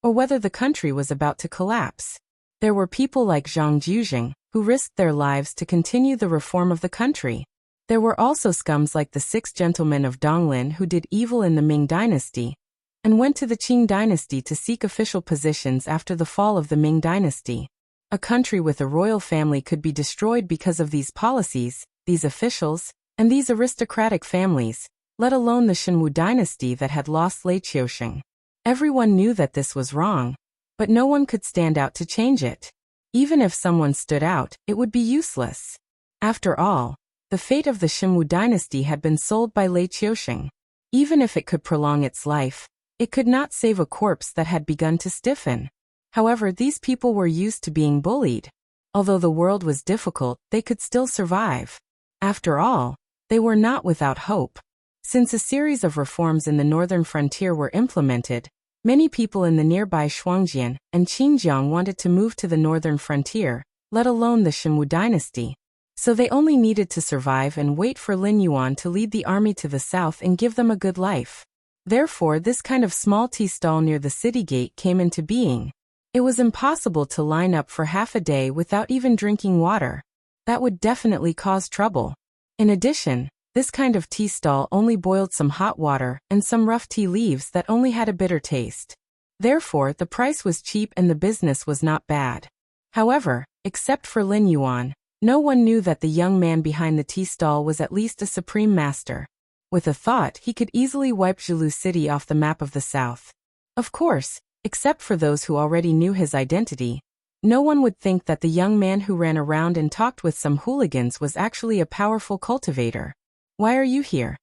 Speaker 1: or whether the country was about to collapse. There were people like Zhang Juzheng, who risked their lives to continue the reform of the country. There were also scums like the 6 gentlemen of Donglin who did evil in the Ming dynasty, and went to the Qing dynasty to seek official positions after the fall of the Ming dynasty. A country with a royal family could be destroyed because of these policies, these officials, and these aristocratic families, let alone the Shenwu dynasty that had lost Lei Qiusheng. Everyone knew that this was wrong, but no one could stand out to change it. Even if someone stood out, it would be useless. After all, the fate of the Shenwu dynasty had been sold by Lei Qiusheng. Even if it could prolong its life, it could not save a corpse that had begun to stiffen. However, these people were used to being bullied. Although the world was difficult, they could still survive. After all, they were not without hope. Since a series of reforms in the northern frontier were implemented, many people in the nearby Shuangjian and Xinjiang wanted to move to the northern frontier, let alone the Shenwu dynasty. So they only needed to survive and wait for Lin Yuan to lead the army to the south and give them a good life. Therefore, this kind of small tea stall near the city gate came into being. It was impossible to line up for half a day without even drinking water. That would definitely cause trouble. In addition, this kind of tea stall only boiled some hot water and some rough tea leaves that only had a bitter taste. Therefore, the price was cheap and the business was not bad. However, except for Lin Yuan, no one knew that the young man behind the tea stall was at least a supreme master. With a thought, he could easily wipe Zhilu City off the map of the south. Of course, except for those who already knew his identity, no one would think that the young man who ran around and talked with some hooligans was actually a powerful cultivator. Why are you here?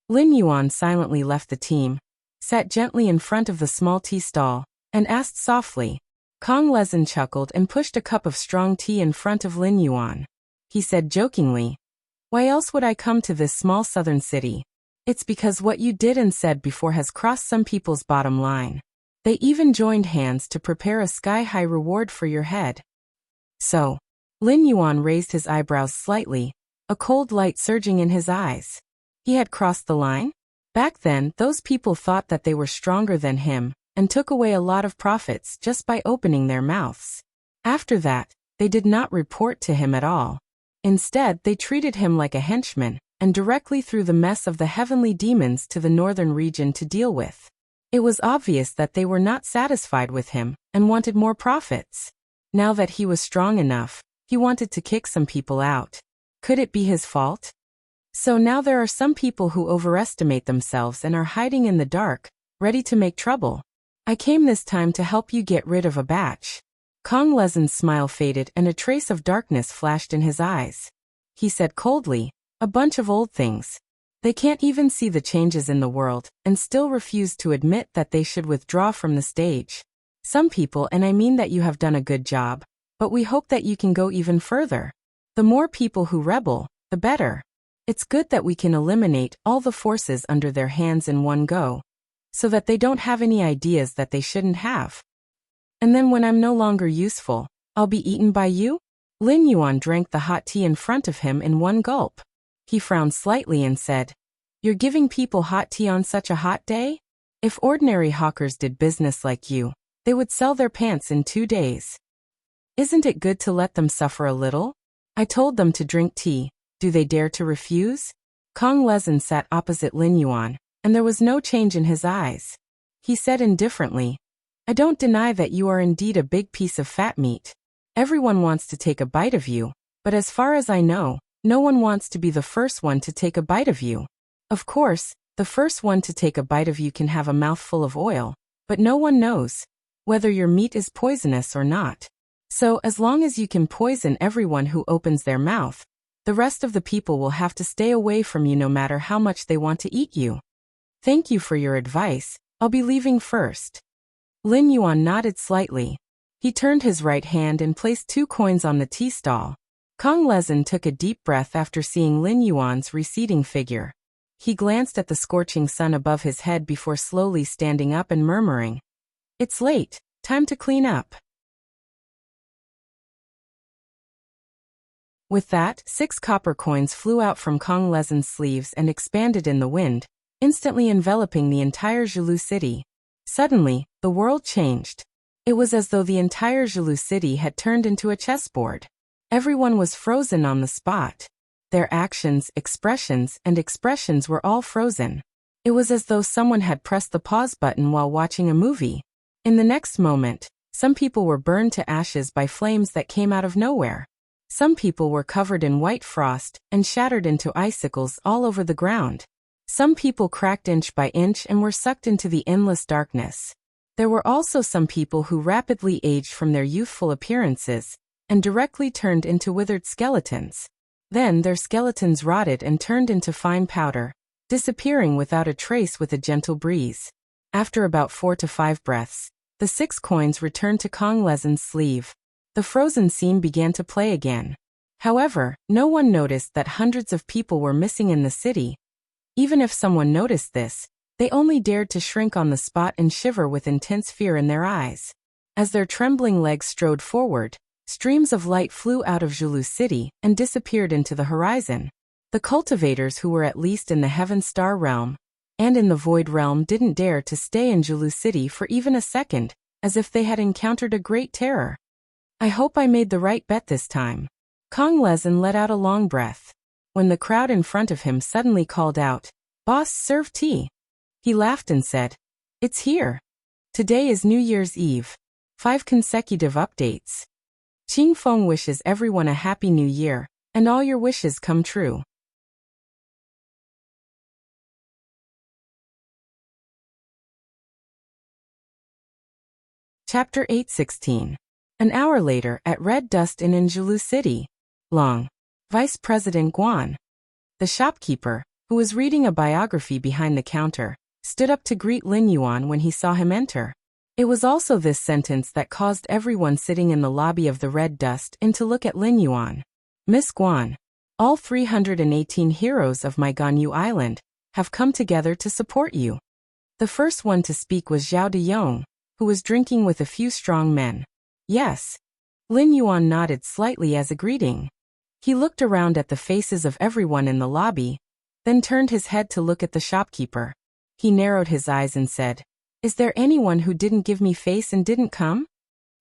Speaker 1: Lin Yuan silently left the team, sat gently in front of the small tea stall, and asked softly. Kong Lezin chuckled and pushed a cup of strong tea in front of Lin Yuan. He said jokingly, "Why else would I come to this small southern city? It's because what you did and said before has crossed some people's bottom line. They even joined hands to prepare a sky-high reward for your head." So, Lin Yuan raised his eyebrows slightly, a cold light surging in his eyes. He had crossed the line? Back then, those people thought that they were stronger than him, and took away a lot of profits just by opening their mouths. After that, they did not report to him at all. Instead, they treated him like a henchman, and directly threw the mess of the heavenly demons to the northern region to deal with. It was obvious that they were not satisfied with him, and wanted more profits. Now that he was strong enough, he wanted to kick some people out. Could it be his fault? So now there are some people who overestimate themselves and are hiding in the dark, ready to make trouble. I came this time to help you get rid of a batch. Kong Lezin's smile faded and a trace of darkness flashed in his eyes. He said coldly, "A bunch of old things. They can't even see the changes in the world, and still refuse to admit that they should withdraw from the stage. Some people, and I mean that you have done a good job, but we hope that you can go even further. The more people who rebel, the better. It's good that we can eliminate all the forces under their hands in one go, so that they don't have any ideas that they shouldn't have. And then when I'm no longer useful, I'll be eaten by you?" Lin Yuan drank the hot tea in front of him in one gulp. He frowned slightly and said, "You're giving people hot tea on such a hot day? If ordinary hawkers did business like you, they would sell their pants in 2 days. Isn't it good to let them suffer a little? I told them to drink tea. Do they dare to refuse?" Kong Lezin sat opposite Lin Yuan, and there was no change in his eyes. He said indifferently, "I don't deny that you are indeed a big piece of fat meat. Everyone wants to take a bite of you, but as far as I know, no one wants to be the first one to take a bite of you. Of course, the first one to take a bite of you can have a mouthful of oil, but no one knows whether your meat is poisonous or not. So as long as you can poison everyone who opens their mouth, the rest of the people will have to stay away from you no matter how much they want to eat you. Thank you for your advice. I'll be leaving first." Lin Yuan nodded slightly. He turned his right hand and placed 2 coins on the tea stall. Kong Lezin took a deep breath after seeing Lin Yuan's receding figure. He glanced at the scorching sun above his head before slowly standing up and murmuring, "It's late, time to clean up." With that, 6 copper coins flew out from Kong Lezin's sleeves and expanded in the wind, instantly enveloping the entire Zulu city. Suddenly, the world changed. It was as though the entire Zulu city had turned into a chessboard. Everyone was frozen on the spot. Their actions, expressions were all frozen. It was as though someone had pressed the pause button while watching a movie. In the next moment, some people were burned to ashes by flames that came out of nowhere. Some people were covered in white frost and shattered into icicles all over the ground. Some people cracked inch by inch and were sucked into the endless darkness. There were also some people who rapidly aged from their youthful appearances and directly turned into withered skeletons. Then their skeletons rotted and turned into fine powder, disappearing without a trace with a gentle breeze. After about 4 to 5 breaths, the 6 coins returned to Kong Lezin's sleeve. The frozen scene began to play again. However, no one noticed that hundreds of people were missing in the city. Even if someone noticed this, they only dared to shrink on the spot and shiver with intense fear in their eyes. As their trembling legs strode forward, streams of light flew out of Zulu City and disappeared into the horizon. The cultivators who were at least in the Heaven Star realm and in the Void realm didn't dare to stay in Zulu City for even a second, as if they had encountered a great terror. I hope I made the right bet this time. Kong Lezin let out a long breath. When the crowd in front of him suddenly called out, "Boss, serve tea," he laughed and said, "It's here. Today is New Year's Eve. 5 consecutive updates. Qing Feng wishes everyone a happy new year, and all your wishes come true." Chapter 8:16. An hour later at Red Dust Inn in Zulu City. Long. Vice President Guan. The shopkeeper, who was reading a biography behind the counter, stood up to greet Lin Yuan when he saw him enter. It was also this sentence that caused everyone sitting in the lobby of the Red Dust Inn to look at Lin Yuan. "Miss Guan, all 318 heroes of my Ganyu Island have come together to support you." The first one to speak was Zhao Deyong, who was drinking with a few strong men. "Yes." Lin Yuan nodded slightly as a greeting. He looked around at the faces of everyone in the lobby, then turned his head to look at the shopkeeper. He narrowed his eyes and said, "Is there anyone who didn't give me face and didn't come?"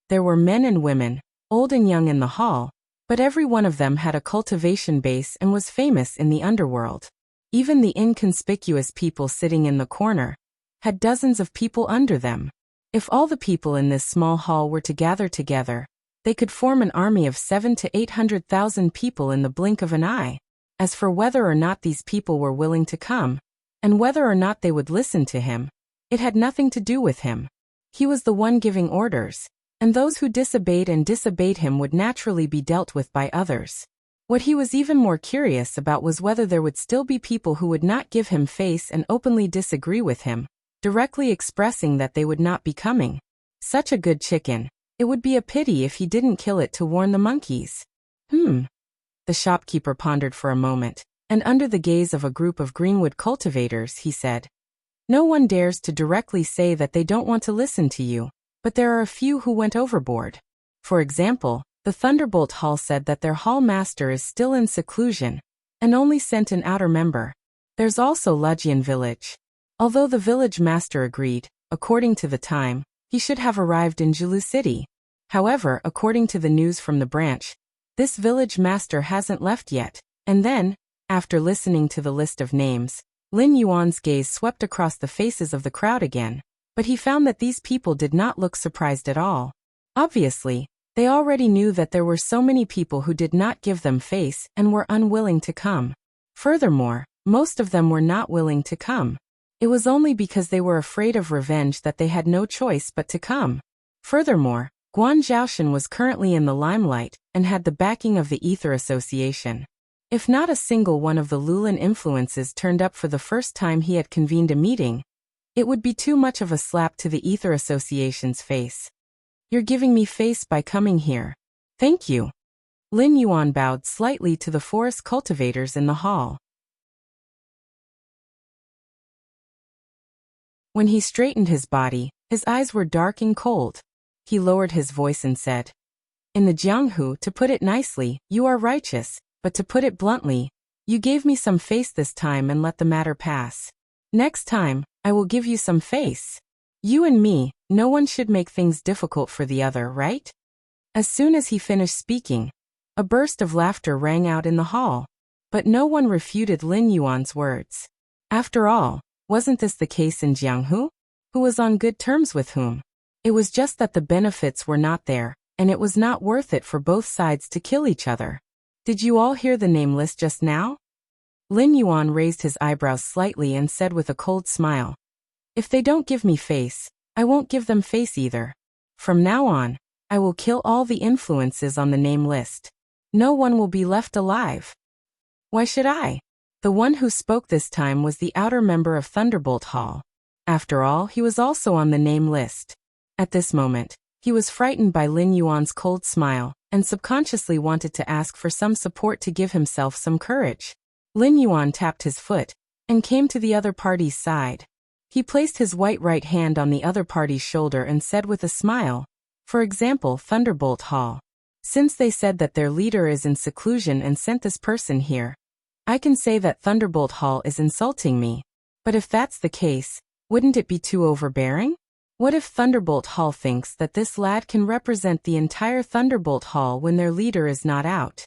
Speaker 1: There were men and women, old and young in the hall, but every one of them had a cultivation base and was famous in the underworld. Even the inconspicuous people sitting in the corner had dozens of people under them. If all the people in this small hall were to gather together, they could form an army of 700,000 to 800,000 people in the blink of an eye. As for whether or not these people were willing to come, and whether or not they would listen to him, it had nothing to do with him. He was the one giving orders, and those who disobeyed him would naturally be dealt with by others. What he was even more curious about was whether there would still be people who would not give him face and openly disagree with him, directly expressing that they would not be coming. Such a good chicken. It would be a pity if he didn't kill it to warn the monkeys. The shopkeeper pondered for a moment, and under the gaze of a group of Greenwood cultivators, he said, "No one dares to directly say that they don't want to listen to you, but there are a few who went overboard. For example, the Thunderbolt Hall said that their hall master is still in seclusion, and only sent an outer member. There's also Lujian Village. Although the village master agreed, according to the time, he should have arrived in Zulu City. However, according to the news from the branch, this village master hasn't left yet." And then, after listening to the list of names, Lin Yuan's gaze swept across the faces of the crowd again, but he found that these people did not look surprised at all. Obviously, they already knew that there were so many people who did not give them face and were unwilling to come. Furthermore, most of them were not willing to come. It was only because they were afraid of revenge that they had no choice but to come. Furthermore, Guan Zhaoshan was currently in the limelight and had the backing of the Ether Association. If not a single one of the Lulin influences turned up for the first time he had convened a meeting, it would be too much of a slap to the Ether Association's face. "You're giving me face by coming here. Thank you." Lin Yuan bowed slightly to the forest cultivators in the hall. When he straightened his body, his eyes were dark and cold. He lowered his voice and said, In the Jianghu, to put it nicely, you are righteous, but to put it bluntly, you gave me some face this time and let the matter pass. Next time, I will give you some face. You and me, no one should make things difficult for the other, right? As soon as he finished speaking, a burst of laughter rang out in the hall. But no one refuted Lin Yuan's words. After all, wasn't this the case in Jianghu? Who was on good terms with whom? It was just that the benefits were not there, and it was not worth it for both sides to kill each other. Did you all hear the name list just now? Lin Yuan raised his eyebrows slightly and said with a cold smile, "If they don't give me face, I won't give them face either. From now on, I will kill all the influences on the name list. No one will be left alive." Why should I? The one who spoke this time was the outer member of Thunderbolt Hall. After all, he was also on the name list. At this moment, he was frightened by Lin Yuan's cold smile, and subconsciously wanted to ask for some support to give himself some courage. Lin Yuan tapped his foot, and came to the other party's side. He placed his white right hand on the other party's shoulder and said with a smile, "For example, Thunderbolt Hall. Since they said that their leader is in seclusion and sent this person here, I can say that Thunderbolt Hall is insulting me. But if that's the case, wouldn't it be too overbearing? What if Thunderbolt Hall thinks that this lad can represent the entire Thunderbolt Hall when their leader is not out?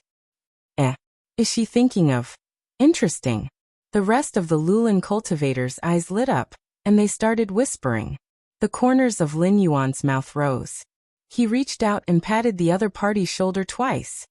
Speaker 1: Is she thinking of? Interesting." The rest of the Lulin cultivators' eyes lit up, and they started whispering. The corners of Lin Yuan's mouth rose. He reached out and patted the other party's shoulder twice.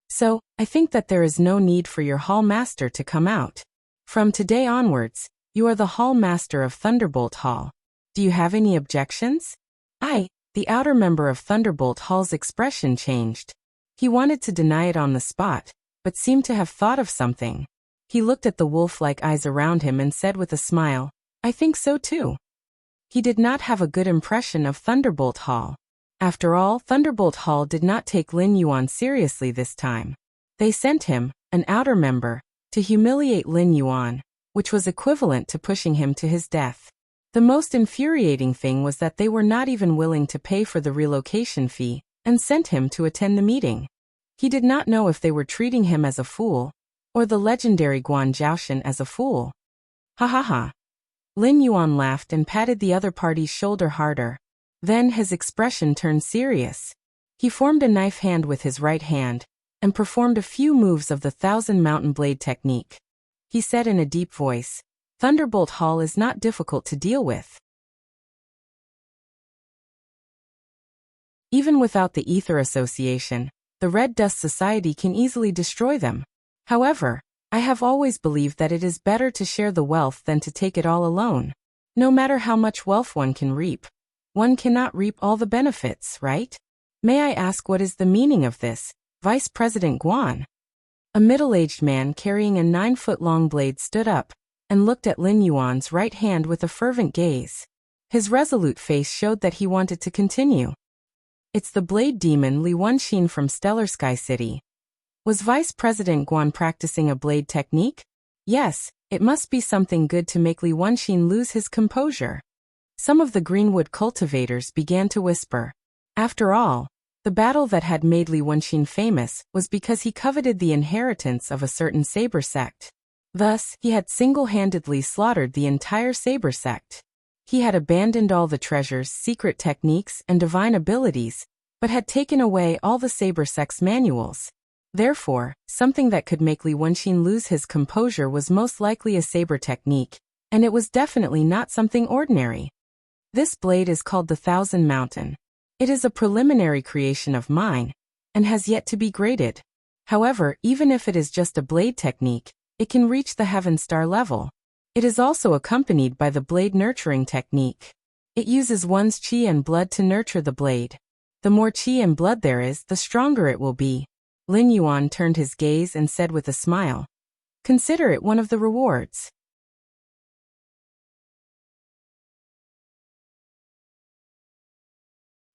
Speaker 1: "So, I think that there is no need for your hall master to come out. From today onwards, you are the hall master of Thunderbolt Hall. Do you have any objections?" The outer member of Thunderbolt Hall's expression changed. He wanted to deny it on the spot, but seemed to have thought of something. He looked at the wolf-like eyes around him and said with a smile, "I think so too." He did not have a good impression of Thunderbolt Hall. After all, Thunderbolt Hall did not take Lin Yuan seriously this time. They sent him, an outer member, to humiliate Lin Yuan, which was equivalent to pushing him to his death. The most infuriating thing was that they were not even willing to pay for the relocation fee, and sent him to attend the meeting. He did not know if they were treating him as a fool, or the legendary Guan Zhaoshan as a fool. Ha ha ha. Lin Yuan laughed and patted the other party's shoulder harder. Then his expression turned serious. He formed a knife hand with his right hand, and performed a few moves of the 1,000 mountain blade technique. He said in a deep voice, "Thunderbolt Hall is not difficult to deal with. Even without the Ether Association, the Red Dust Society can easily destroy them. However, I have always believed that it is better to share the wealth than to take it all alone. No matter how much wealth one can reap, one cannot reap all the benefits, right? May I ask what is the meaning of this, Vice President Guan?" A middle-aged man carrying a 9-foot-long blade stood up, and looked at Lin Yuan's right hand with a fervent gaze. His resolute face showed that he wanted to continue. "It's the blade demon Li Wenxin from Stellar Sky City." Was Vice President Guan practicing a blade technique? Yes, it must be something good to make Li Wenxin lose his composure. Some of the Greenwood cultivators began to whisper. After all, the battle that had made Li Wenxin famous was because he coveted the inheritance of a certain saber sect. Thus, he had single-handedly slaughtered the entire saber sect. He had abandoned all the treasures, secret techniques, and divine abilities, but had taken away all the saber sect's manuals. Therefore, something that could make Li Wenxin lose his composure was most likely a saber technique, and it was definitely not something ordinary. This blade is called the 1,000 Mountain. It is a preliminary creation of mine, and has yet to be graded. However, even if it is just a blade technique, it can reach the Heaven Star level. It is also accompanied by the blade nurturing technique. It uses one's qi and blood to nurture the blade. The more qi and blood there is, the stronger it will be. Lin Yuan turned his gaze and said with a smile, "Consider it one of the rewards."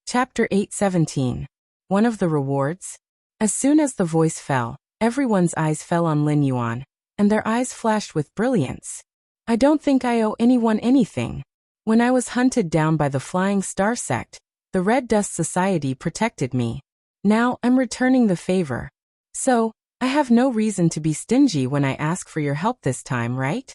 Speaker 1: Chapter 8:17. One of the rewards? As soon as the voice fell, everyone's eyes fell on Lin Yuan, and their eyes flashed with brilliance. "I don't think I owe anyone anything. When I was hunted down by the Flying Star sect, the Red Dust Society protected me. Now, I'm returning the favor. So, I have no reason to be stingy when I ask for your help this time, right?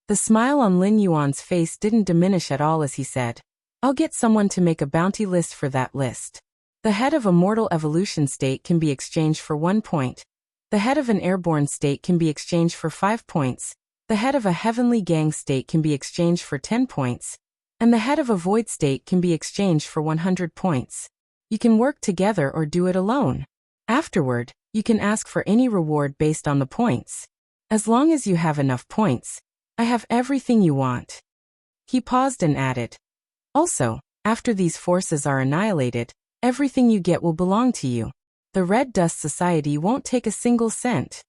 Speaker 1: The smile on Lin Yuan's face didn't diminish at all as he said, I'll get someone to make a bounty list for that list. The head of a mortal evolution state can be exchanged for 1 point. The head of an airborne state can be exchanged for 5 points. The head of a heavenly gang state can be exchanged for 10 points. And the head of a void state can be exchanged for 100 points. You can work together or do it alone. Afterward, you can ask for any reward based on the points. As long as you have enough points, I have everything you want. He paused and added, also, after these forces are annihilated, everything you get will belong to you. The Red Dust Society won't take a single cent.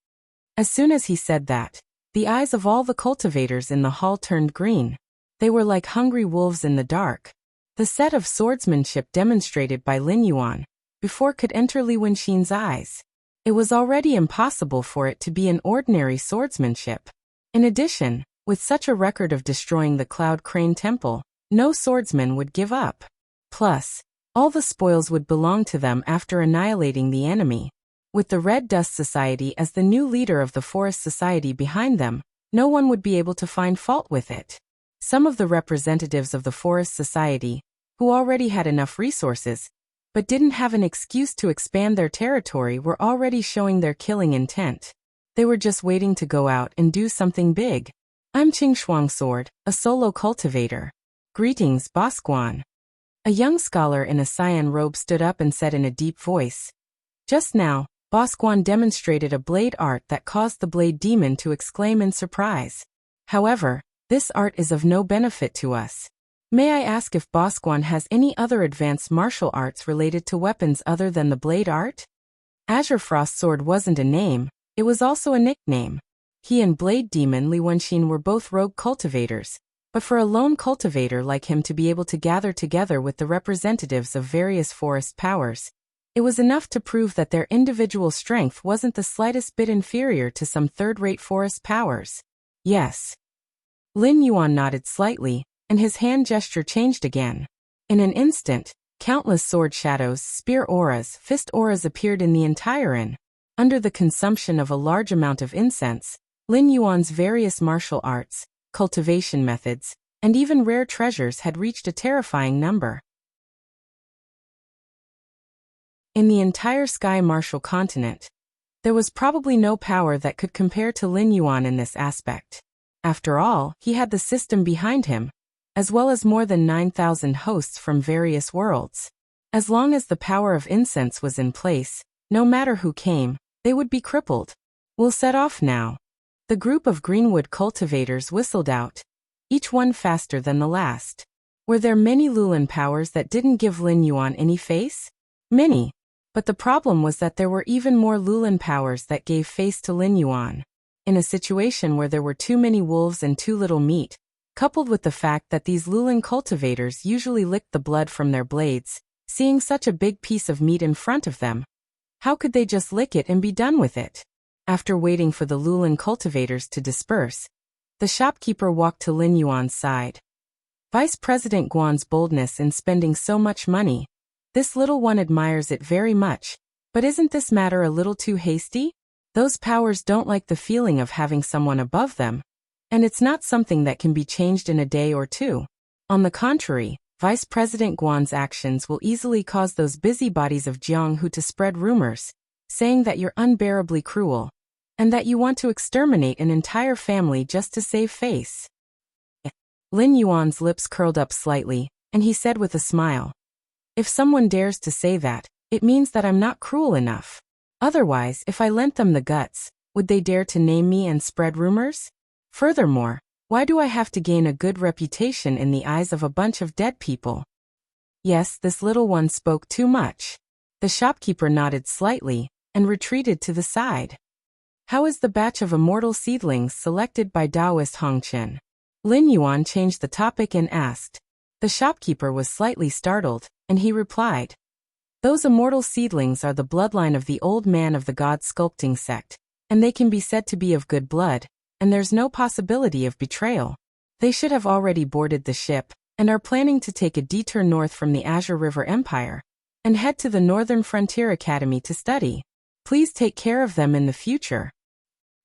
Speaker 1: As soon as he said that, the eyes of all the cultivators in the hall turned green. They were like hungry wolves in the dark. The set of swordsmanship demonstrated by Lin Yuan before could enter Li Wenxin's eyes. It was already impossible for it to be an ordinary swordsmanship. In addition, with such a record of destroying the Cloud Crane Temple, no swordsman would give up. Plus, all the spoils would belong to them after annihilating the enemy. With the Red Dust Society as the new leader of the Forest Society behind them, no one would be able to find fault with it. Some of the representatives of the Forest Society, who already had enough resources, but didn't have an excuse to expand their territory, were already showing their killing intent. They were just waiting to go out and do something big. I'm Qing Sword, a solo cultivator. Greetings, Boss Guan. A young scholar in a cyan robe stood up and said in a deep voice. Just now, Boss Guan demonstrated a blade art that caused the blade demon to exclaim in surprise. However, this art is of no benefit to us. May I ask if Boss Guan has any other advanced martial arts related to weapons other than the blade art? Azure Frost Sword wasn't a name, it was also a nickname. He and Blade Demon Li Wenxin were both rogue cultivators, but for a lone cultivator like him to be able to gather together with the representatives of various forest powers, it was enough to prove that their individual strength wasn't the slightest bit inferior to some third-rate forest powers. Yes. Lin Yuan nodded slightly, and his hand gesture changed again. In an instant, countless sword shadows, spear auras, fist auras appeared in the entire inn. Under the consumption of a large amount of incense, Lin Yuan's various martial arts, cultivation methods, and even rare treasures had reached a terrifying number. In the entire Sky Martial continent, there was probably no power that could compare to Lin Yuan in this aspect. After all, he had the system behind him, as well as more than 9,000 hosts from various worlds. As long as the power of incense was in place, no matter who came, they would be crippled. We'll set off now. The group of Greenwood cultivators whistled out, each one faster than the last. Were there many Lulin powers that didn't give Lin Yuan any face? Many. But the problem was that there were even more Lulin powers that gave face to Lin Yuan. In a situation where there were too many wolves and too little meat, coupled with the fact that these Lulin cultivators usually licked the blood from their blades, seeing such a big piece of meat in front of them, how could they just lick it and be done with it? After waiting for the Lulin cultivators to disperse, the shopkeeper walked to Lin Yuan's side. Vice President Guan's boldness in spending so much money. This little one admires it very much, but isn't this matter a little too hasty? Those powers don't like the feeling of having someone above them, and it's not something that can be changed in a day or two. On the contrary, Vice President Guan's actions will easily cause those busybodies of Jianghu to spread rumors, saying that you're unbearably cruel, and that you want to exterminate an entire family just to save face. Lin Yuan's lips curled up slightly, and he said with a smile, if someone dares to say that, it means that I'm not cruel enough. Otherwise, if I lent them the guts, would they dare to name me and spread rumors? Furthermore, why do I have to gain a good reputation in the eyes of a bunch of dead people? Yes, this little one spoke too much. The shopkeeper nodded slightly, and retreated to the side. How is the batch of immortal seedlings selected by Taoist Hongchen? Lin Yuan changed the topic and asked. The shopkeeper was slightly startled, and he replied. Those immortal seedlings are the bloodline of the old man of the god sculpting sect, and they can be said to be of good blood, and there's no possibility of betrayal. They should have already boarded the ship, and are planning to take a detour north from the Azure River Empire. and head to the Northern Frontier Academy to study. Please take care of them in the future."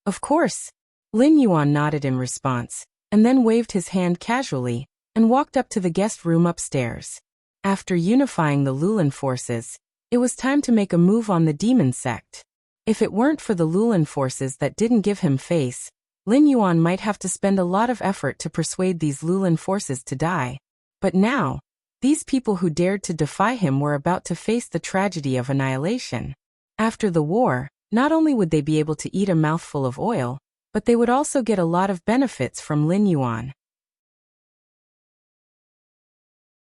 Speaker 1: "Of course." Lin Yuan nodded in response, and then waved his hand casually, and walked up to the guest room upstairs. After unifying the Lulin forces, it was time to make a move on the demon sect. If it weren't for the Lulin forces that didn't give him face, Lin Yuan might have to spend a lot of effort to persuade these Lulin forces to die. But now, these people who dared to defy him were about to face the tragedy of annihilation. After the war, not only would they be able to eat a mouthful of oil, but they would also get a lot of benefits from Lin Yuan.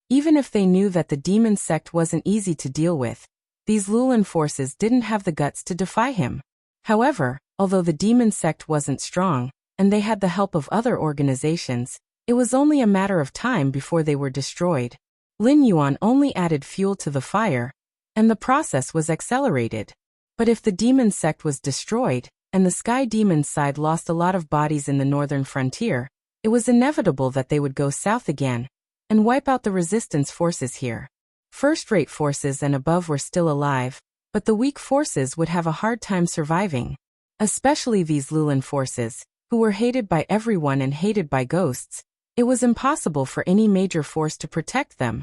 Speaker 1: Even if they knew that the demon sect wasn't easy to deal with, these Lulin forces didn't have the guts to defy him. However, although the demon sect wasn't strong, and they had the help of other organizations, it was only a matter of time before they were destroyed. Lin Yuan only added fuel to the fire, and the process was accelerated. But if the demon sect was destroyed, and the Sky Demon's side lost a lot of bodies in the northern frontier, it was inevitable that they would go south again, and wipe out the resistance forces here. First-rate forces and above were still alive, but the weak forces would have a hard time surviving. Especially these Lulin forces, who were hated by everyone and hated by ghosts. It was impossible for any major force to protect them,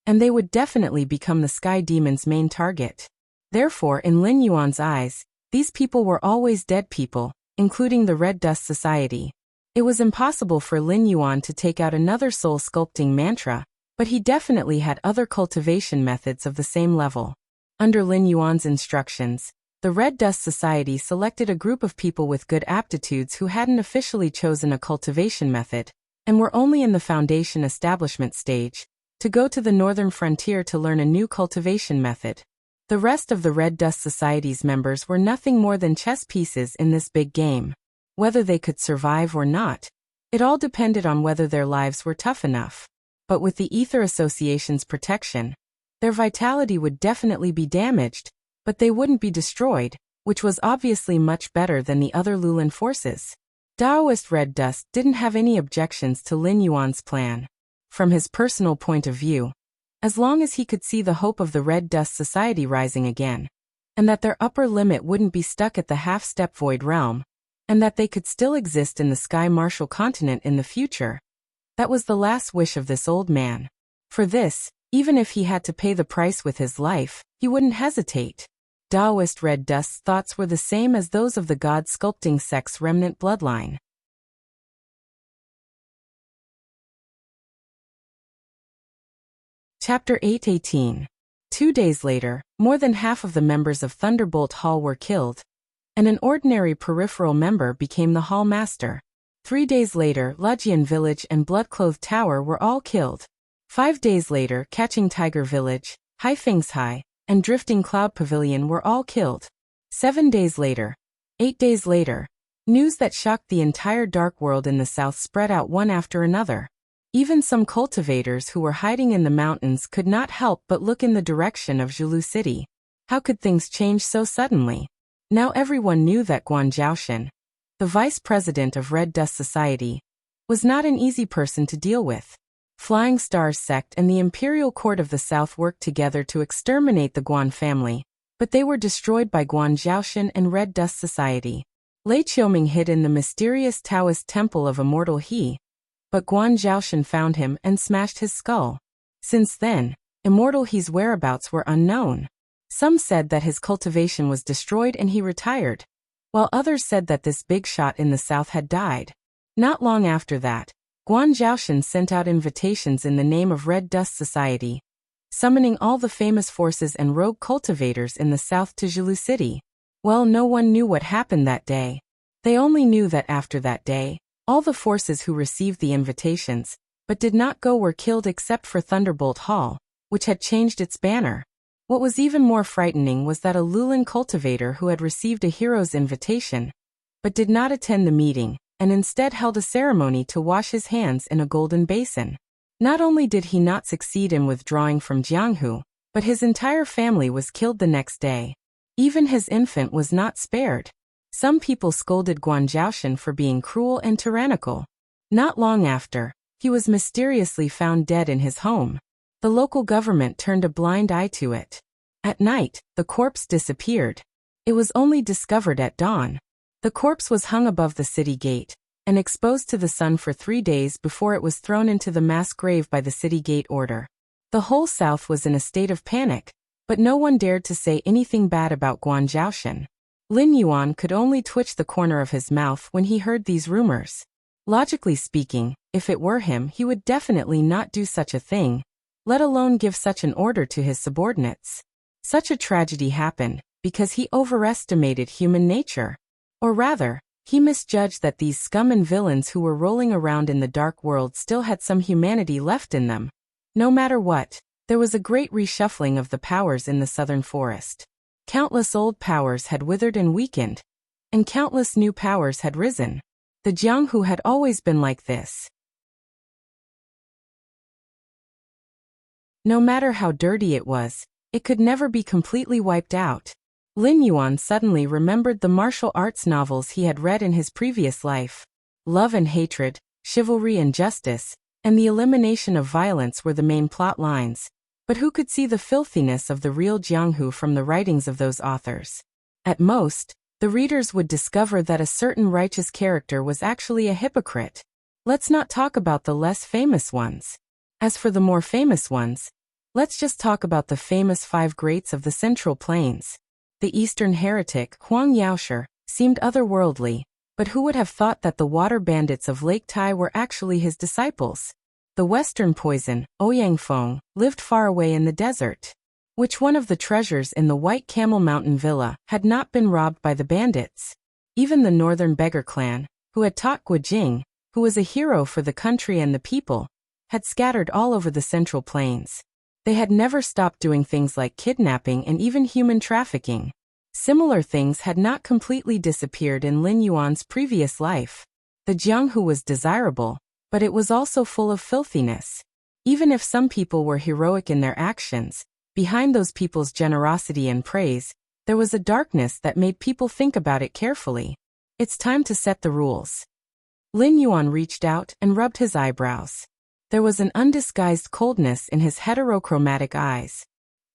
Speaker 1: and they would definitely become the Sky Demon's main target. Therefore, in Lin Yuan's eyes, these people were always dead people, including the Red Dust Society. It was impossible for Lin Yuan to take out another soul-sculpting mantra, but he definitely had other cultivation methods of the same level. Under Lin Yuan's instructions, the Red Dust Society selected a group of people with good aptitudes who hadn't officially chosen a cultivation method, and were only in the foundation establishment stage, to go to the northern frontier to learn a new cultivation method. The rest of the Red Dust Society's members were nothing more than chess pieces in this big game. Whether they could survive or not, it all depended on whether their lives were tough enough. But with the Ether Association's protection, their vitality would definitely be damaged, but they wouldn't be destroyed, which was obviously much better than the other Lulin forces. Daoist Red Dust didn't have any objections to Lin Yuan's plan. From his personal point of view, as long as he could see the hope of the Red Dust Society rising again, and that their upper limit wouldn't be stuck at the half-step void realm, and that they could still exist in the Sky Martial continent in the future, that was the last wish of this old man. For this, even if he had to pay the price with his life, he wouldn't hesitate. Daoist Red Dust's thoughts were the same as those of the God Sculpting sect's remnant bloodline. Chapter 8:18. 2 days later, more than half of the members of Thunderbolt Hall were killed, and an ordinary peripheral member became the Hall Master. 3 days later, Lujian Village and Bloodclothed Tower were all killed. 5 days later, Catching Tiger Village, Haifengshai, and Drifting Cloud Pavilion were all killed. 7 days later, 8 days later, news that shocked the entire dark world in the south spread out one after another. Even some cultivators who were hiding in the mountains could not help but look in the direction of Zhulu City. How could things change so suddenly? Now everyone knew that Guan Zhaoshan, the vice president of Red Dust Society, was not an easy person to deal with. Flying Stars sect and the Imperial Court of the South worked together to exterminate the Guan family, but they were destroyed by Guan Zhaoshan and Red Dust Society. Lei Qiuming hid in the mysterious Taoist temple of Immortal He, but Guan Zhaoshan found him and smashed his skull. Since then, Immortal He's whereabouts were unknown. Some said that his cultivation was destroyed and he retired, while others said that this big shot in the south had died. Not long after that, Guan Zhaoshan sent out invitations in the name of Red Dust Society, summoning all the famous forces and rogue cultivators in the south to Zhulu City. Well, no one knew what happened that day. They only knew that after that day, all the forces who received the invitations, but did not go, were killed except for Thunderbolt Hall, which had changed its banner. What was even more frightening was that a Lulin cultivator who had received a hero's invitation, but did not attend the meeting, and instead held a ceremony to wash his hands in a golden basin. Not only did he not succeed in withdrawing from Jianghu, but his entire family was killed the next day. Even his infant was not spared. Some people scolded Guan Zhaoshan for being cruel and tyrannical. Not long after, he was mysteriously found dead in his home. The local government turned a blind eye to it. At night, the corpse disappeared. It was only discovered at dawn. The corpse was hung above the city gate and exposed to the sun for 3 days before it was thrown into the mass grave by the city gate order. The whole South was in a state of panic, but no one dared to say anything bad about Guan Zhaoshan. Lin Yuan could only twitch the corner of his mouth when he heard these rumors. Logically speaking, if it were him, he would definitely not do such a thing, let alone give such an order to his subordinates. Such a tragedy happened because he overestimated human nature. Or rather, he misjudged that these scum and villains who were rolling around in the dark world still had some humanity left in them. No matter what, there was a great reshuffling of the powers in the southern forest. Countless old powers had withered and weakened, and countless new powers had risen. The Jianghu had always been like this. No matter how dirty it was, it could never be completely wiped out. Lin Yuan suddenly remembered the martial arts novels he had read in his previous life. Love and hatred, chivalry and justice, and the elimination of violence were the main plot lines. But who could see the filthiness of the real Jianghu from the writings of those authors? At most, the readers would discover that a certain righteous character was actually a hypocrite. Let's not talk about the less famous ones. As for the more famous ones, let's just talk about the famous 5 greats of the Central Plains. The Eastern heretic, Huang Yaoshi, seemed otherworldly, but who would have thought that the water bandits of Lake Tai were actually his disciples? The Western poison, Ouyang Feng, lived far away in the desert. Which one of the treasures in the White Camel Mountain Villa had not been robbed by the bandits? Even the Northern Beggar clan, who had taught Guojing, who was a hero for the country and the people, had scattered all over the Central Plains. They had never stopped doing things like kidnapping and even human trafficking. Similar things had not completely disappeared in Lin Yuan's previous life. The Jianghu was desirable, but it was also full of filthiness. Even if some people were heroic in their actions, behind those people's generosity and praise, there was a darkness that made people think about it carefully. It's time to set the rules. Lin Yuan reached out and rubbed his eyebrows. There was an undisguised coldness in his heterochromatic eyes.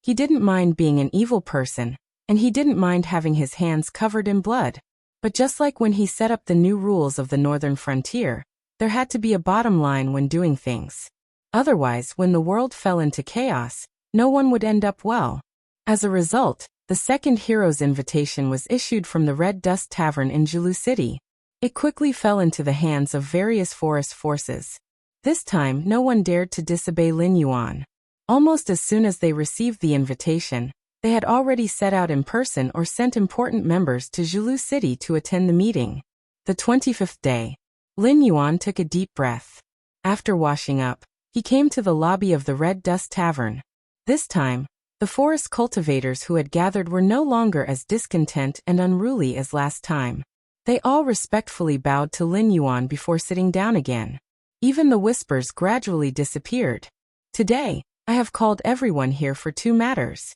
Speaker 1: He didn't mind being an evil person, and he didn't mind having his hands covered in blood. But just like when he set up the new rules of the northern frontier, there had to be a bottom line when doing things. Otherwise, when the world fell into chaos, no one would end up well. As a result, the second hero's invitation was issued from the Red Dust Tavern in Jilu City. It quickly fell into the hands of various forest forces. This time, no one dared to disobey Lin Yuan. Almost as soon as they received the invitation, they had already set out in person or sent important members to Jilu City to attend the meeting. The 25th day. Lin Yuan took a deep breath. After washing up, he came to the lobby of the Red Dust Tavern. This time, the forest cultivators who had gathered were no longer as discontent and unruly as last time. They all respectfully bowed to Lin Yuan before sitting down again. Even the whispers gradually disappeared. Today, I have called everyone here for 2 matters.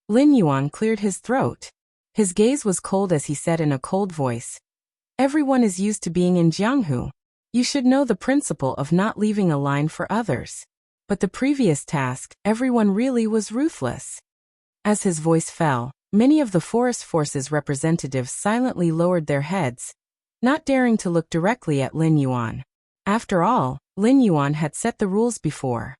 Speaker 1: Lin Yuan cleared his throat. His gaze was cold as he said in a cold voice. Everyone is used to being in Jianghu. You should know the principle of not leaving a line for others. But the previous task, everyone really was ruthless. As his voice fell, many of the forest forces representatives silently lowered their heads, not daring to look directly at Lin Yuan. After all, Lin Yuan had set the rules before.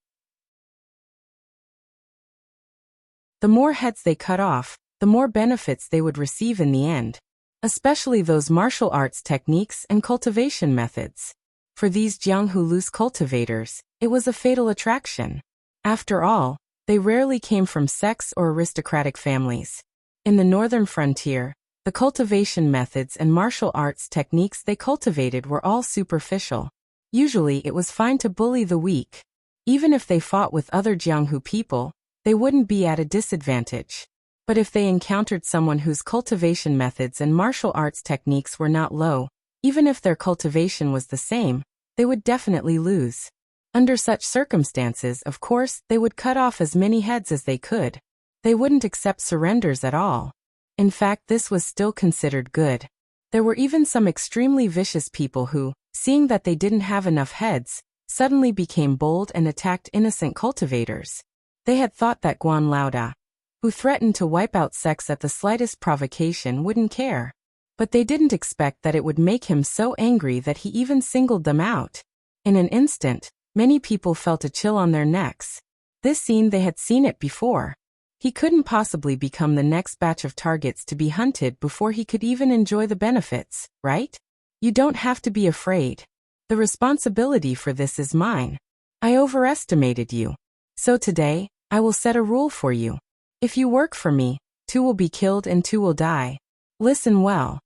Speaker 1: The more heads they cut off, the more benefits they would receive in the end, especially those martial arts techniques and cultivation methods. For these Jianghu loose cultivators, it was a fatal attraction. After all, they rarely came from sects or aristocratic families. In the northern frontier, the cultivation methods and martial arts techniques they cultivated were all superficial. Usually it was fine to bully the weak. Even if they fought with other Jianghu people, they wouldn't be at a disadvantage. But if they encountered someone whose cultivation methods and martial arts techniques were not low, even if their cultivation was the same, they would definitely lose. Under such circumstances, of course, they would cut off as many heads as they could. They wouldn't accept surrenders at all. In fact, this was still considered good. There were even some extremely vicious people who, seeing that they didn't have enough heads, suddenly became bold and attacked innocent cultivators. They had thought that Guan Laoda, who threatened to wipe out sex at the slightest provocation, wouldn't care. But they didn't expect that it would make him so angry that he even singled them out. In an instant, many people felt a chill on their necks. This scene, they had seen it before. He couldn't possibly become the next batch of targets to be hunted before he could even enjoy the benefits, right? You don't have to be afraid. The responsibility for this is mine. I overestimated you. So today, I will set a rule for you. If you work for me, 2 will be killed and 2 will die. Listen well.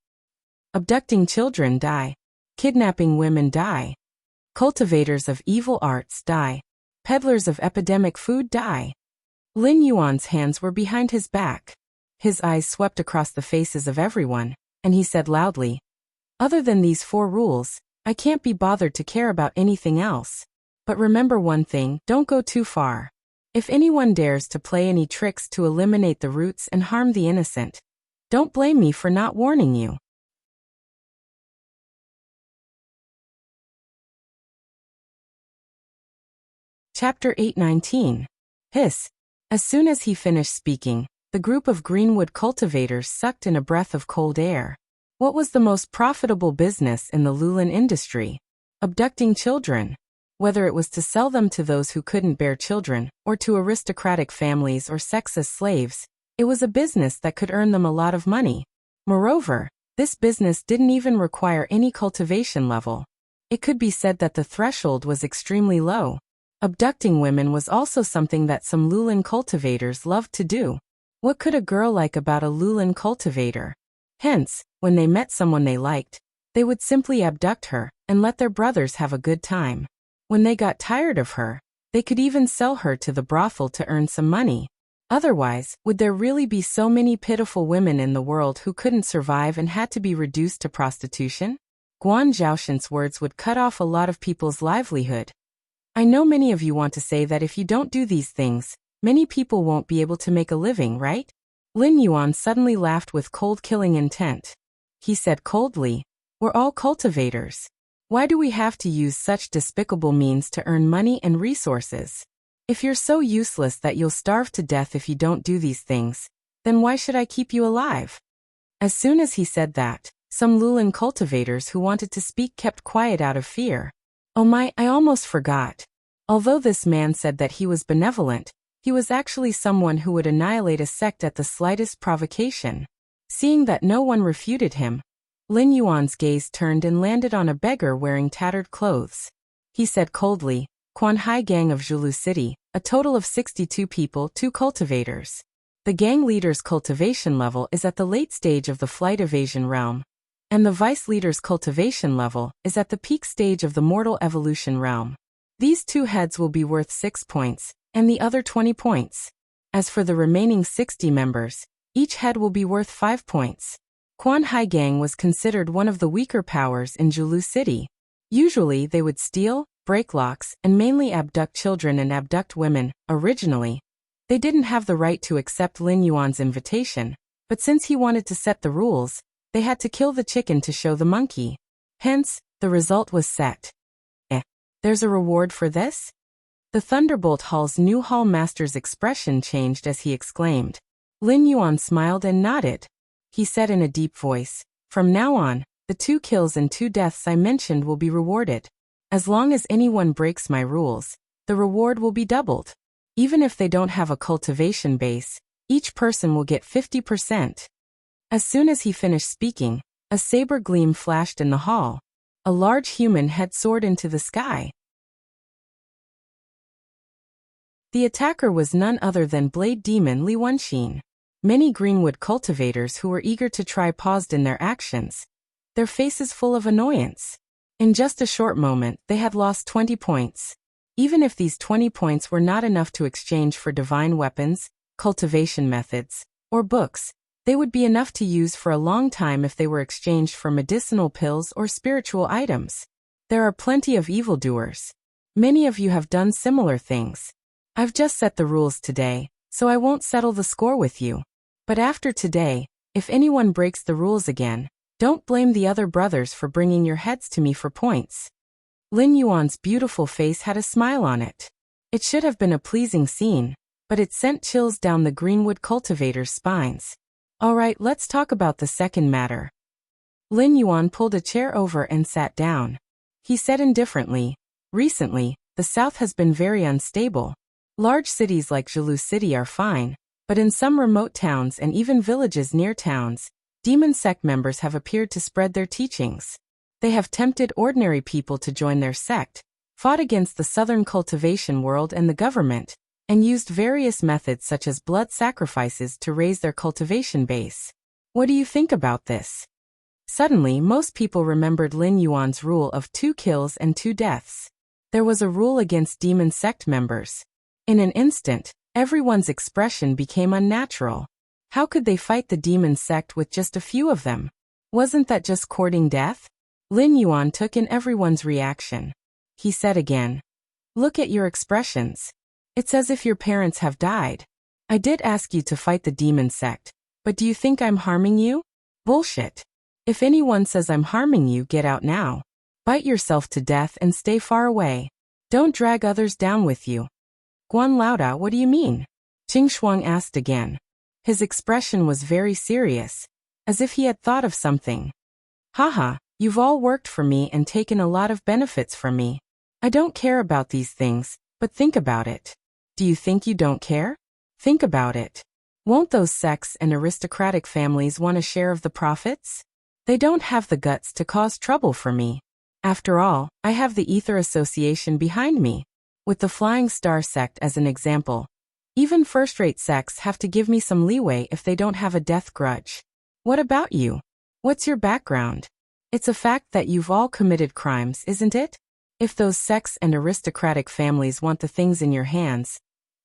Speaker 1: Abducting children die. Kidnapping women die. Cultivators of evil arts die. Peddlers of epidemic food die. Lin Yuan's hands were behind his back. His eyes swept across the faces of everyone, and he said loudly, "Other than these 4 rules, I can't be bothered to care about anything else. But remember one thing, don't go too far. If anyone dares to play any tricks to eliminate the roots and harm the innocent, don't blame me for not warning you." Chapter 8:19. Hiss. As soon as he finished speaking, the group of Greenwood cultivators sucked in a breath of cold air. What was the most profitable business in the Lulin industry? Abducting children. Whether it was to sell them to those who couldn't bear children, or to aristocratic families or sex as slaves, it was a business that could earn them a lot of money. Moreover, this business didn't even require any cultivation level. It could be said that the threshold was extremely low. Abducting women was also something that some Lulin cultivators loved to do. What could a girl like about a Lulin cultivator? Hence, when they met someone they liked, they would simply abduct her and let their brothers have a good time. When they got tired of her, they could even sell her to the brothel to earn some money. Otherwise, would there really be so many pitiful women in the world who couldn't survive and had to be reduced to prostitution? Guan Zhaoshan's words would cut off a lot of people's livelihood. I know many of you want to say that if you don't do these things, many people won't be able to make a living, right? Lin Yuan suddenly laughed with cold killing intent. He said coldly, "We're all cultivators. Why do we have to use such despicable means to earn money and resources? If you're so useless that you'll starve to death if you don't do these things, then why should I keep you alive?" As soon as he said that, some Lulin cultivators who wanted to speak kept quiet out of fear. Oh my, I almost forgot. Although this man said that he was benevolent, he was actually someone who would annihilate a sect at the slightest provocation. Seeing that no one refuted him, Lin Yuan's gaze turned and landed on a beggar wearing tattered clothes. He said coldly, "Quanhai gang of Zhulu City, a total of 62 people, 2 cultivators. The gang leader's cultivation level is at the late stage of the flight evasion realm, and the vice leader's cultivation level is at the peak stage of the mortal evolution realm. These 2 heads will be worth 6 points, and the other 20 points. As for the remaining 60 members, each head will be worth 5 points. Quanhai gang was considered one of the weaker powers in Zhulu City. Usually they would steal, break locks, and mainly abduct children and abduct women. Originally, they didn't have the right to accept Lin Yuan's invitation, but since he wanted to set the rules, they had to kill the chicken to show the monkey. Hence, the result was set. There's a reward for this? The Thunderbolt Hall's new hall master's expression changed as he exclaimed. Lin Yuan smiled and nodded. He said in a deep voice, "From now on, the 2 kills and 2 deaths I mentioned will be rewarded. As long as anyone breaks my rules, the reward will be doubled. Even if they don't have a cultivation base, each person will get 50%. As soon as he finished speaking, a saber gleam flashed in the hall. A large human head soared into the sky. The attacker was none other than Blade Demon Li Wenxin. Many Greenwood cultivators who were eager to try paused in their actions, their faces full of annoyance. In just a short moment, they had lost 20 points. Even if these 20 points were not enough to exchange for divine weapons, cultivation methods, or books, they would be enough to use for a long time if they were exchanged for medicinal pills or spiritual items. There are plenty of evildoers. Many of you have done similar things. I've just set the rules today, so I won't settle the score with you. But after today, if anyone breaks the rules again, don't blame the other brothers for bringing your heads to me for points. Lin Yuan's beautiful face had a smile on it. It should have been a pleasing scene, but it sent chills down the greenwood cultivator's spines. All right, let's talk about the second matter. Lin Yuan pulled a chair over and sat down. He said indifferently, recently, the south has been very unstable. Large cities like Jilu City are fine, but in some remote towns and even villages near towns, demon sect members have appeared to spread their teachings. They have tempted ordinary people to join their sect, fought against the southern cultivation world and the government, and used various methods such as blood sacrifices to raise their cultivation base. What do you think about this? Suddenly, most people remembered Lin Yuan's rule of 2 kills and 2 deaths. There was a rule against demon sect members. In an instant, everyone's expression became unnatural. How could they fight the demon sect with just a few of them? Wasn't that just courting death? Lin Yuan took in everyone's reaction. He said again, "Look at your expressions. It's as if your parents have died. I did ask you to fight the demon sect, but do you think I'm harming you? Bullshit. If anyone says I'm harming you, get out now. Bite yourself to death and stay far away. Don't drag others down with you." "Guan Laoda, what do you mean?" Qing Shuang asked again. His expression was very serious, as if he had thought of something. "Haha, you've all worked for me and taken a lot of benefits from me. I don't care about these things, but think about it. Do you think you don't care? Think about it. Won't those sects and aristocratic families want a share of the profits? They don't have the guts to cause trouble for me. After all, I have the Ether Association behind me. With the Flying Star sect as an example, even first-rate sects have to give me some leeway if they don't have a death grudge. What about you? What's your background? It's a fact that you've all committed crimes, isn't it? If those sects and aristocratic families want the things in your hands,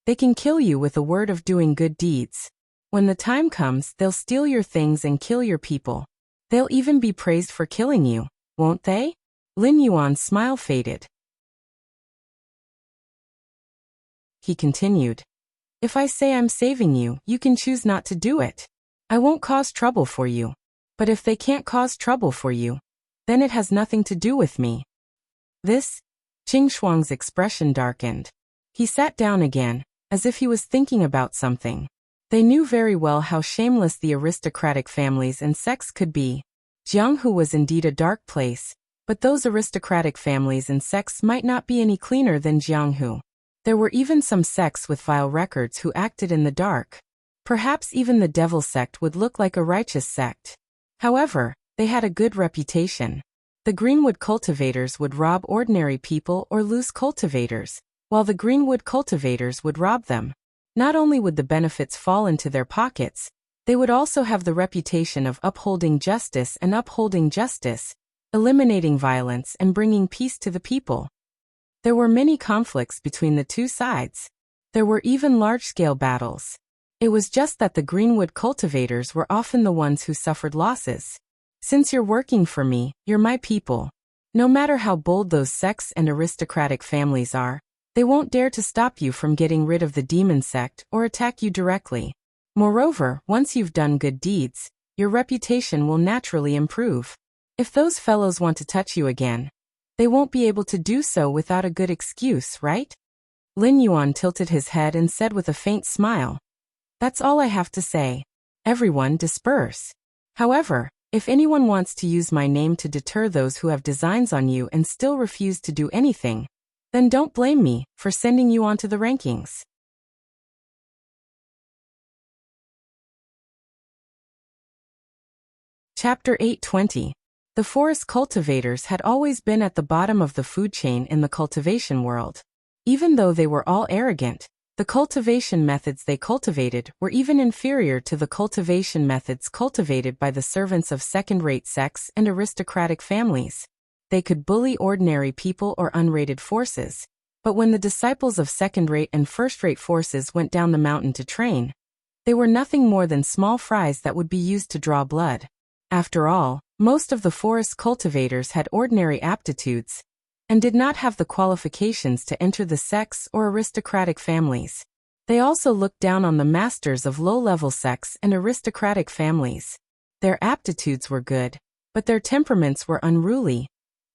Speaker 1: they can kill you with a word of doing good deeds. When the time comes, they'll steal your things and kill your people. They'll even be praised for killing you, won't they?" Lin Yuan's smile faded. He continued, "If I say I'm saving you, you can choose not to do it. I won't cause trouble for you. But if they can't cause trouble for you, then it has nothing to do with me." This? Qing Shuang's expression darkened. He sat down again, as if he was thinking about something. They knew very well how shameless the aristocratic families and sects could be. Jianghu was indeed a dark place, but those aristocratic families and sects might not be any cleaner than Jianghu. There were even some sects with vile records who acted in the dark. Perhaps even the devil sect would look like a righteous sect. However, they had a good reputation. The Greenwood cultivators would rob ordinary people or loose cultivators, while the Greenwood cultivators would rob them. Not only would the benefits fall into their pockets, they would also have the reputation of upholding justice, eliminating violence and bringing peace to the people. There were many conflicts between the two sides. There were even large-scale battles. It was just that the Greenwood cultivators were often the ones who suffered losses. Since you're working for me, you're my people. No matter how bold those sects and aristocratic families are, they won't dare to stop you from getting rid of the demon sect or attack you directly. Moreover, once you've done good deeds, your reputation will naturally improve. If those fellows want to touch you again, they won't be able to do so without a good excuse, right? Lin Yuan tilted his head and said with a faint smile, "That's all I have to say. Everyone disperse. However, if anyone wants to use my name to deter those who have designs on you and still refuse to do anything, then don't blame me for sending you onto the rankings." Chapter 820. The forest cultivators had always been at the bottom of the food chain in the cultivation world. Even though they were all arrogant, the cultivation methods they cultivated were even inferior to the cultivation methods cultivated by the servants of second-rate sects and aristocratic families. They could bully ordinary people or unrated forces, but when the disciples of second-rate and first-rate forces went down the mountain to train, they were nothing more than small fries that would be used to draw blood. After all, most of the forest cultivators had ordinary aptitudes and did not have the qualifications to enter the sects or aristocratic families. They also looked down on the masters of low-level sects and aristocratic families. Their aptitudes were good, but their temperaments were unruly,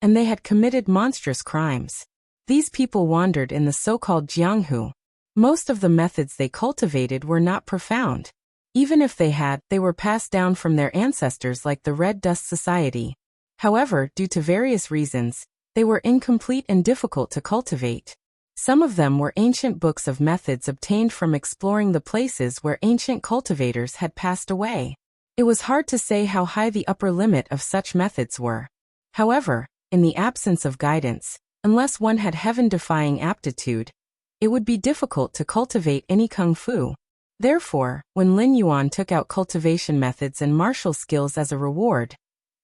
Speaker 1: and they had committed monstrous crimes. These people wandered in the so-called Jianghu. Most of the methods they cultivated were not profound. Even if they had, they were passed down from their ancestors like the Red Dust Society. However, due to various reasons, they were incomplete and difficult to cultivate. Some of them were ancient books of methods obtained from exploring the places where ancient cultivators had passed away. It was hard to say how high the upper limit of such methods were. However, in the absence of guidance, unless one had heaven-defying aptitude, it would be difficult to cultivate any kung fu. Therefore, when Lin Yuan took out cultivation methods and martial skills as a reward,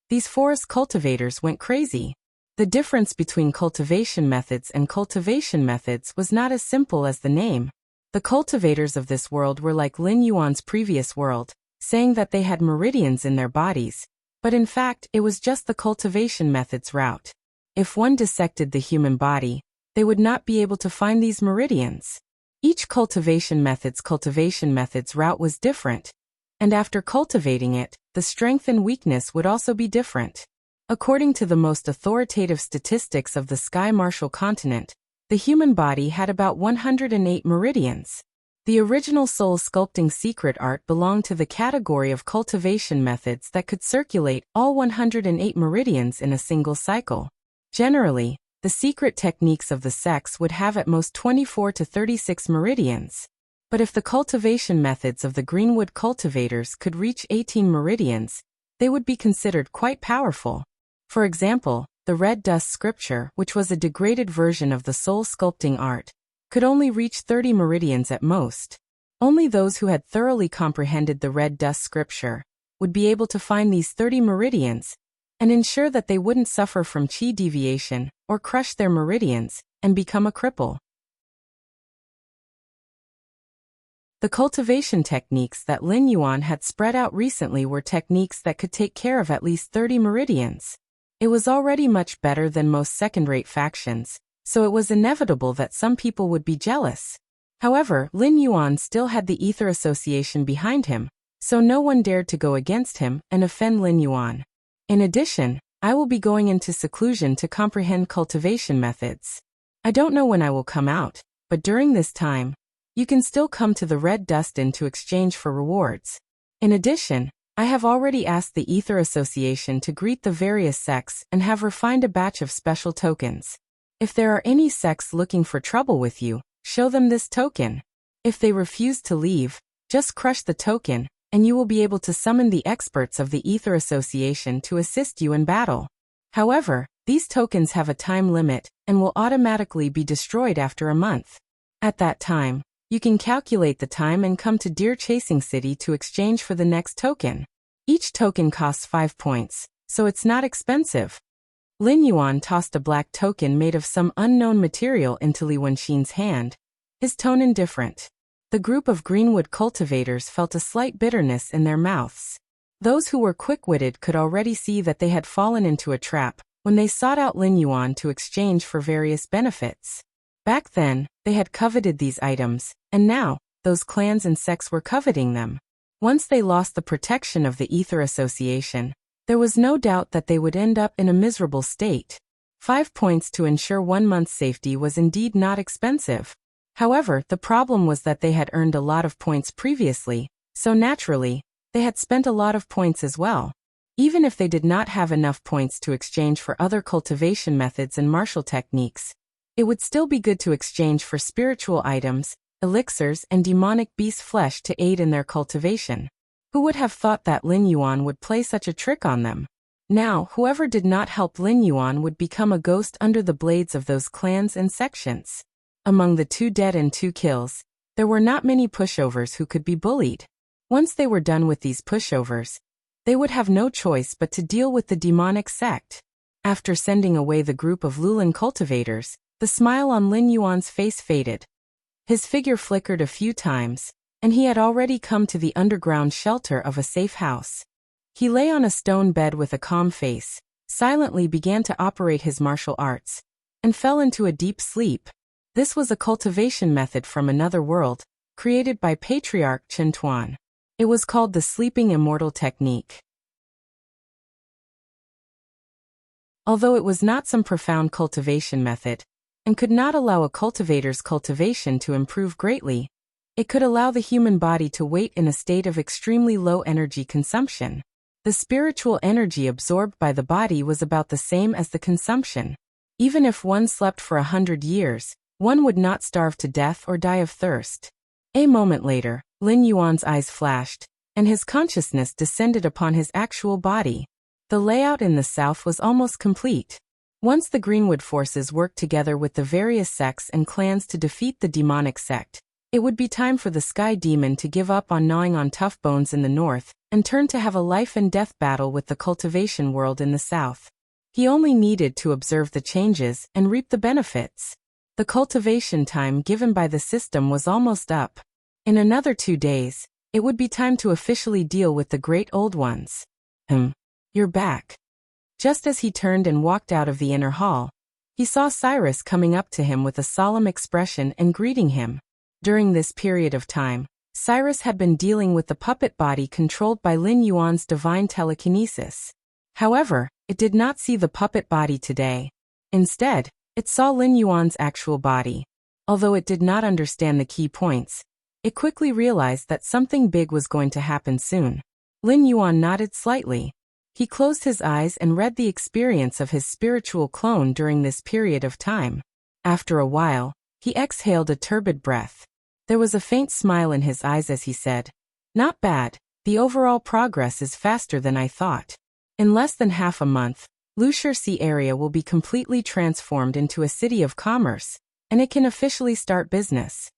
Speaker 1: these forest cultivators went crazy. The difference between cultivation methods and cultivation methods was not as simple as the name. The cultivators of this world were like Lin Yuan's previous world, saying that they had meridians in their bodies, but in fact it was just the cultivation method's route. If one dissected the human body, they would not be able to find these meridians. Each cultivation method's route was different, and after cultivating it, the strength and weakness would also be different. According to the most authoritative statistics of the Sky Martial continent, the human body had about 108 meridians. The original soul sculpting secret art belonged to the category of cultivation methods that could circulate all 108 meridians in a single cycle. Generally, the secret techniques of the sects would have at most 24 to 36 meridians. But if the cultivation methods of the Greenwood cultivators could reach 18 meridians, they would be considered quite powerful. For example, the Red Dust scripture, which was a degraded version of the soul sculpting art, could only reach 30 meridians at most. Only those who had thoroughly comprehended the Red Dust scripture would be able to find these 30 meridians and ensure that they wouldn't suffer from qi deviation or crush their meridians and become a cripple. The cultivation techniques that Lin Yuan had spread out recently were techniques that could take care of at least 30 meridians. It was already much better than most second-rate factions, so it was inevitable that some people would be jealous. However, Lin Yuan still had the Ether Association behind him, so no one dared to go against him and offend Lin Yuan. In addition, I will be going into seclusion to comprehend cultivation methods. I don't know when I will come out, but during this time, you can still come to the Red Dust Inn to exchange for rewards. In addition, I have already asked the Ether Association to greet the various sects and have refined a batch of special tokens. If there are any sects looking for trouble with you, show them this token. If they refuse to leave, just crush the token, and you will be able to summon the experts of the Ether Association to assist you in battle. However, these tokens have a time limit and will automatically be destroyed after a month. At that time, you can calculate the time and come to Deer Chasing City to exchange for the next token. Each token costs 5 points, so it's not expensive. Lin Yuan tossed a black token made of some unknown material into Li Wenxin's hand, his tone indifferent. The group of Greenwood cultivators felt a slight bitterness in their mouths. Those who were quick-witted could already see that they had fallen into a trap when they sought out Lin Yuan to exchange for various benefits. Back then, they had coveted these items, and now, those clans and sects were coveting them. Once they lost the protection of the Ether Association, there was no doubt that they would end up in a miserable state. 5 points to ensure 1 month's safety was indeed not expensive. However, the problem was that they had earned a lot of points previously, so naturally, they had spent a lot of points as well. Even if they did not have enough points to exchange for other cultivation methods and martial techniques, it would still be good to exchange for spiritual items, elixirs, and demonic beast flesh to aid in their cultivation. Who would have thought that Lin Yuan would play such a trick on them? Now, whoever did not help Lin Yuan would become a ghost under the blades of those clans and sections. Among the 2 dead and 2 kills, there were not many pushovers who could be bullied. Once they were done with these pushovers, they would have no choice but to deal with the demonic sect. After sending away the group of Lulin cultivators, the smile on Lin Yuan's face faded. His figure flickered a few times, and he had already come to the underground shelter of a safe house. He lay on a stone bed with a calm face, silently began to operate his martial arts, and fell into a deep sleep. This was a cultivation method from another world, created by Patriarch Chen Tuan. It was called the Sleeping Immortal Technique. Although it was not some profound cultivation method, and could not allow a cultivator's cultivation to improve greatly, it could allow the human body to wait in a state of extremely low energy consumption. The spiritual energy absorbed by the body was about the same as the consumption. Even if one slept for 100 years, one would not starve to death or die of thirst. A moment later, Lin Yuan's eyes flashed, and his consciousness descended upon his actual body. The layout in the south was almost complete. Once the Greenwood forces worked together with the various sects and clans to defeat the demonic sect, it would be time for the Sky Demon to give up on gnawing on tough bones in the north and turn to have a life and death battle with the cultivation world in the south. He only needed to observe the changes and reap the benefits. The cultivation time given by the system was almost up. In another 2 days, it would be time to officially deal with the great old ones. You're back. Just as he turned and walked out of the inner hall, he saw Cyrus coming up to him with a solemn expression and greeting him. During this period of time, Cyrus had been dealing with the puppet body controlled by Lin Yuan's divine telekinesis. However, it did not see the puppet body today. Instead, it saw Lin Yuan's actual body. Although it did not understand the key points, it quickly realized that something big was going to happen soon. Lin Yuan nodded slightly. He closed his eyes and read the experience of his spiritual clone during this period of time. After a while, he exhaled a turbid breath. There was a faint smile in his eyes as he said, "Not bad, the overall progress is faster than I thought. In less than half a month, Lushur Sea area will be completely transformed into a city of commerce, and it can officially start business."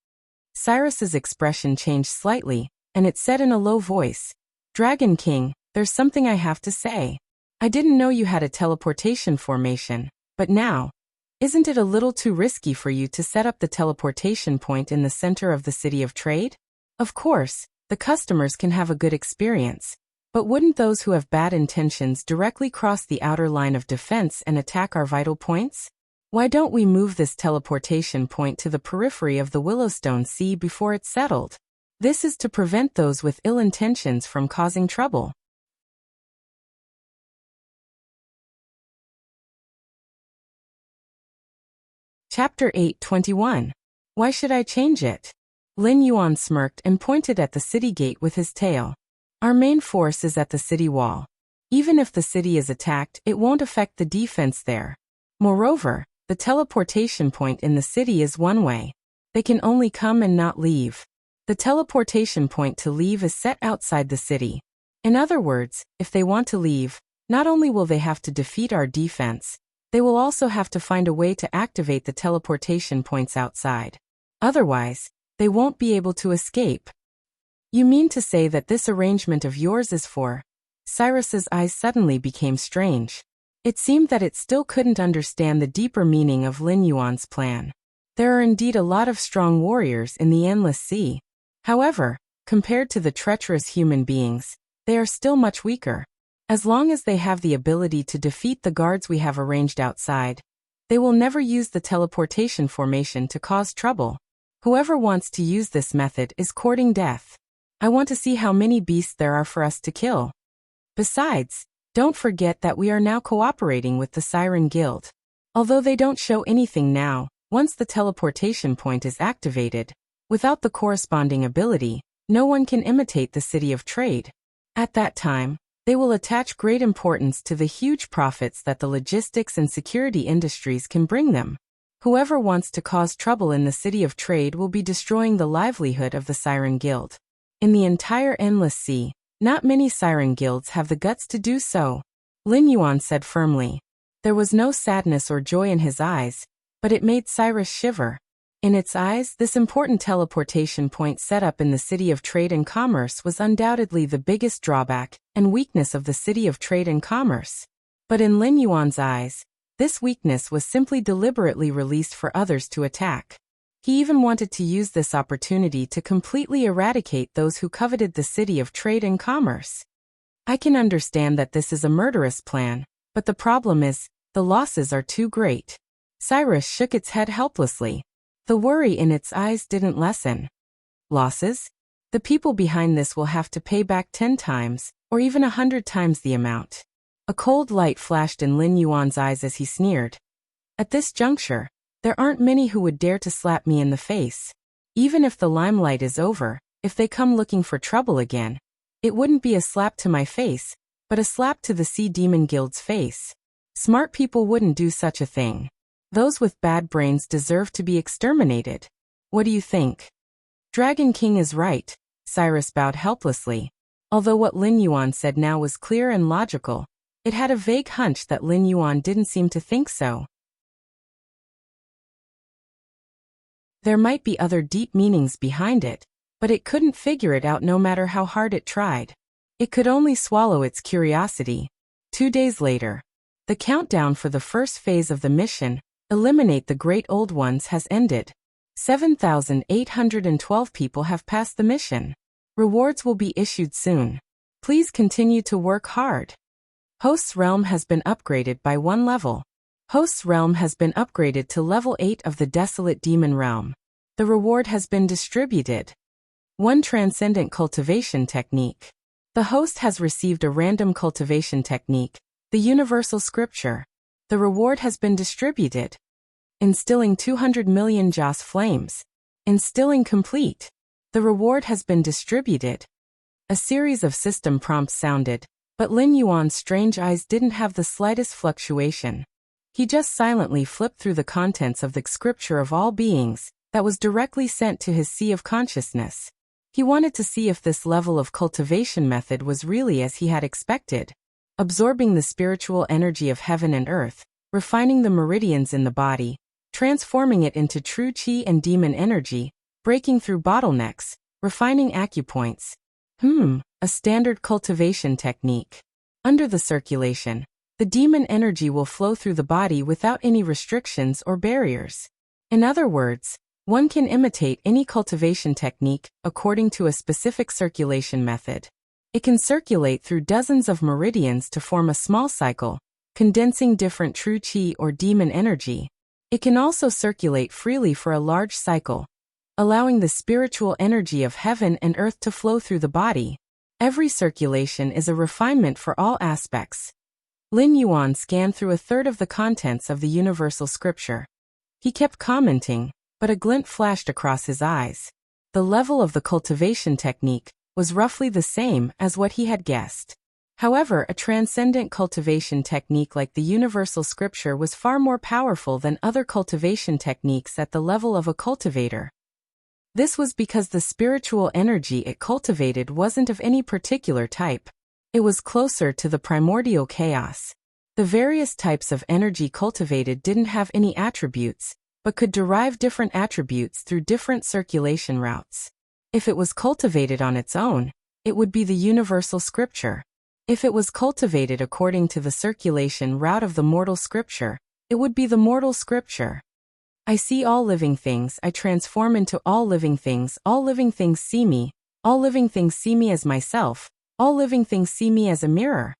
Speaker 1: Cyrus's expression changed slightly, and it said in a low voice, "Dragon King, there's something I have to say. I didn't know you had a teleportation formation, but now, isn't it a little too risky for you to set up the teleportation point in the center of the city of trade? Of course, the customers can have a good experience, but wouldn't those who have bad intentions directly cross the outer line of defense and attack our vital points? Why don't we move this teleportation point to the periphery of the Willowstone Sea before it's settled? This is to prevent those with ill intentions from causing trouble." Chapter 8:21. Why should I change it? Lin Yuan smirked and pointed at the city gate with his tail. Our main force is at the city wall. Even if the city is attacked, it won't affect the defense there. Moreover, the teleportation point in the city is one way. They can only come and not leave. The teleportation point to leave is set outside the city. In other words, if they want to leave, not only will they have to defeat our defense, they will also have to find a way to activate the teleportation points outside. Otherwise, they won't be able to escape. You mean to say that this arrangement of yours is for? Cyrus's eyes suddenly became strange. It seemed that it still couldn't understand the deeper meaning of Lin Yuan's plan. There are indeed a lot of strong warriors in the Endless Sea. However, compared to the treacherous human beings, they are still much weaker. As long as they have the ability to defeat the guards we have arranged outside, they will never use the teleportation formation to cause trouble. Whoever wants to use this method is courting death. I want to see how many beasts there are for us to kill. Besides, don't forget that we are now cooperating with the Siren Guild. Although they don't show anything now, once the teleportation point is activated, without the corresponding ability, no one can imitate the City of Trade. At that time, they will attach great importance to the huge profits that the logistics and security industries can bring them. Whoever wants to cause trouble in the City of Trade will be destroying the livelihood of the Siren Guild. In the entire Endless Sea, not many Siren Guilds have the guts to do so. Lin Yuan said firmly. There was no sadness or joy in his eyes, but it made Cyrus shiver. In its eyes, this important teleportation point set up in the City of Trade and Commerce was undoubtedly the biggest drawback and weakness of the City of Trade and Commerce. But in Lin Yuan's eyes, this weakness was simply deliberately released for others to attack. He even wanted to use this opportunity to completely eradicate those who coveted the City of Trade and Commerce. I can understand that this is a murderous plan, but the problem is, the losses are too great. Cyrus shook its head helplessly. The worry in its eyes didn't lessen. Losses? The people behind this will have to pay back 10 times, or even 100 times the amount. A cold light flashed in Lin Yuan's eyes as he sneered. At this juncture, there aren't many who would dare to slap me in the face. Even if the limelight is over, if they come looking for trouble again, it wouldn't be a slap to my face, but a slap to the Sea Demon Guild's face. Smart people wouldn't do such a thing. Those with bad brains deserve to be exterminated. What do you think? Dragon King is right, Cyrus bowed helplessly. Although what Lin Yuan said now was clear and logical, it had a vague hunch that Lin Yuan didn't seem to think so. There might be other deep meanings behind it, but it couldn't figure it out no matter how hard it tried. It could only swallow its curiosity. 2 days later, the countdown for the first phase of the mission, Eliminate the Great Old Ones, has ended. 7,812 people have passed the mission. Rewards will be issued soon. Please continue to work hard. Host's Realm has been upgraded by 1 level. Host's Realm has been upgraded to level 8 of the Desolate Demon Realm. The reward has been distributed. 1 Transcendent Cultivation Technique. The host has received a random cultivation technique, the Universal Scripture. The reward has been distributed. Instilling 200 million Joss Flames. Instilling complete. The reward has been distributed. A series of system prompts sounded, but Lin Yuan's strange eyes didn't have the slightest fluctuation. He just silently flipped through the contents of the Scripture of All Beings that was directly sent to his sea of consciousness. He wanted to see if this level of cultivation method was really as he had expected. Absorbing the spiritual energy of heaven and earth, refining the meridians in the body, transforming it into true chi and demon energy, breaking through bottlenecks, refining acupoints. A standard cultivation technique. Under the circulation, the demon energy will flow through the body without any restrictions or barriers. In other words, one can imitate any cultivation technique according to a specific circulation method. It can circulate through dozens of meridians to form a small cycle, condensing different true chi or demon energy. It can also circulate freely for a large cycle, allowing the spiritual energy of heaven and earth to flow through the body. Every circulation is a refinement for all aspects. Lin Yuan scanned through a third of the contents of the Universal Scripture. He kept commenting, but a glint flashed across his eyes. The level of the cultivation technique was roughly the same as what he had guessed. However, a transcendent cultivation technique like the Universal Scripture was far more powerful than other cultivation techniques at the level of a cultivator. This was because the spiritual energy it cultivated wasn't of any particular type. It was closer to the primordial chaos. The various types of energy cultivated didn't have any attributes, but could derive different attributes through different circulation routes. If it was cultivated on its own, it would be the Universal Scripture. If it was cultivated according to the circulation route of the Mortal Scripture, it would be the Mortal Scripture. I see all living things, I transform into all living things see me, all living things see me as myself, all living things see me as a mirror.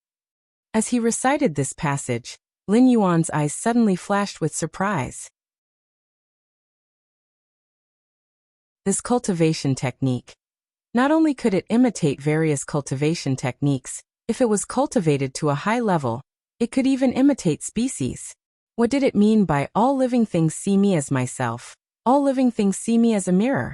Speaker 1: As he recited this passage, Lin Yuan's eyes suddenly flashed with surprise. This cultivation technique. Not only could it imitate various cultivation techniques, if it was cultivated to a high level, it could even imitate species. What did it mean by all living things see me as myself, all living things see me as a mirror?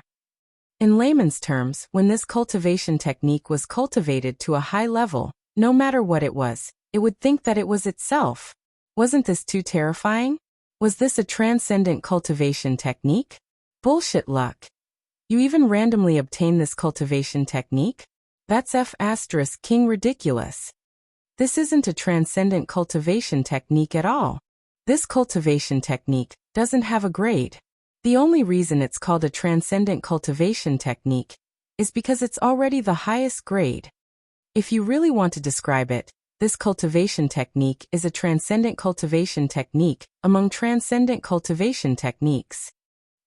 Speaker 1: In layman's terms, when this cultivation technique was cultivated to a high level, no matter what it would think that it was itself. Wasn't this too terrifying? Was this a transcendent cultivation technique? Bullshit luck. You even randomly obtain this cultivation technique? That's F***king ridiculous. This isn't a transcendent cultivation technique at all. This cultivation technique doesn't have a grade. The only reason it's called a transcendent cultivation technique is because it's already the highest grade. If you really want to describe it, this cultivation technique is a transcendent cultivation technique among transcendent cultivation techniques.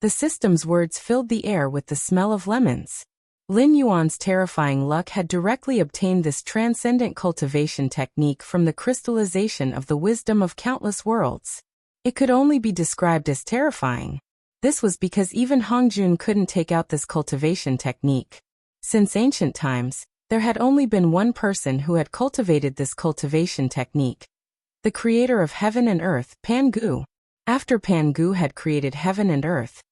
Speaker 1: The system's words filled the air with the smell of lemons. Lin Yuan's terrifying luck had directly obtained this transcendent cultivation technique from the crystallization of the wisdom of countless worlds. It could only be described as terrifying. This was because even Hongjun couldn't take out this cultivation technique. Since ancient times, There had only been one person who had cultivated this cultivation technique. The creator of heaven and earth, Pangu. After Pangu had created heaven and earth,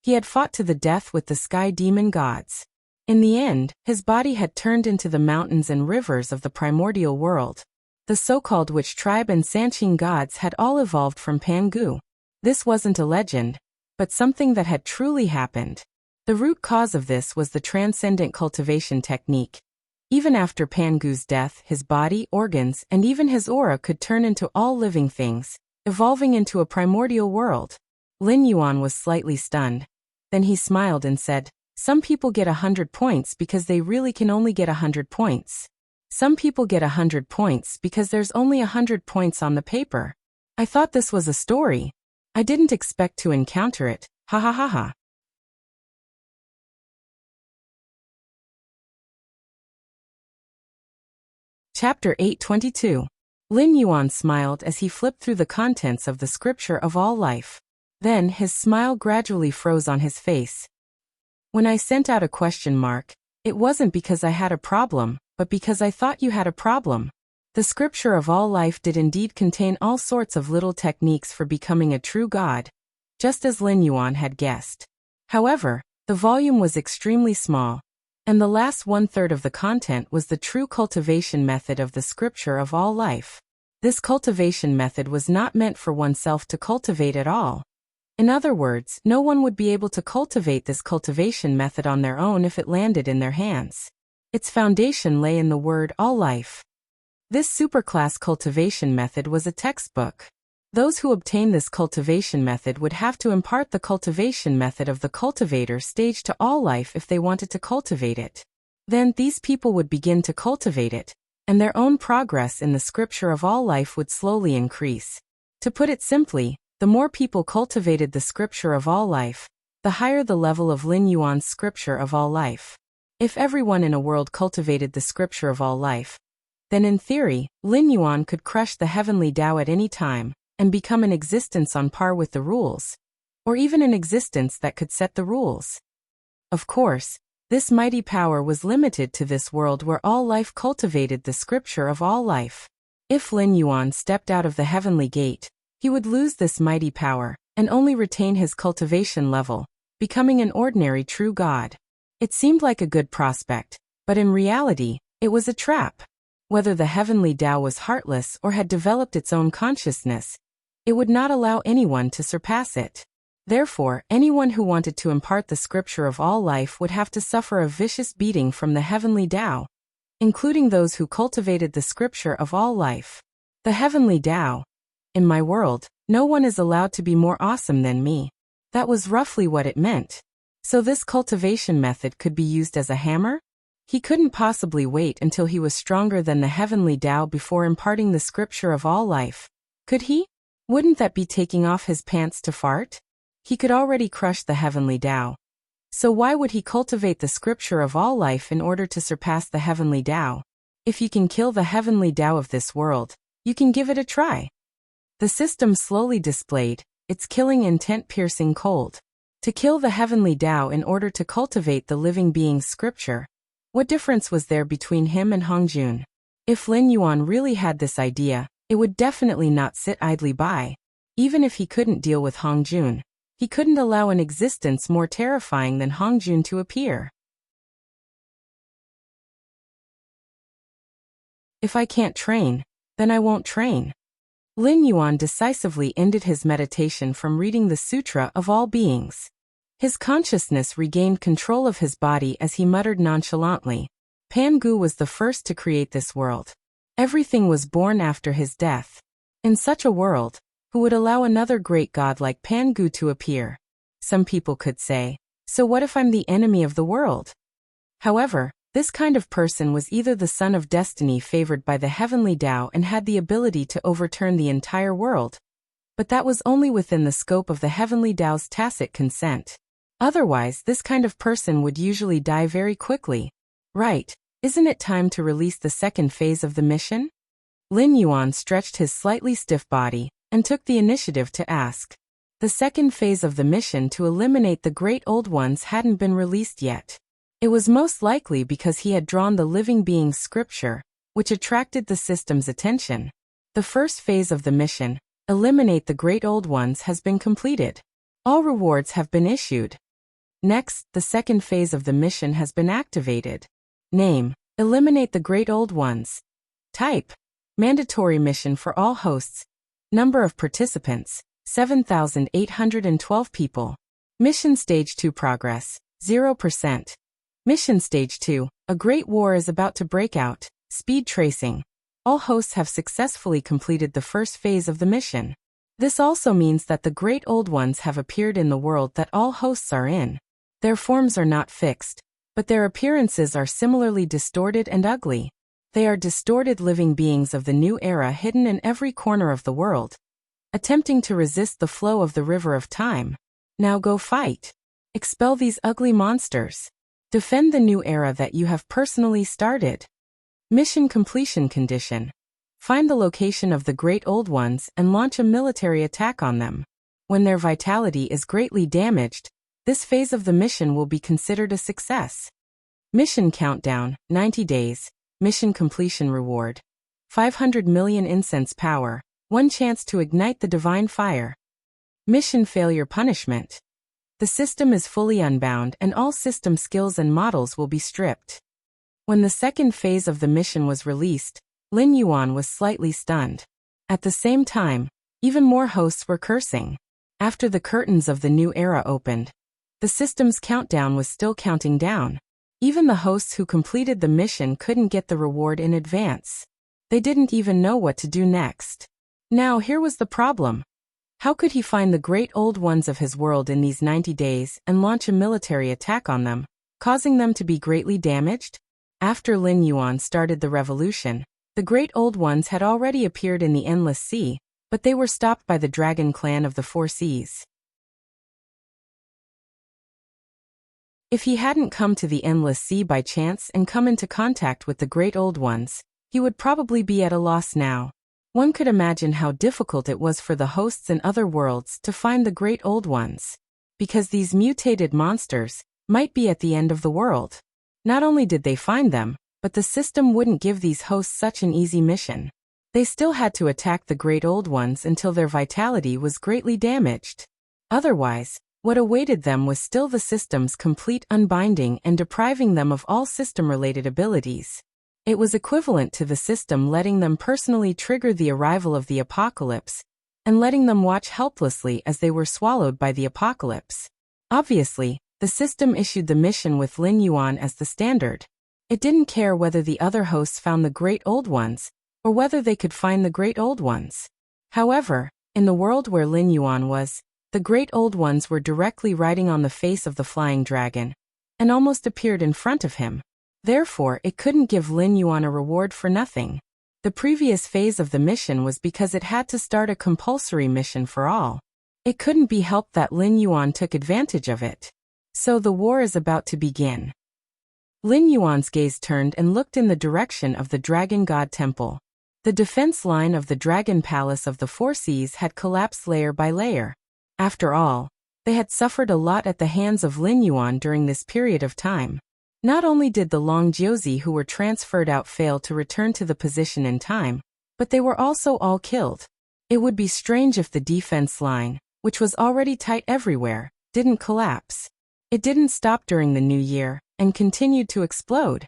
Speaker 1: he had fought to the death with the sky demon gods. In the end, his body had turned into the mountains and rivers of the primordial world. The so-called witch tribe and Sanqing gods had all evolved from Pangu. This wasn't a legend, but something that had truly happened. The root cause of this was the transcendent cultivation technique. Even after Pangu's death, his body, organs, and even his aura could turn into all living things, evolving into a primordial world. Lin Yuan was slightly stunned. Then he smiled and said, "Some people get 100 points because they really can only get 100 points. Some people get 100 points because there's only 100 points on the paper. I thought this was a story. I didn't expect to encounter it. Ha ha ha ha." Chapter 822. Lin Yuan smiled as he flipped through the contents of the scripture of all life. Then his smile gradually froze on his face. "When I sent out a question mark, it wasn't because I had a problem, but because I thought you had a problem." The scripture of all life did indeed contain all sorts of little techniques for becoming a true god, just as Lin Yuan had guessed. However, the volume was extremely small, and the last one-third of the content was the true cultivation method of the scripture of all life. This cultivation method was not meant for oneself to cultivate at all. In other words, no one would be able to cultivate this cultivation method on their own if it landed in their hands. Its foundation lay in the word all life. This superclass cultivation method was a textbook. Those who obtain this cultivation method would have to impart the cultivation method of the cultivator stage to all life if they wanted to cultivate it. Then these people would begin to cultivate it, and their own progress in the scripture of all life would slowly increase. To put it simply, the more people cultivated the scripture of all life, the higher the level of Lin Yuan's scripture of all life. If everyone in a world cultivated the scripture of all life, then in theory, Lin Yuan could crush the heavenly Tao at any time, and become an existence on par with the rules, or even an existence that could set the rules. Of course, this mighty power was limited to this world where all life cultivated the scripture of all life. If Lin Yuan stepped out of the heavenly gate, he would lose this mighty power, and only retain his cultivation level, becoming an ordinary true god. It seemed like a good prospect, but in reality, it was a trap. Whether the heavenly Tao was heartless or had developed its own consciousness, it would not allow anyone to surpass it. Therefore, anyone who wanted to impart the scripture of all life would have to suffer a vicious beating from the heavenly Tao, including those who cultivated the scripture of all life. The heavenly Tao. "In my world, no one is allowed to be more awesome than me." That was roughly what it meant. So this cultivation method could be used as a hammer? He couldn't possibly wait until he was stronger than the heavenly Tao before imparting the scripture of all life. Could he? Wouldn't that be taking off his pants to fart? He could already crush the heavenly Tao. So why would he cultivate the scripture of all life in order to surpass the heavenly Tao? If you can kill the heavenly Tao of this world, you can give it a try. The system slowly displayed its killing intent piercing cold. To kill the heavenly Tao in order to cultivate the living being's scripture. What difference was there between him and Hongjun? If Lin Yuan really had this idea, it would definitely not sit idly by. Even if he couldn't deal with Hongjun, he couldn't allow an existence more terrifying than Hongjun to appear. If I can't train, then I won't train. Lin Yuan decisively ended his meditation from reading the Sutra of All Beings. His consciousness regained control of his body as he muttered nonchalantly, "Pangu was the first to create this world. Everything was born after his death. In such a world, who would allow another great god like Pangu to appear?" Some people could say, "So what if I'm the enemy of the world?" However, this kind of person was either the son of destiny favored by the heavenly Tao and had the ability to overturn the entire world, but that was only within the scope of the heavenly Tao's tacit consent. Otherwise, this kind of person would usually die very quickly. Right, isn't it time to release the second phase of the mission? Lin Yuan stretched his slightly stiff body and took the initiative to ask. The second phase of the mission to eliminate the great old ones hadn't been released yet. It was most likely because he had drawn the living being's scripture, which attracted the system's attention. The first phase of the mission, eliminate the Great Old Ones, has been completed. All rewards have been issued. Next, the second phase of the mission has been activated. Name, eliminate the Great Old Ones. Type, mandatory mission for all hosts. Number of participants, 7,812 people. Mission Stage 2 progress, 0%. Mission Stage 2, a great war is about to break out. Speed tracing. All hosts have successfully completed the first phase of the mission. This also means that the Great Old Ones have appeared in the world that all hosts are in. Their forms are not fixed, but their appearances are similarly distorted and ugly. They are distorted living beings of the new era hidden in every corner of the world, attempting to resist the flow of the river of time. Now go fight. Expel these ugly monsters. Defend the new era that you have personally started. Mission completion condition. Find the location of the Great Old Ones and launch a military attack on them. When their vitality is greatly damaged, this phase of the mission will be considered a success. Mission countdown, 90 days. Mission completion reward. 500 million incense power, 1 chance to ignite the divine fire. Mission failure punishment. The system is fully unbound and all system skills and models will be stripped. When the second phase of the mission was released, Lin Yuan was slightly stunned. At the same time, even more hosts were cursing. After the curtains of the new era opened, the system's countdown was still counting down. Even the hosts who completed the mission couldn't get the reward in advance. They didn't even know what to do next. Now here was the problem. How could he find the Great Old Ones of his world in these 90 days and launch a military attack on them, causing them to be greatly damaged? After Lin Yuan started the revolution, the Great Old Ones had already appeared in the Endless Sea, but they were stopped by the Dragon Clan of the Four Seas. If he hadn't come to the Endless Sea by chance and come into contact with the Great Old Ones, he would probably be at a loss now. One could imagine how difficult it was for the hosts in other worlds to find the Great Old Ones, because these mutated monsters might be at the end of the world. Not only did they find them, but the system wouldn't give these hosts such an easy mission. They still had to attack the Great Old Ones until their vitality was greatly damaged. Otherwise, what awaited them was still the system's complete unbinding and depriving them of all system-related abilities. It was equivalent to the system letting them personally trigger the arrival of the apocalypse, and letting them watch helplessly as they were swallowed by the apocalypse. Obviously, the system issued the mission with Lin Yuan as the standard. It didn't care whether the other hosts found the Great Old Ones, or whether they could find the Great Old Ones. However, in the world where Lin Yuan was, the Great Old Ones were directly riding on the face of the flying dragon, and almost appeared in front of him. Therefore, it couldn't give Lin Yuan a reward for nothing. The previous phase of the mission was because it had to start a compulsory mission for all. It couldn't be helped that Lin Yuan took advantage of it. So the war is about to begin. Lin Yuan's gaze turned and looked in the direction of the Dragon God Temple. The defense line of the Dragon Palace of the Four Seas had collapsed layer by layer. After all, they had suffered a lot at the hands of Lin Yuan during this period of time. Not only did the Long Jiuzi who were transferred out fail to return to the position in time, but they were also all killed. It would be strange if the defense line, which was already tight everywhere, didn't collapse. It didn't stop during the new year, and continued to explode.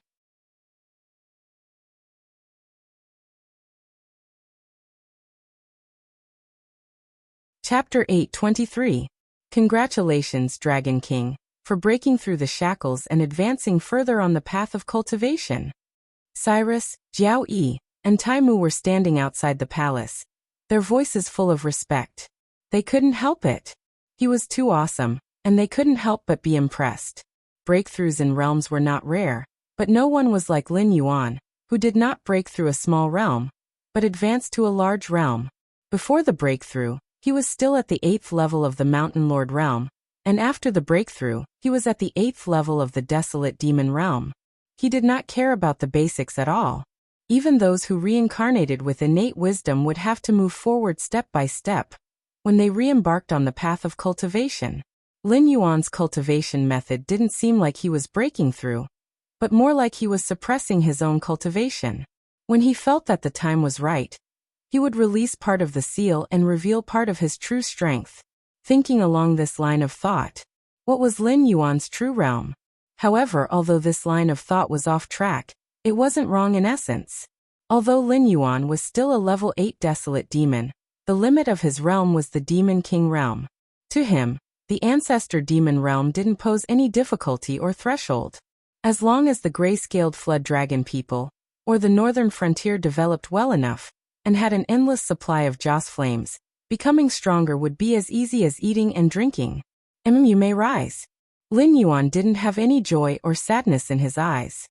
Speaker 1: Chapter 8:23. Congratulations, Dragon King, for breaking through the shackles and advancing further on the path of cultivation. Cyrus, Jiao Yi, and Taimu were standing outside the palace, their voices full of respect. They couldn't help it. He was too awesome, and they couldn't help but be impressed. Breakthroughs in realms were not rare, but no one was like Lin Yuan, who did not break through a small realm, but advanced to a large realm. Before the breakthrough, he was still at the 8th level of the Mountain Lord realm, and after the breakthrough, he was at the 8th level of the Desolate Demon realm. He did not care about the basics at all. Even those who reincarnated with innate wisdom would have to move forward step by step when they re-embarked on the path of cultivation. Lin Yuan's cultivation method didn't seem like he was breaking through, but more like he was suppressing his own cultivation. When he felt that the time was right, he would release part of the seal and reveal part of his true strength. Thinking along this line of thought, what was Lin Yuan's true realm? However, although this line of thought was off track, it wasn't wrong in essence. Although Lin Yuan was still a level 8 desolate demon, the limit of his realm was the Demon King realm. To him, the ancestor demon realm didn't pose any difficulty or threshold. As long as the gray-scaled flood dragon people, or the northern frontier developed well enough, and had an endless supply of joss flames, becoming stronger would be as easy as eating and drinking. You may rise. Lin Yuan didn't have any joy or sadness in his eyes.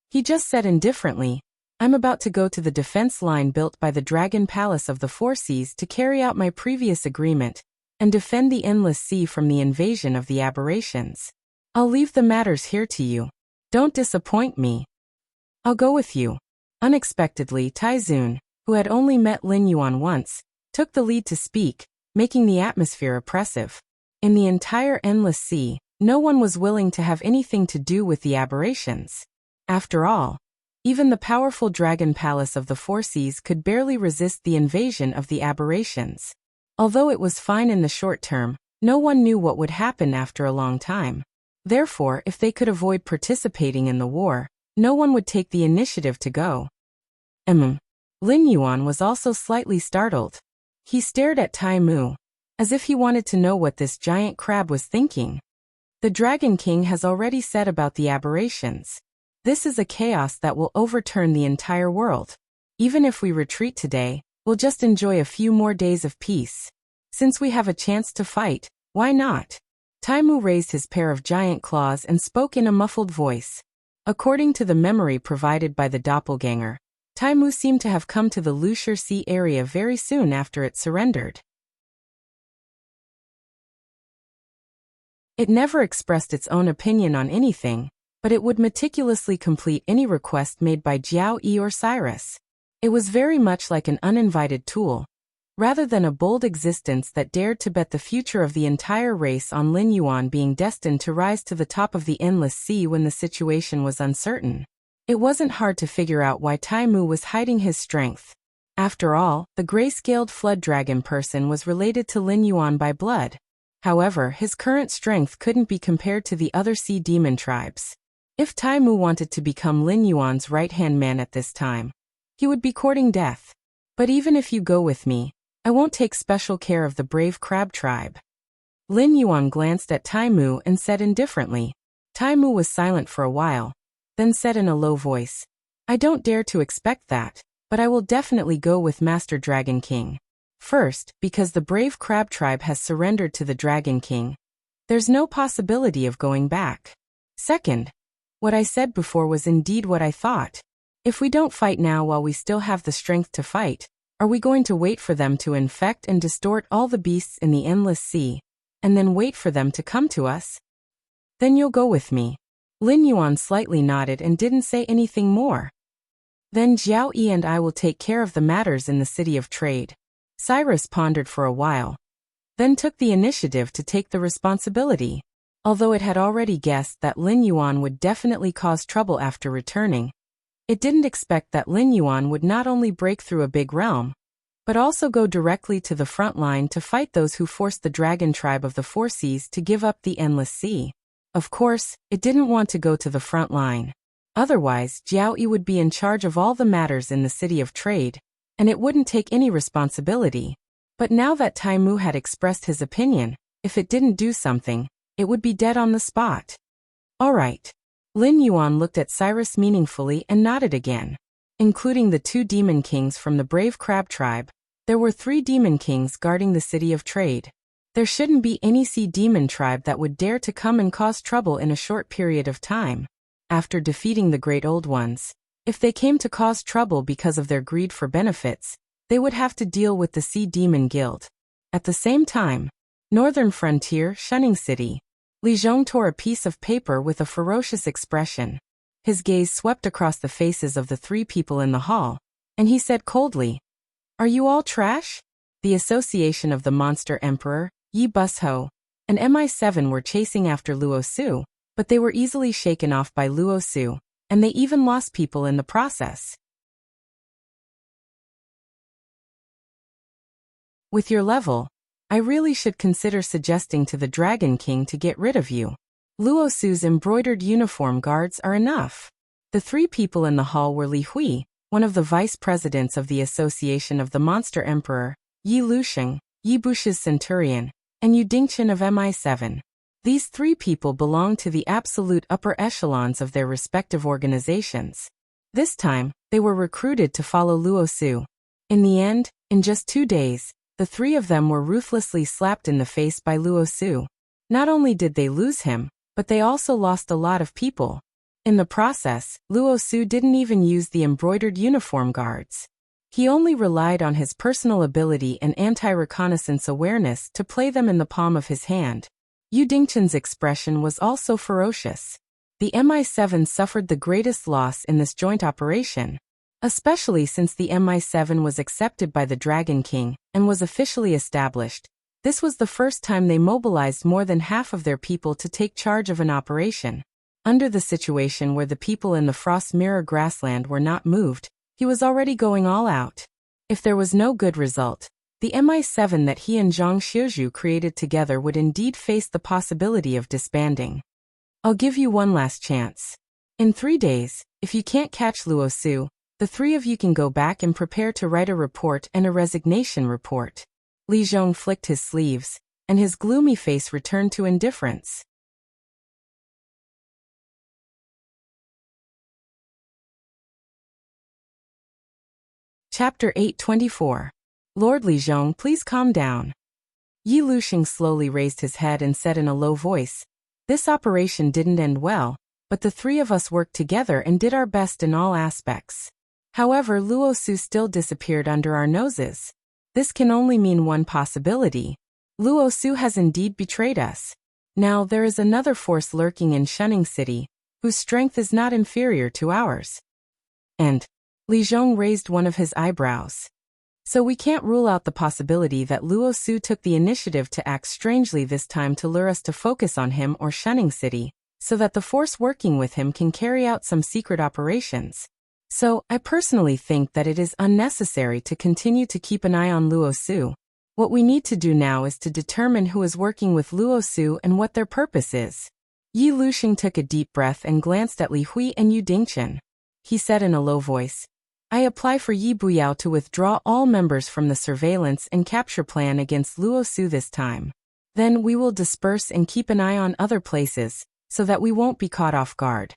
Speaker 1: He just said indifferently, I'm about to go to the defense line built by the Dragon Palace of the Four Seas to carry out my previous agreement and defend the Endless Sea from the invasion of the aberrations. I'll leave the matters here to you. Don't disappoint me. I'll go with you. Unexpectedly, Taizun, who had only met Lin Yuan once, took the lead to speak, making the atmosphere oppressive. In the entire Endless Sea, no one was willing to have anything to do with the aberrations. After all, even the powerful Dragon Palace of the Four Seas could barely resist the invasion of the aberrations. Although it was fine in the short term, no one knew what would happen after a long time. Therefore, if they could avoid participating in the war, no one would take the initiative to go. Lin Yuan was also slightly startled. He stared at Tai Mu, as if he wanted to know what this giant crab was thinking. The Dragon King has already said about the aberrations. This is a chaos that will overturn the entire world. Even if we retreat today, we'll just enjoy a few more days of peace. Since we have a chance to fight, why not? Tai Mu raised his pair of giant claws and spoke in a muffled voice. According to the memory provided by the doppelganger, Tai Mu seemed to have come to the Lucier Sea area very soon after it surrendered. It never expressed its own opinion on anything, but it would meticulously complete any request made by Jiao Yi or Cyrus. It was very much like an uninvited tool, rather than a bold existence that dared to bet the future of the entire race on Lin Yuan being destined to rise to the top of the Endless Sea when the situation was uncertain. It wasn't hard to figure out why Tai Mu was hiding his strength. After all, the gray-scaled flood dragon person was related to Lin Yuan by blood. However, his current strength couldn't be compared to the other sea demon tribes. If Tai Mu wanted to become Lin Yuan's right-hand man at this time, he would be courting death. But even if you go with me, I won't take special care of the brave crab tribe. Lin Yuan glanced at Tai Mu and said indifferently. Tai Mu was silent for a while, then said in a low voice, I don't dare to expect that, but I will definitely go with Master Dragon King. First, because the brave crab tribe has surrendered to the Dragon King. There's no possibility of going back. Second, what I said before was indeed what I thought. If we don't fight now while we still have the strength to fight, are we going to wait for them to infect and distort all the beasts in the Endless Sea, and then wait for them to come to us? Then you'll go with me. Lin Yuan slightly nodded and didn't say anything more. Then Jiao Yi and I will take care of the matters in the City of Trade. Cyrus pondered for a while, then took the initiative to take the responsibility. Although it had already guessed that Lin Yuan would definitely cause trouble after returning, it didn't expect that Lin Yuan would not only break through a big realm, but also go directly to the front line to fight those who forced the dragon tribe of the Four Seas to give up the Endless Sea. Of course, it didn't want to go to the front line. Otherwise, Jiao Yi would be in charge of all the matters in the City of Trade, and it wouldn't take any responsibility. But now that Tai Mu had expressed his opinion, if it didn't do something, it would be dead on the spot. All right. Lin Yuan looked at Cyrus meaningfully and nodded again. Including the 2 demon kings from the brave crab tribe, there were 3 demon kings guarding the City of Trade. There shouldn't be any sea demon tribe that would dare to come and cause trouble in a short period of time. After defeating the Great Old Ones, if they came to cause trouble because of their greed for benefits, they would have to deal with the Sea Demon Guild. At the same time, Northern Frontier, Shunning City. Li Zhong tore a piece of paper with a ferocious expression. His gaze swept across the faces of the 3 people in the hall, and he said coldly, Are you all trash? The Association of the Monster Emperor, Yi Busho, and Mi-7 were chasing after Luo Su, but they were easily shaken off by Luo Su, and they even lost people in the process. With your level, I really should consider suggesting to the Dragon King to get rid of you. Luo Su's embroidered uniform guards are enough. The three people in the hall were Li Hui, one of the vice presidents of the Association of the Monster Emperor, Yi Lusheng, Yi Bush's Centurion, and Yu Dingchen of Mi-7. These three people belonged to the absolute upper echelons of their respective organizations. This time, they were recruited to follow Luo Su. In the end, in just 2 days, the three of them were ruthlessly slapped in the face by Luo Su. Not only did they lose him, but they also lost a lot of people. In the process, Luo Su didn't even use the embroidered uniform guards. He only relied on his personal ability and anti-reconnaissance awareness to play them in the palm of his hand. Yu Dingchen's expression was also ferocious. The Mi-7 suffered the greatest loss in this joint operation, especially since the Mi-7 was accepted by the Dragon King and was officially established. This was the first time they mobilized more than half of their people to take charge of an operation. Under the situation where the people in the Frost Mirror grassland were not moved, he was already going all out. If there was no good result, the Mi-7 that he and Zhang Xiuzhu created together would indeed face the possibility of disbanding. I'll give you one last chance. In 3 days, if you can't catch Luo Su, the three of you can go back and prepare to write a report and a resignation report. Li Zhong flicked his sleeves, and his gloomy face returned to indifference. Chapter 824. Lord Li Zhong, please calm down. Yi Lusheng slowly raised his head and said in a low voice, "This operation didn't end well, but the three of us worked together and did our best in all aspects. However, Luo Su still disappeared under our noses. This can only mean one possibility. Luo Su has indeed betrayed us. Now there is another force lurking in Shunning City, whose strength is not inferior to ours." And Li Zhong raised one of his eyebrows. "So we can't rule out the possibility that Luo Su took the initiative to act strangely this time to lure us to focus on him or Shunning City, so that the force working with him can carry out some secret operations. So, I personally think that it is unnecessary to continue to keep an eye on Luo Su. What we need to do now is to determine who is working with Luo Su and what their purpose is." Yi Lusheng took a deep breath and glanced at Li Hui and Yu Dingchen. He said in a low voice, "I apply for Yi Buyao to withdraw all members from the surveillance and capture plan against Luo Su this time. Then we will disperse and keep an eye on other places, so that we won't be caught off guard."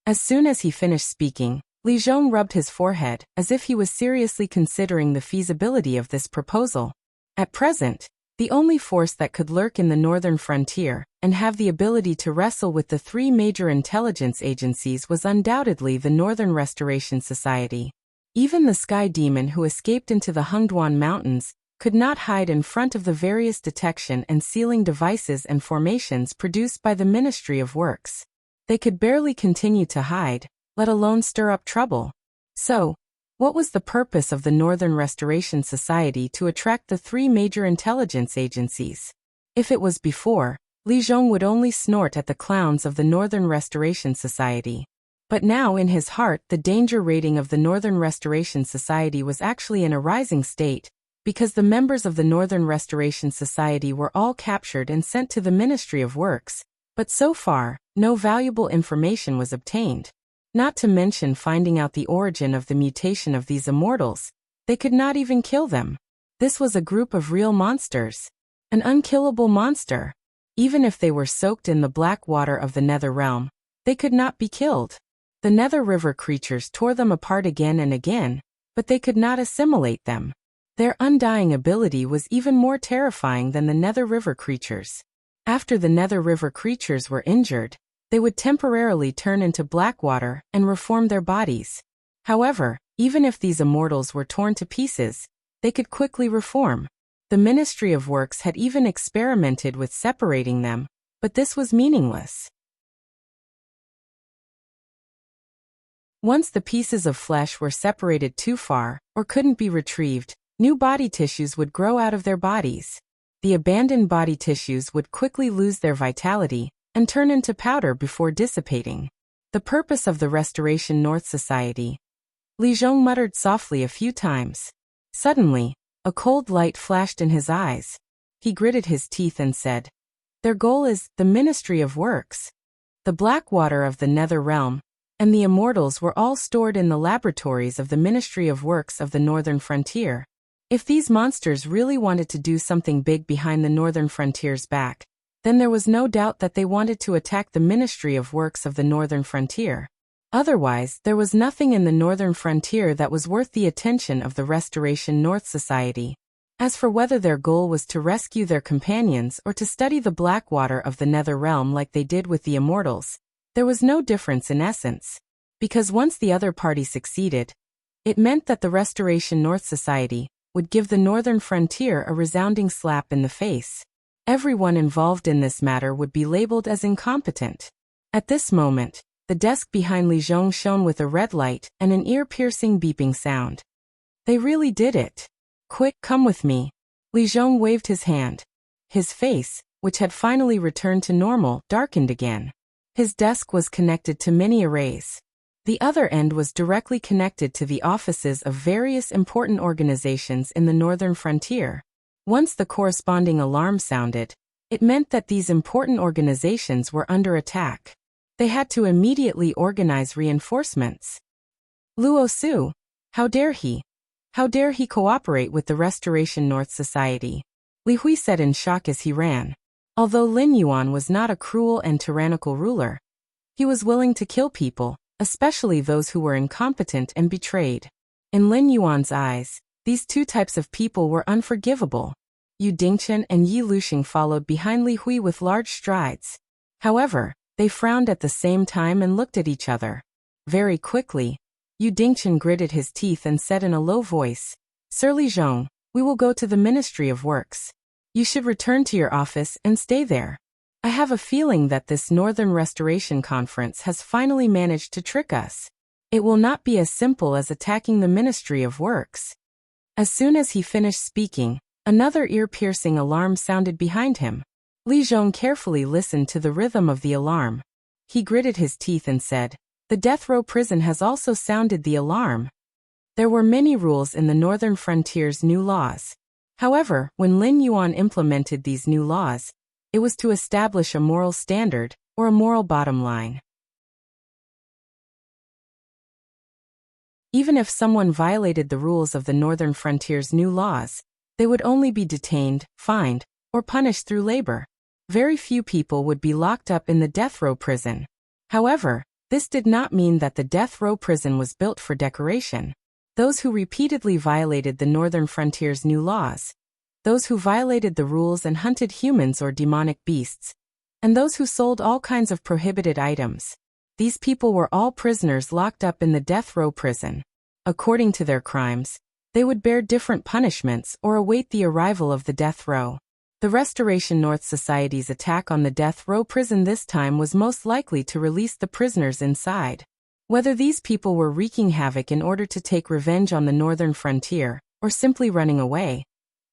Speaker 1: As soon as he finished speaking, Li Zhong rubbed his forehead as if he was seriously considering the feasibility of this proposal. At present, the only force that could lurk in the northern frontier and have the ability to wrestle with the three major intelligence agencies was undoubtedly the Northern Restoration Society. Even the Sky Demon who escaped into the Hengduan Mountains could not hide in front of the various detection and sealing devices and formations produced by the Ministry of Works. They could barely continue to hide, let alone stir up trouble. So, what was the purpose of the Northern Restoration Society to attract the three major intelligence agencies? If it was before, Li Zhong would only snort at the clowns of the Northern Restoration Society. But now in his heart the danger rating of the Northern Restoration Society was actually in a rising state, because the members of the Northern Restoration Society were all captured and sent to the Ministry of Works, but so far, no valuable information was obtained. Not to mention finding out the origin of the mutation of these immortals, they could not even kill them. This was a group of real monsters. An unkillable monster. Even if they were soaked in the black water of the Nether Realm, they could not be killed. The Nether River creatures tore them apart again and again, but they could not assimilate them. Their undying ability was even more terrifying than the Nether River creatures. After the Nether River creatures were injured, they would temporarily turn into black water and reform their bodies. However, even if these immortals were torn to pieces, they could quickly reform. The Ministry of Works had even experimented with separating them, but this was meaningless. Once the pieces of flesh were separated too far, or couldn't be retrieved, new body tissues would grow out of their bodies. The abandoned body tissues would quickly lose their vitality and turn into powder before dissipating. The purpose of the Restoration North Society. Li Zhong muttered softly a few times. Suddenly, a cold light flashed in his eyes. He gritted his teeth and said, "Their goal is the Ministry of Works. The black water of the Nether Realm and the immortals were all stored in the laboratories of the Ministry of Works of the Northern Frontier. If these monsters really wanted to do something big behind the Northern Frontier's back, then there was no doubt that they wanted to attack the Ministry of Works of the Northern Frontier. Otherwise, there was nothing in the Northern Frontier that was worth the attention of the Restoration North Society. As for whether their goal was to rescue their companions or to study the black water of the Nether Realm like they did with the immortals, there was no difference in essence. Because once the other party succeeded, it meant that the Restoration North Society would give the Northern Frontier a resounding slap in the face. Everyone involved in this matter would be labeled as incompetent. At this moment, the desk behind Li Zhong shone with a red light and an ear-piercing beeping sound. They really did it. Quick, come with me. Li Zhong waved his hand. His face, which had finally returned to normal, darkened again. His desk was connected to many arrays. The other end was directly connected to the offices of various important organizations in the Northern Frontier. Once the corresponding alarm sounded, it meant that these important organizations were under attack. They had to immediately organize reinforcements. Luo Su, how dare he? How dare he cooperate with the Restoration North Society? Li Hui said in shock as he ran. Although Lin Yuan was not a cruel and tyrannical ruler, he was willing to kill people, especially those who were incompetent and betrayed. In Lin Yuan's eyes, these two types of people were unforgivable. Yu Dingchen and Yi Luxing followed behind Li Hui with large strides. However, they frowned at the same time and looked at each other. Very quickly, Yu Dingchen gritted his teeth and said in a low voice, "Sir Li Zhong, we will go to the Ministry of Works. You should return to your office and stay there. I have a feeling that this Northern Restoration Conference has finally managed to trick us. It will not be as simple as attacking the Ministry of Works." As soon as he finished speaking, another ear-piercing alarm sounded behind him. Li Zhong carefully listened to the rhythm of the alarm. He gritted his teeth and said, "The death row prison has also sounded the alarm." There were many rules in the Northern Frontier's new laws. However, when Lin Yuan implemented these new laws, it was to establish a moral standard, or a moral bottom line. Even if someone violated the rules of the Northern Frontier's new laws, they would only be detained, fined, or punished through labor. Very few people would be locked up in the death row prison. However, this did not mean that the death row prison was built for decoration. Those who repeatedly violated the Northern Frontier's new laws, those who violated the rules and hunted humans or demonic beasts, and those who sold all kinds of prohibited items, these people were all prisoners locked up in the death row prison. According to their crimes, they would bear different punishments or await the arrival of the death row. The Restoration North Society's attack on the death row prison this time was most likely to release the prisoners inside. Whether these people were wreaking havoc in order to take revenge on the Northern Frontier, or simply running away,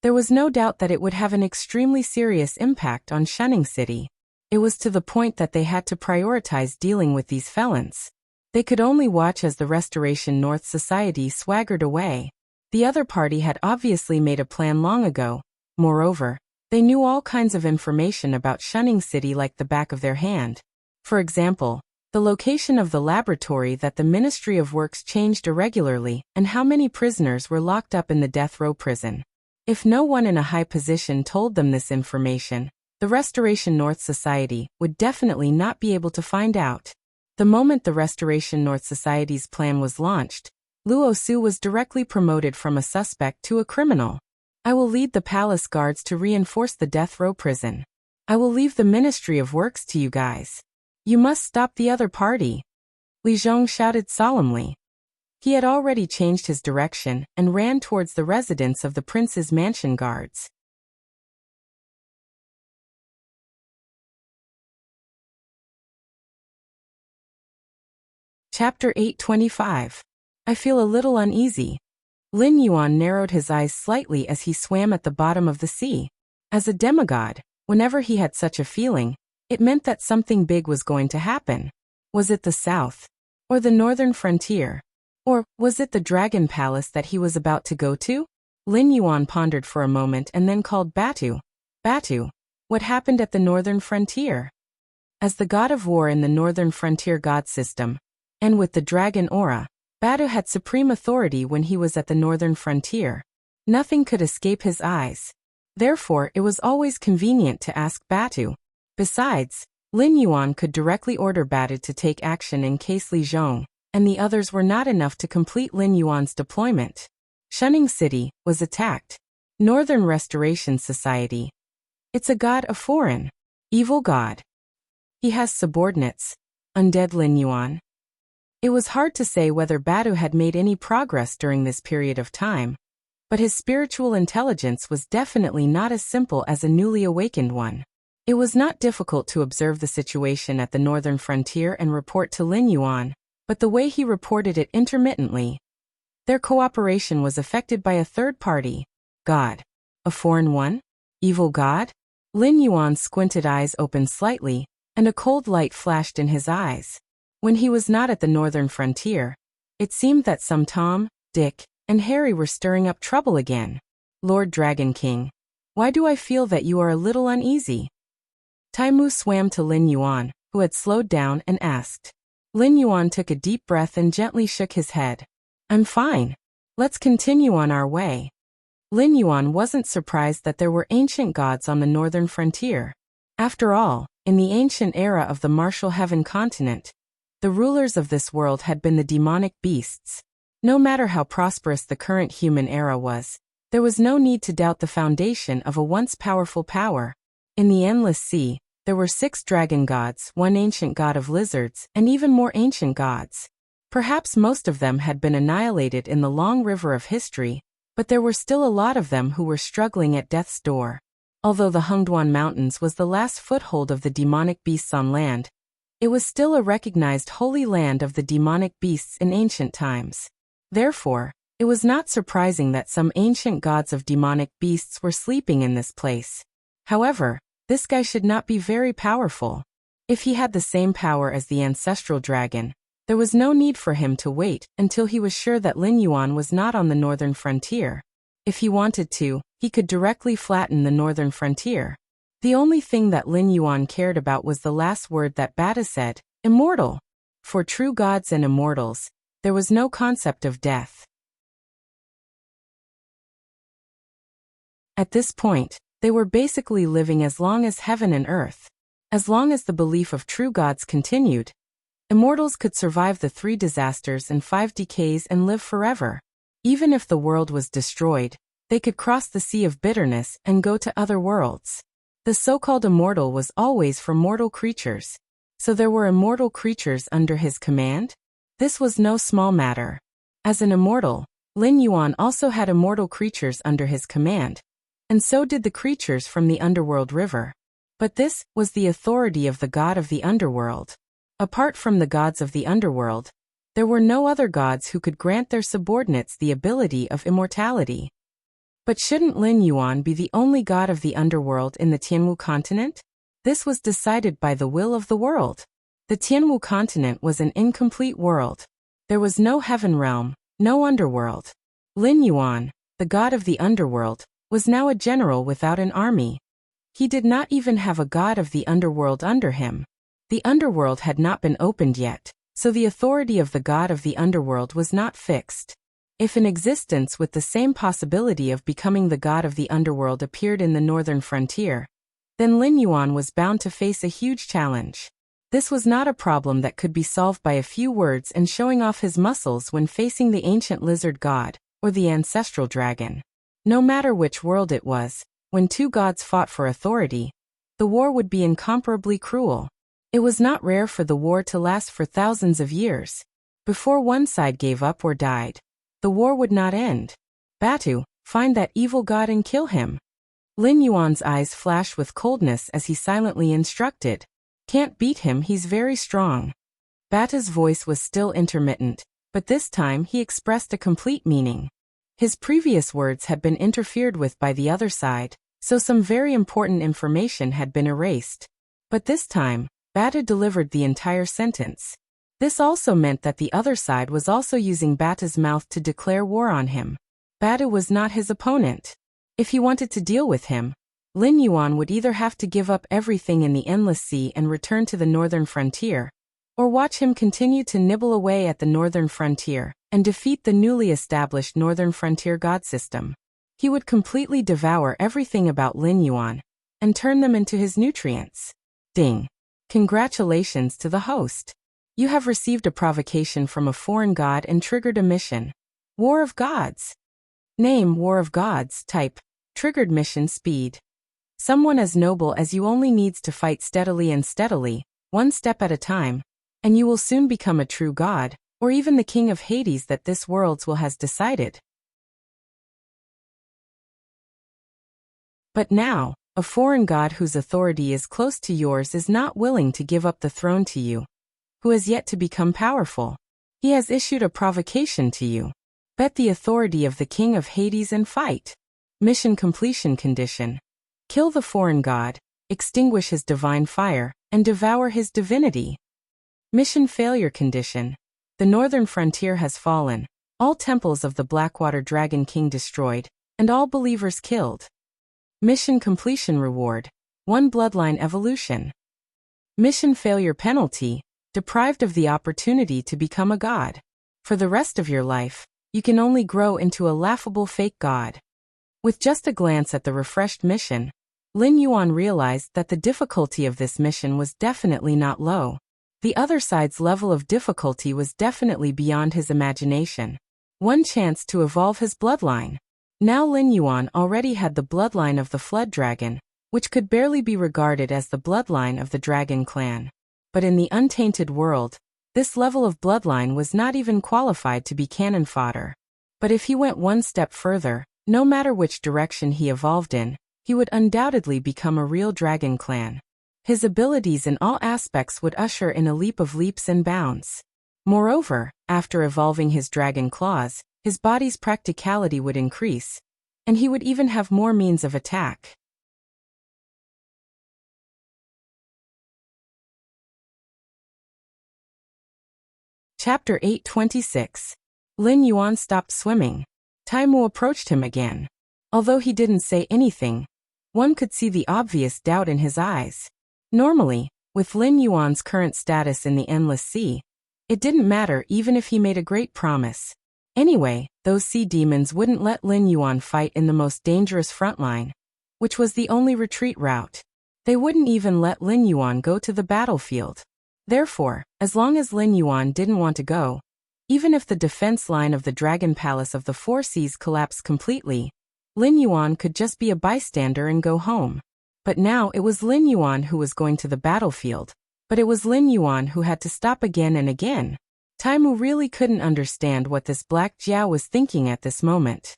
Speaker 1: there was no doubt that it would have an extremely serious impact on Shunning City. It was to the point that they had to prioritize dealing with these felons. They could only watch as the Restoration North Society swaggered away. The other party had obviously made a plan long ago. Moreover, they knew all kinds of information about Shunning City like the back of their hand. For example, the location of the laboratory that the Ministry of Works changed irregularly, and how many prisoners were locked up in the death row prison. If no one in a high position told them this information, the Restoration North Society would definitely not be able to find out. The moment the Restoration North Society's plan was launched, Luo Su was directly promoted from a suspect to a criminal. "I will lead the palace guards to reinforce the death row prison. I will leave the Ministry of Works to you guys. You must stop the other party," Li Zhong shouted solemnly. He had already changed his direction and ran towards the residence of the prince's mansion guards. Chapter 825. I feel a little uneasy. Lin Yuan narrowed his eyes slightly as he swam at the bottom of the sea. As a demigod, whenever he had such a feeling, it meant that something big was going to happen. Was it the south? Or the northern frontier? Or was it the dragon palace that he was about to go to? Lin Yuan pondered for a moment and then called Batu. Batu, what happened at the northern frontier? As the god of war in the northern frontier god system, and with the dragon aura, Batu had supreme authority when he was at the northern frontier. Nothing could escape his eyes. Therefore, it was always convenient to ask Batu. Besides, Lin Yuan could directly order Batu to take action in case Li Zhong and the others were not enough to complete Lin Yuan's deployment. Shunning City was attacked. Northern Restoration Society. It's a god of foreign. Evil god. He has subordinates. Undead Lin Yuan. It was hard to say whether Batu had made any progress during this period of time, but his spiritual intelligence was definitely not as simple as a newly awakened one. It was not difficult to observe the situation at the northern frontier and report to Lin Yuan, but the way he reported it intermittently. Their cooperation was affected by a third party. God. A foreign one? Evil god? Lin Yuan's squinted eyes opened slightly, and a cold light flashed in his eyes. When he was not at the northern frontier, it seemed that some Tom, Dick, and Harry were stirring up trouble again. Lord Dragon King, why do I feel that you are a little uneasy? Taimu swam to Lin Yuan, who had slowed down, and asked. Lin Yuan took a deep breath and gently shook his head. I'm fine. Let's continue on our way. Lin Yuan wasn't surprised that there were ancient gods on the northern frontier. After all, in the ancient era of the martial heaven continent, the rulers of this world had been the demonic beasts. No matter how prosperous the current human era was, there was no need to doubt the foundation of a once powerful power. In the endless sea, there were 6 dragon gods, 1 ancient god of lizards, and even more ancient gods. Perhaps most of them had been annihilated in the long river of history, but there were still a lot of them who were struggling at death's door. Although the Hengduan Mountains was the last foothold of the demonic beasts on land, it was still a recognized holy land of the demonic beasts in ancient times. Therefore, it was not surprising that some ancient gods of demonic beasts were sleeping in this place. However, this guy should not be very powerful. If he had the same power as the ancestral dragon, there was no need for him to wait until he was sure that Lin Yuan was not on the northern frontier. If he wanted to, he could directly flatten the northern frontier. The only thing that Lin Yuan cared about was the last word that Bata said, immortal. For true gods and immortals, there was no concept of death. At this point, they were basically living as long as heaven and earth. As long as the belief of true gods continued, immortals could survive the 3 disasters and 5 decays and live forever. Even if the world was destroyed, they could cross the sea of bitterness and go to other worlds. The so-called immortal was always for mortal creatures. So there were immortal creatures under his command? This was no small matter. As an immortal, Lin Yuan also had immortal creatures under his command, and so did the creatures from the underworld river. But this was the authority of the god of the underworld. Apart from the gods of the underworld, there were no other gods who could grant their subordinates the ability of immortality. But shouldn't Lin Yuan be the only god of the underworld in the Tianwu continent? This was decided by the will of the world. The Tianwu continent was an incomplete world. There was no heaven realm, no underworld. Lin Yuan, the god of the underworld, was now a general without an army. He did not even have a god of the underworld under him. The underworld had not been opened yet, so the authority of the god of the underworld was not fixed. If an existence with the same possibility of becoming the god of the underworld appeared in the northern frontier, then Lin Yuan was bound to face a huge challenge. This was not a problem that could be solved by a few words and showing off his muscles when facing the ancient lizard god, or the ancestral dragon. No matter which world it was, when 2 gods fought for authority, the war would be incomparably cruel. It was not rare for the war to last for thousands of years. Before one side gave up or died, the war would not end. Batu, find that evil god and kill him. Lin Yuan's eyes flashed with coldness as he silently instructed. Can't beat him, he's very strong. Bata's voice was still intermittent, but this time he expressed a complete meaning. His previous words had been interfered with by the other side, so some very important information had been erased. But this time, Bata delivered the entire sentence. This also meant that the other side was also using Bata's mouth to declare war on him. Bata was not his opponent. If he wanted to deal with him, Lin Yuan would either have to give up everything in the Endless Sea and return to the northern frontier, or watch him continue to nibble away at the northern frontier and defeat the newly established northern frontier god system. He would completely devour everything about Lin Yuan and turn them into his nutrients. Ding! Congratulations to the host. You have received a provocation from a foreign god and triggered a mission. War of Gods. Name: War of Gods. Type: triggered mission. Speed: someone as noble as you only needs to fight steadily, one step at a time, and you will soon become a true god, or even the king of Hades that this world's will has decided. But now, a foreign god whose authority is close to yours is not willing to give up the throne to you, who has yet to become powerful. He has issued a provocation to you. Bet the authority of the king of Hades and fight. Mission completion condition: kill the foreign god, extinguish his divine fire, and devour his divinity. Mission failure condition: the northern frontier has fallen, all temples of the Blackwater Dragon King destroyed, and all believers killed. Mission completion reward: 1 bloodline evolution. Mission failure penalty: deprived of the opportunity to become a god. For the rest of your life, you can only grow into a laughable fake god. With just a glance at the refreshed mission, Lin Yuan realized that the difficulty of this mission was definitely not low. The other side's level of difficulty was definitely beyond his imagination. One chance to evolve his bloodline. Now Lin Yuan already had the bloodline of the Flood Dragon, which could barely be regarded as the bloodline of the Dragon clan. But in the untainted world, this level of bloodline was not even qualified to be cannon fodder. But if he went one step further, no matter which direction he evolved in, he would undoubtedly become a real dragon clan. His abilities in all aspects would usher in a leap of leaps and bounds. Moreover, after evolving his dragon claws, his body's practicality would increase, and he would even have more means of attack. Chapter 826. Lin Yuan stopped swimming. Taimu approached him again. Although he didn't say anything, one could see the obvious doubt in his eyes. Normally, with Lin Yuan's current status in the Endless Sea, it didn't matter even if he made a great promise. Anyway, those sea demons wouldn't let Lin Yuan fight in the most dangerous front line, which was the only retreat route. They wouldn't even let Lin Yuan go to the battlefield. Therefore, as long as Lin Yuan didn't want to go, even if the defense line of the Dragon Palace of the Four Seas collapsed completely, Lin Yuan could just be a bystander and go home. But now it was Lin Yuan who was going to the battlefield, but it was Lin Yuan who had to stop again and again. Taimu really couldn't understand what this Black Jiao was thinking at this moment.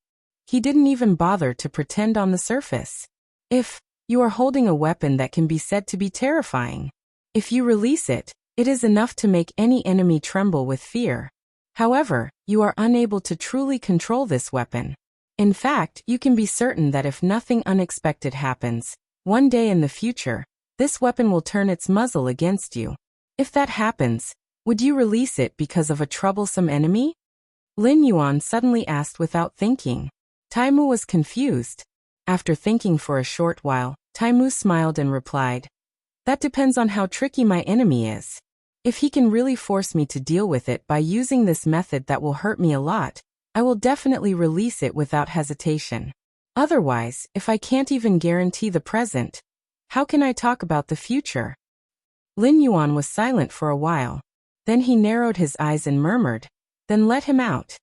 Speaker 1: He didn't even bother to pretend on the surface. If you are holding a weapon that can be said to be terrifying, if you release it, it is enough to make any enemy tremble with fear. However, you are unable to truly control this weapon. In fact, you can be certain that if nothing unexpected happens, one day in the future, this weapon will turn its muzzle against you. If that happens, would you release it because of a troublesome enemy? Lin Yuan suddenly asked without thinking. Taimu was confused. After thinking for a short while, Taimu smiled and replied, "That depends on how tricky my enemy is. If he can really force me to deal with it by using this method that will hurt me a lot, I will definitely release it without hesitation. Otherwise, if I can't even guarantee the present, how can I talk about the future?" Lin Yuan was silent for a while. Then he narrowed his eyes and murmured, "Then let him out."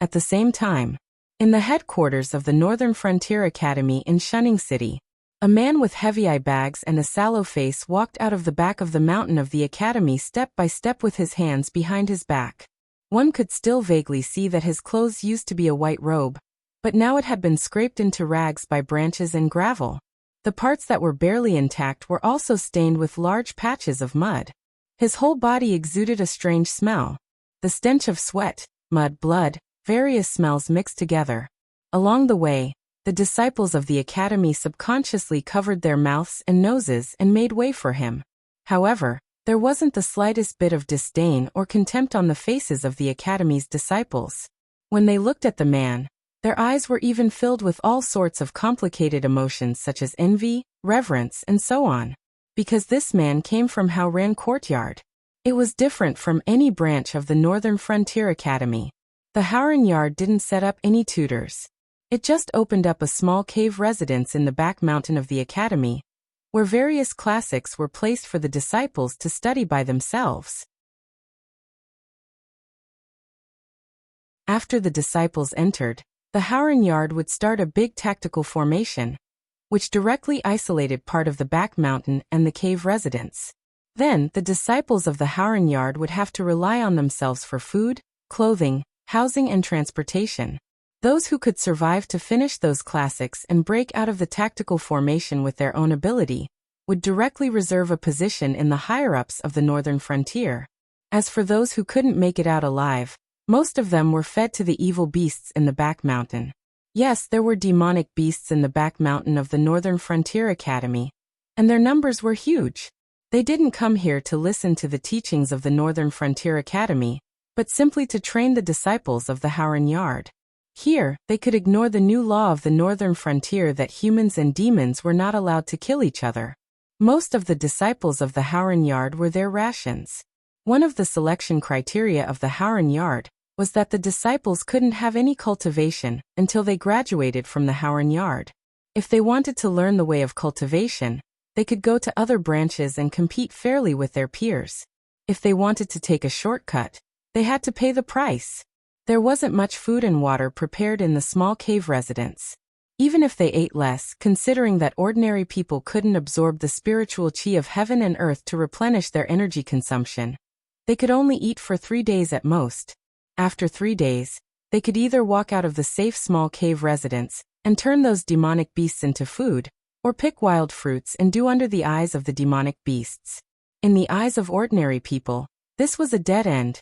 Speaker 1: At the same time, in the headquarters of the Northern Frontier Academy in Shunning City, a man with heavy eye bags and a sallow face walked out of the back of the mountain of the academy step by step with his hands behind his back. One could still vaguely see that his clothes used to be a white robe, but now it had been scraped into rags by branches and gravel. The parts that were barely intact were also stained with large patches of mud. His whole body exuded a strange smell. The stench of sweat, mud, blood, various smells mixed together. Along the way, the disciples of the academy subconsciously covered their mouths and noses and made way for him. However, there wasn't the slightest bit of disdain or contempt on the faces of the academy's disciples. When they looked at the man, their eyes were even filled with all sorts of complicated emotions such as envy, reverence, and so on. Because this man came from Howran Courtyard. It was different from any branch of the Northern Frontier Academy. The Howran Yard didn't set up any tutors. It just opened up a small cave residence in the back mountain of the academy, where various classics were placed for the disciples to study by themselves. After the disciples entered, the Howran Yard would start a big tactical formation, which directly isolated part of the back mountain and the cave residence. Then, the disciples of the Howran Yard would have to rely on themselves for food, clothing, housing and transportation. Those who could survive to finish those classics and break out of the tactical formation with their own ability would directly reserve a position in the higher-ups of the Northern Frontier. As for those who couldn't make it out alive, most of them were fed to the evil beasts in the back mountain. Yes, there were demonic beasts in the back mountain of the Northern Frontier Academy, and their numbers were huge. They didn't come here to listen to the teachings of the Northern Frontier Academy, but simply to train the disciples of the Howran Yard. Here, they could ignore the new law of the Northern Frontier that humans and demons were not allowed to kill each other. Most of the disciples of the Howran Yard were their rations. One of the selection criteria of the Howran Yard was that the disciples couldn't have any cultivation until they graduated from the Howran Yard. If they wanted to learn the way of cultivation, they could go to other branches and compete fairly with their peers. If they wanted to take a shortcut, they had to pay the price. There wasn't much food and water prepared in the small cave residence. Even if they ate less, considering that ordinary people couldn't absorb the spiritual chi of heaven and earth to replenish their energy consumption, they could only eat for 3 days at most. After 3 days, they could either walk out of the safe small cave residence and turn those demonic beasts into food, or pick wild fruits and do under the eyes of the demonic beasts. In the eyes of ordinary people, this was a dead end.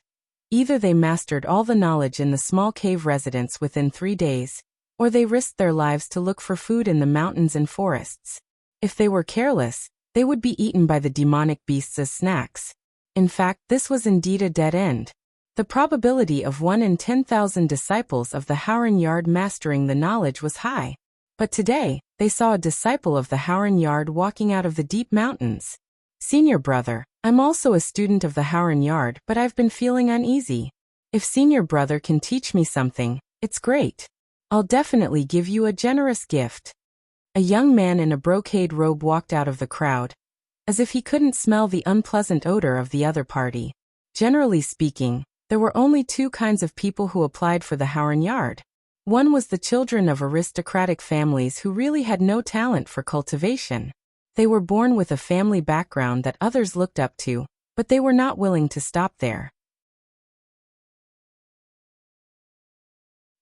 Speaker 1: Either they mastered all the knowledge in the small cave residence within 3 days, or they risked their lives to look for food in the mountains and forests. If they were careless, they would be eaten by the demonic beasts as snacks. In fact, this was indeed a dead end. The probability of 1 in 10,000 disciples of the Howran Yard mastering the knowledge was high. But today, they saw a disciple of the Howran Yard walking out of the deep mountains. Senior brother, I'm also a student of the Howran Yard, but I've been feeling uneasy. If senior brother can teach me something, it's great. I'll definitely give you a generous gift. A young man in a brocade robe walked out of the crowd, as if he couldn't smell the unpleasant odor of the other party. Generally speaking, there were only 2 kinds of people who applied for the Howran Yard. One was the children of aristocratic families who really had no talent for cultivation. They were born with a family background that others looked up to, but they were not willing to stop there.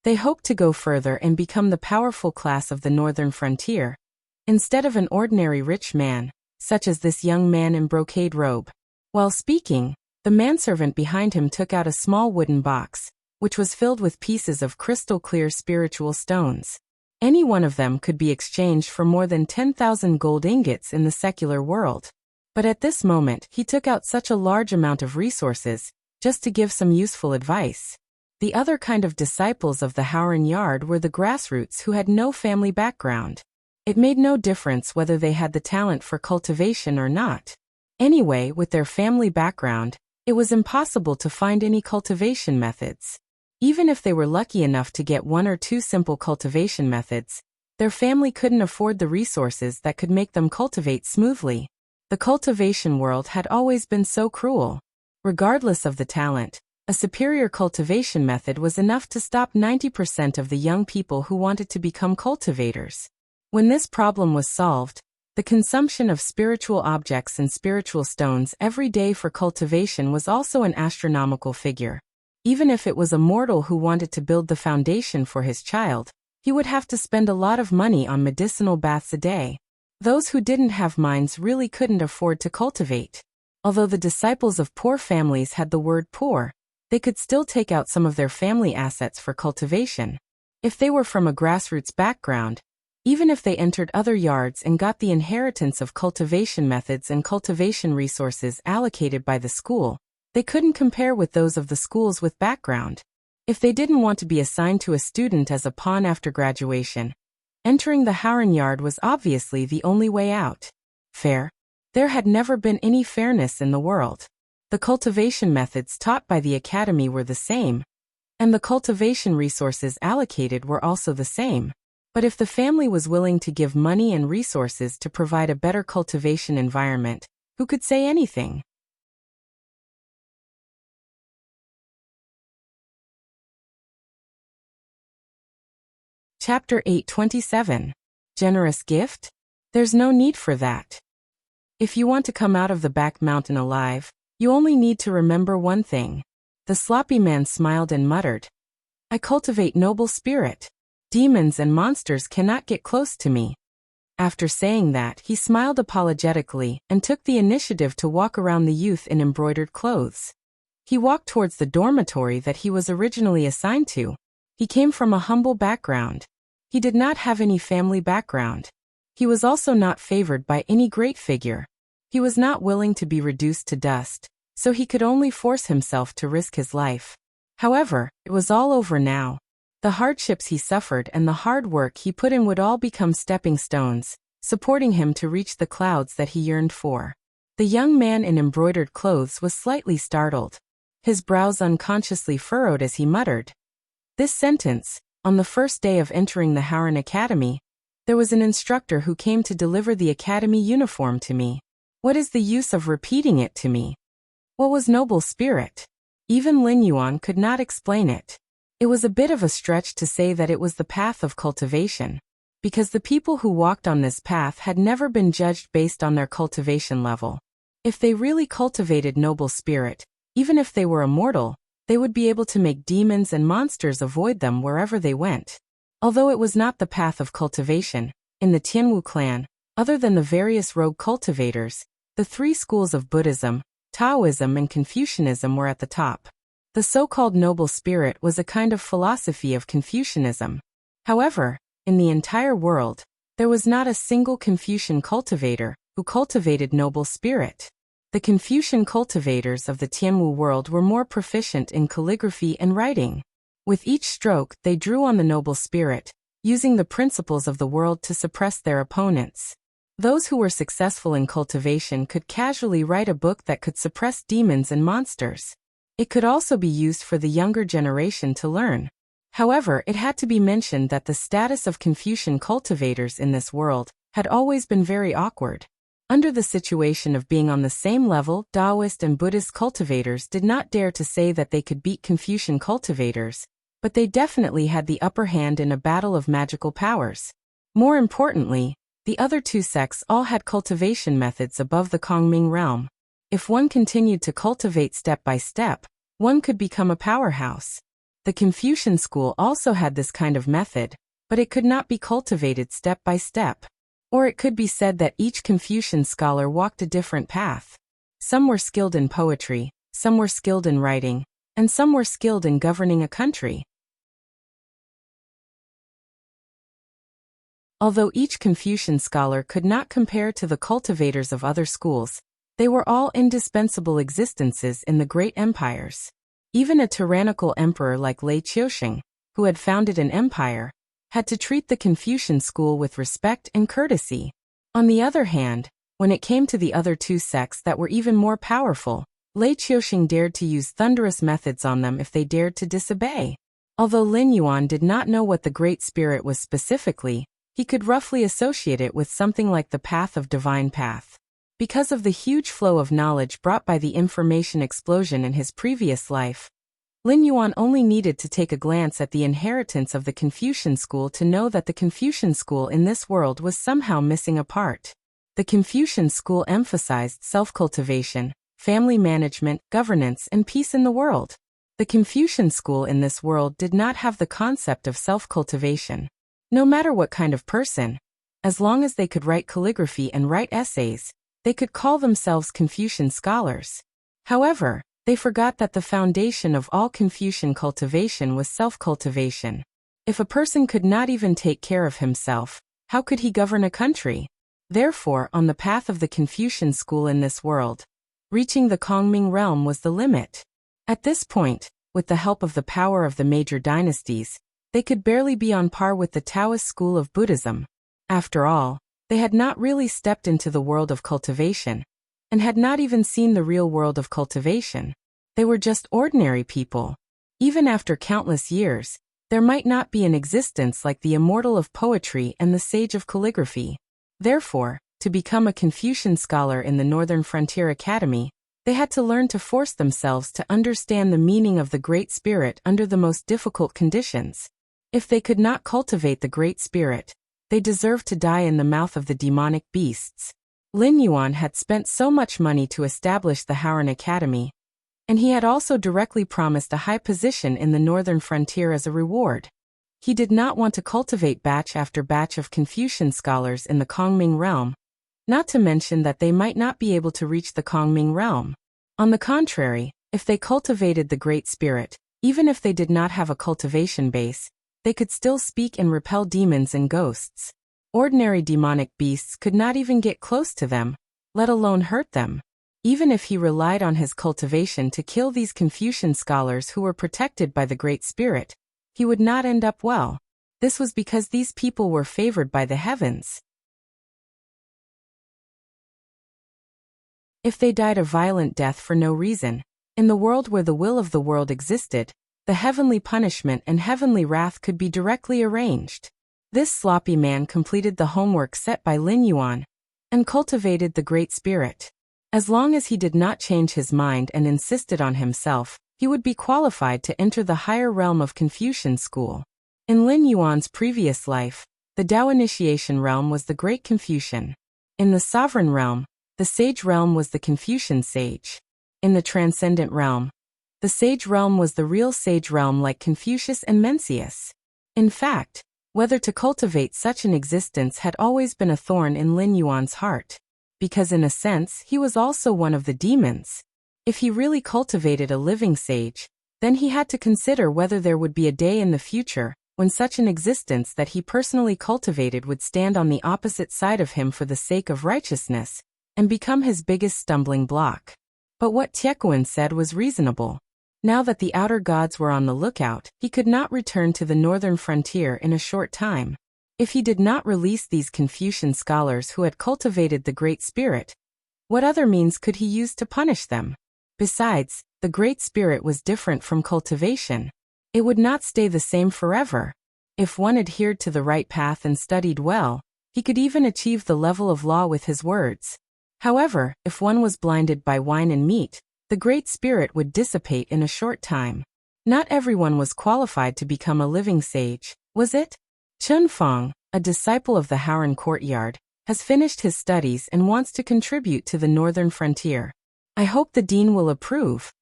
Speaker 1: They hoped to go further and become the powerful class of the Northern Frontier, instead of an ordinary rich man, such as this young man in brocade robe. While speaking, the manservant behind him took out a small wooden box, which was filled with pieces of crystal-clear spiritual stones. Any one of them could be exchanged for more than 10,000 gold ingots in the secular world. But at this moment, he took out such a large amount of resources, just to give some useful advice. The other kind of disciples of the Howran Yard were the grassroots who had no family background. It made no difference whether they had the talent for cultivation or not. Anyway, with their family background, it was impossible to find any cultivation methods. Even if they were lucky enough to get 1 or 2 simple cultivation methods, their family couldn't afford the resources that could make them cultivate smoothly. The cultivation world had always been so cruel. Regardless of the talent, a superior cultivation method was enough to stop 90% of the young people who wanted to become cultivators. When this problem was solved, the consumption of spiritual objects and spiritual stones every day for cultivation was also an astronomical figure. Even if it was a mortal who wanted to build the foundation for his child, he would have to spend a lot of money on medicinal baths a day. Those who didn't have mines really couldn't afford to cultivate. Although the disciples of poor families had the word poor, they could still take out some of their family assets for cultivation. If they were from a grassroots background, Even if they entered other yards and got the inheritance of cultivation methods and cultivation resources allocated by the school, they couldn't compare with those of the schools with background. If they didn't want to be assigned to a student as a pawn after graduation, entering the Howren yard was obviously the only way out. Fair? There had never been any fairness in the world. The cultivation methods taught by the academy were the same, and the cultivation resources allocated were also the same. But if the family was willing to give money and resources to provide a better cultivation environment, who could say anything? Chapter 8:27. Generous gift? There's no need for that. If you want to come out of the back mountain alive, you only need to remember one thing. The sloppy man smiled and muttered, I cultivate noble spirit. Demons and monsters cannot get close to me. After saying that, he smiled apologetically and took the initiative to walk around the youth in embroidered clothes. He walked towards the dormitory that he was originally assigned to. He came from a humble background. He did not have any family background. He was also not favored by any great figure. He was not willing to be reduced to dust, so he could only force himself to risk his life. However, it was all over now. The hardships he suffered and the hard work he put in would all become stepping stones, supporting him to reach the clouds that he yearned for. The young man in embroidered clothes was slightly startled. His brows unconsciously furrowed as he muttered this sentence. On the first day of entering the Howren Academy, there was an instructor who came to deliver the academy uniform to me. What is the use of repeating it to me? What was noble spirit? Even Lin Yuan could not explain it. It was a bit of a stretch to say that it was the path of cultivation, because the people who walked on this path had never been judged based on their cultivation level. If they really cultivated noble spirit, even if they were immortal, they would be able to make demons and monsters avoid them wherever they went. Although it was not the path of cultivation, in the Tianwu clan, other than the various rogue cultivators, the three schools of Buddhism, Taoism and Confucianism were at the top. The so-called noble spirit was a kind of philosophy of Confucianism. However, in the entire world, there was not a single Confucian cultivator who cultivated noble spirit. The Confucian cultivators of the Tianwu world were more proficient in calligraphy and writing. With each stroke, they drew on the noble spirit, using the principles of the world to suppress their opponents. Those who were successful in cultivation could casually write a book that could suppress demons and monsters. It could also be used for the younger generation to learn. However, it had to be mentioned that the status of Confucian cultivators in this world had always been very awkward. Under the situation of being on the same level, Taoist and Buddhist cultivators did not dare to say that they could beat Confucian cultivators, but they definitely had the upper hand in a battle of magical powers. More importantly, the other two sects all had cultivation methods above the Kongming realm. If one continued to cultivate step by step, one could become a powerhouse. The Confucian school also had this kind of method, but it could not be cultivated step by step. Or it could be said that each Confucian scholar walked a different path. Some were skilled in poetry, some were skilled in writing, and some were skilled in governing a country. Although each Confucian scholar could not compare to the cultivators of other schools, they were all indispensable existences in the great empires. Even a tyrannical emperor like Lei Qiusheng, who had founded an empire, had to treat the Confucian school with respect and courtesy. On the other hand, when it came to the other two sects that were even more powerful, Lei Qiusheng dared to use thunderous methods on them if they dared to disobey. Although Lin Yuan did not know what the Great Spirit was specifically, he could roughly associate it with something like the path of divine path. Because of the huge flow of knowledge brought by the information explosion in his previous life, Lin Yuan only needed to take a glance at the inheritance of the Confucian school to know that the Confucian school in this world was somehow missing a part. The Confucian school emphasized self-cultivation, family management, governance, and peace in the world. The Confucian school in this world did not have the concept of self-cultivation. No matter what kind of person, as long as they could write calligraphy and write essays, they could call themselves Confucian scholars. However, they forgot that the foundation of all Confucian cultivation was self-cultivation. If a person could not even take care of himself, How could he govern a country? Therefore, on the path of the Confucian school in this world, reaching the Kongming realm was the limit. At this point, with the help of the power of the major dynasties, they could barely be on par with the Taoist school of Buddhism. After all, they had not really stepped into the world of cultivation, and had not even seen the real world of cultivation. They were just ordinary people. Even after countless years, there might not be an existence like the immortal of poetry and the sage of calligraphy. Therefore, to become a Confucian scholar in the Northern Frontier Academy, they had to learn to force themselves to understand the meaning of the Great Spirit under the most difficult conditions. If they could not cultivate the Great Spirit, they deserved to die in the mouth of the demonic beasts. Lin Yuan had spent so much money to establish the Haoran Academy, and he had also directly promised a high position in the Northern Frontier as a reward. He did not want to cultivate batch after batch of Confucian scholars in the Kongming realm, not to mention that they might not be able to reach the Kongming realm. On the contrary, if they cultivated the Great Spirit, even if they did not have a cultivation base, they could still speak and repel demons and ghosts. Ordinary demonic beasts could not even get close to them, let alone hurt them. Even if he relied on his cultivation to kill these Confucian scholars who were protected by the Great Spirit, he would not end up well. This was because these people were favored by the heavens. If they died a violent death for no reason, in the world where the will of the world existed, the heavenly punishment and heavenly wrath could be directly arranged. This sloppy man completed the homework set by Lin Yuan, and cultivated the Great Spirit. As long as he did not change his mind and insisted on himself, he would be qualified to enter the higher realm of Confucian school. In Lin Yuan's previous life, the Tao initiation realm was the Great Confucian. In the sovereign realm, the sage realm was the Confucian sage. In the transcendent realm, the sage realm was the real sage realm like Confucius and Mencius. In fact, whether to cultivate such an existence had always been a thorn in Lin Yuan's heart, because in a sense he was also one of the demons. If he really cultivated a living sage, then he had to consider whether there would be a day in the future when such an existence that he personally cultivated would stand on the opposite side of him for the sake of righteousness, and become his biggest stumbling block. But what Tiekuan said was reasonable. Now that the outer gods were on the lookout, he could not return to the northern frontier in a short time. If he did not release these Confucian scholars who had cultivated the Great Spirit, what other means could he use to punish them? Besides, the Great Spirit was different from cultivation. It would not stay the same forever. If one adhered to the right path and studied well, he could even achieve the level of law with his words. However, if one was blinded by wine and meat, the Great Spirit would dissipate in a short time. Not everyone was qualified to become a living sage, was it? Chun Fong, a disciple of the Haoran courtyard, has finished his studies and wants to contribute to the northern frontier. I hope the dean will approve.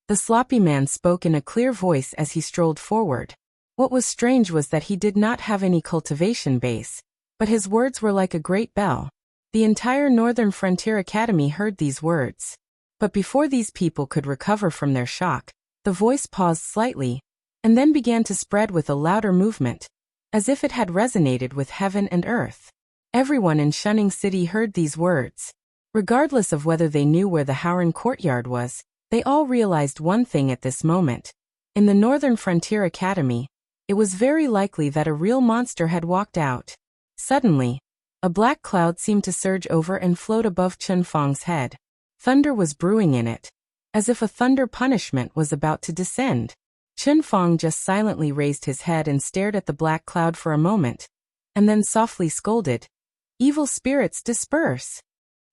Speaker 1: The sloppy man spoke in a clear voice as he strolled forward. What was strange was that he did not have any cultivation base, but his words were like a great bell. The entire Northern Frontier Academy heard these words. But before these people could recover from their shock, the voice paused slightly, and then began to spread with a louder movement, as if it had resonated with heaven and earth. Everyone in Shunning City heard these words. Regardless of whether they knew where the Haoran courtyard was, they all realized one thing at this moment. In the Northern Frontier Academy, it was very likely that a real monster had walked out. Suddenly, a black cloud seemed to surge over and float above Chun Fong's head. Thunder was brewing in it, as if a thunder punishment was about to descend. Chun Fong just silently raised his head and stared at the black cloud for a moment, and then softly scolded, "Evil spirits disperse."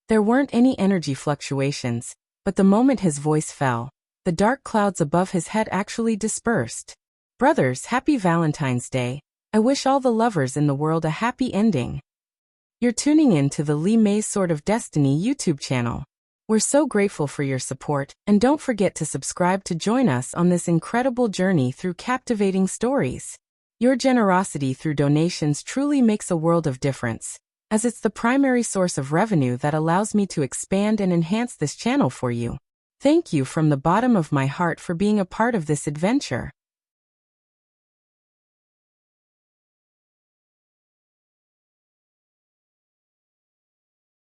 Speaker 1: There weren't any energy fluctuations, but the moment his voice fell, the dark clouds above his head actually dispersed. Brothers, happy Valentine's Day. I wish all the lovers in the world a happy ending. You're tuning in to the Li Mei's Sword of Destiny YouTube channel. We're so grateful for your support, and don't forget to subscribe to join us on this incredible journey through captivating stories. Your generosity through donations truly makes a world of difference, as it's the primary source of revenue that allows me to expand and enhance this channel for you. Thank you from the bottom of my heart for being a part of this adventure.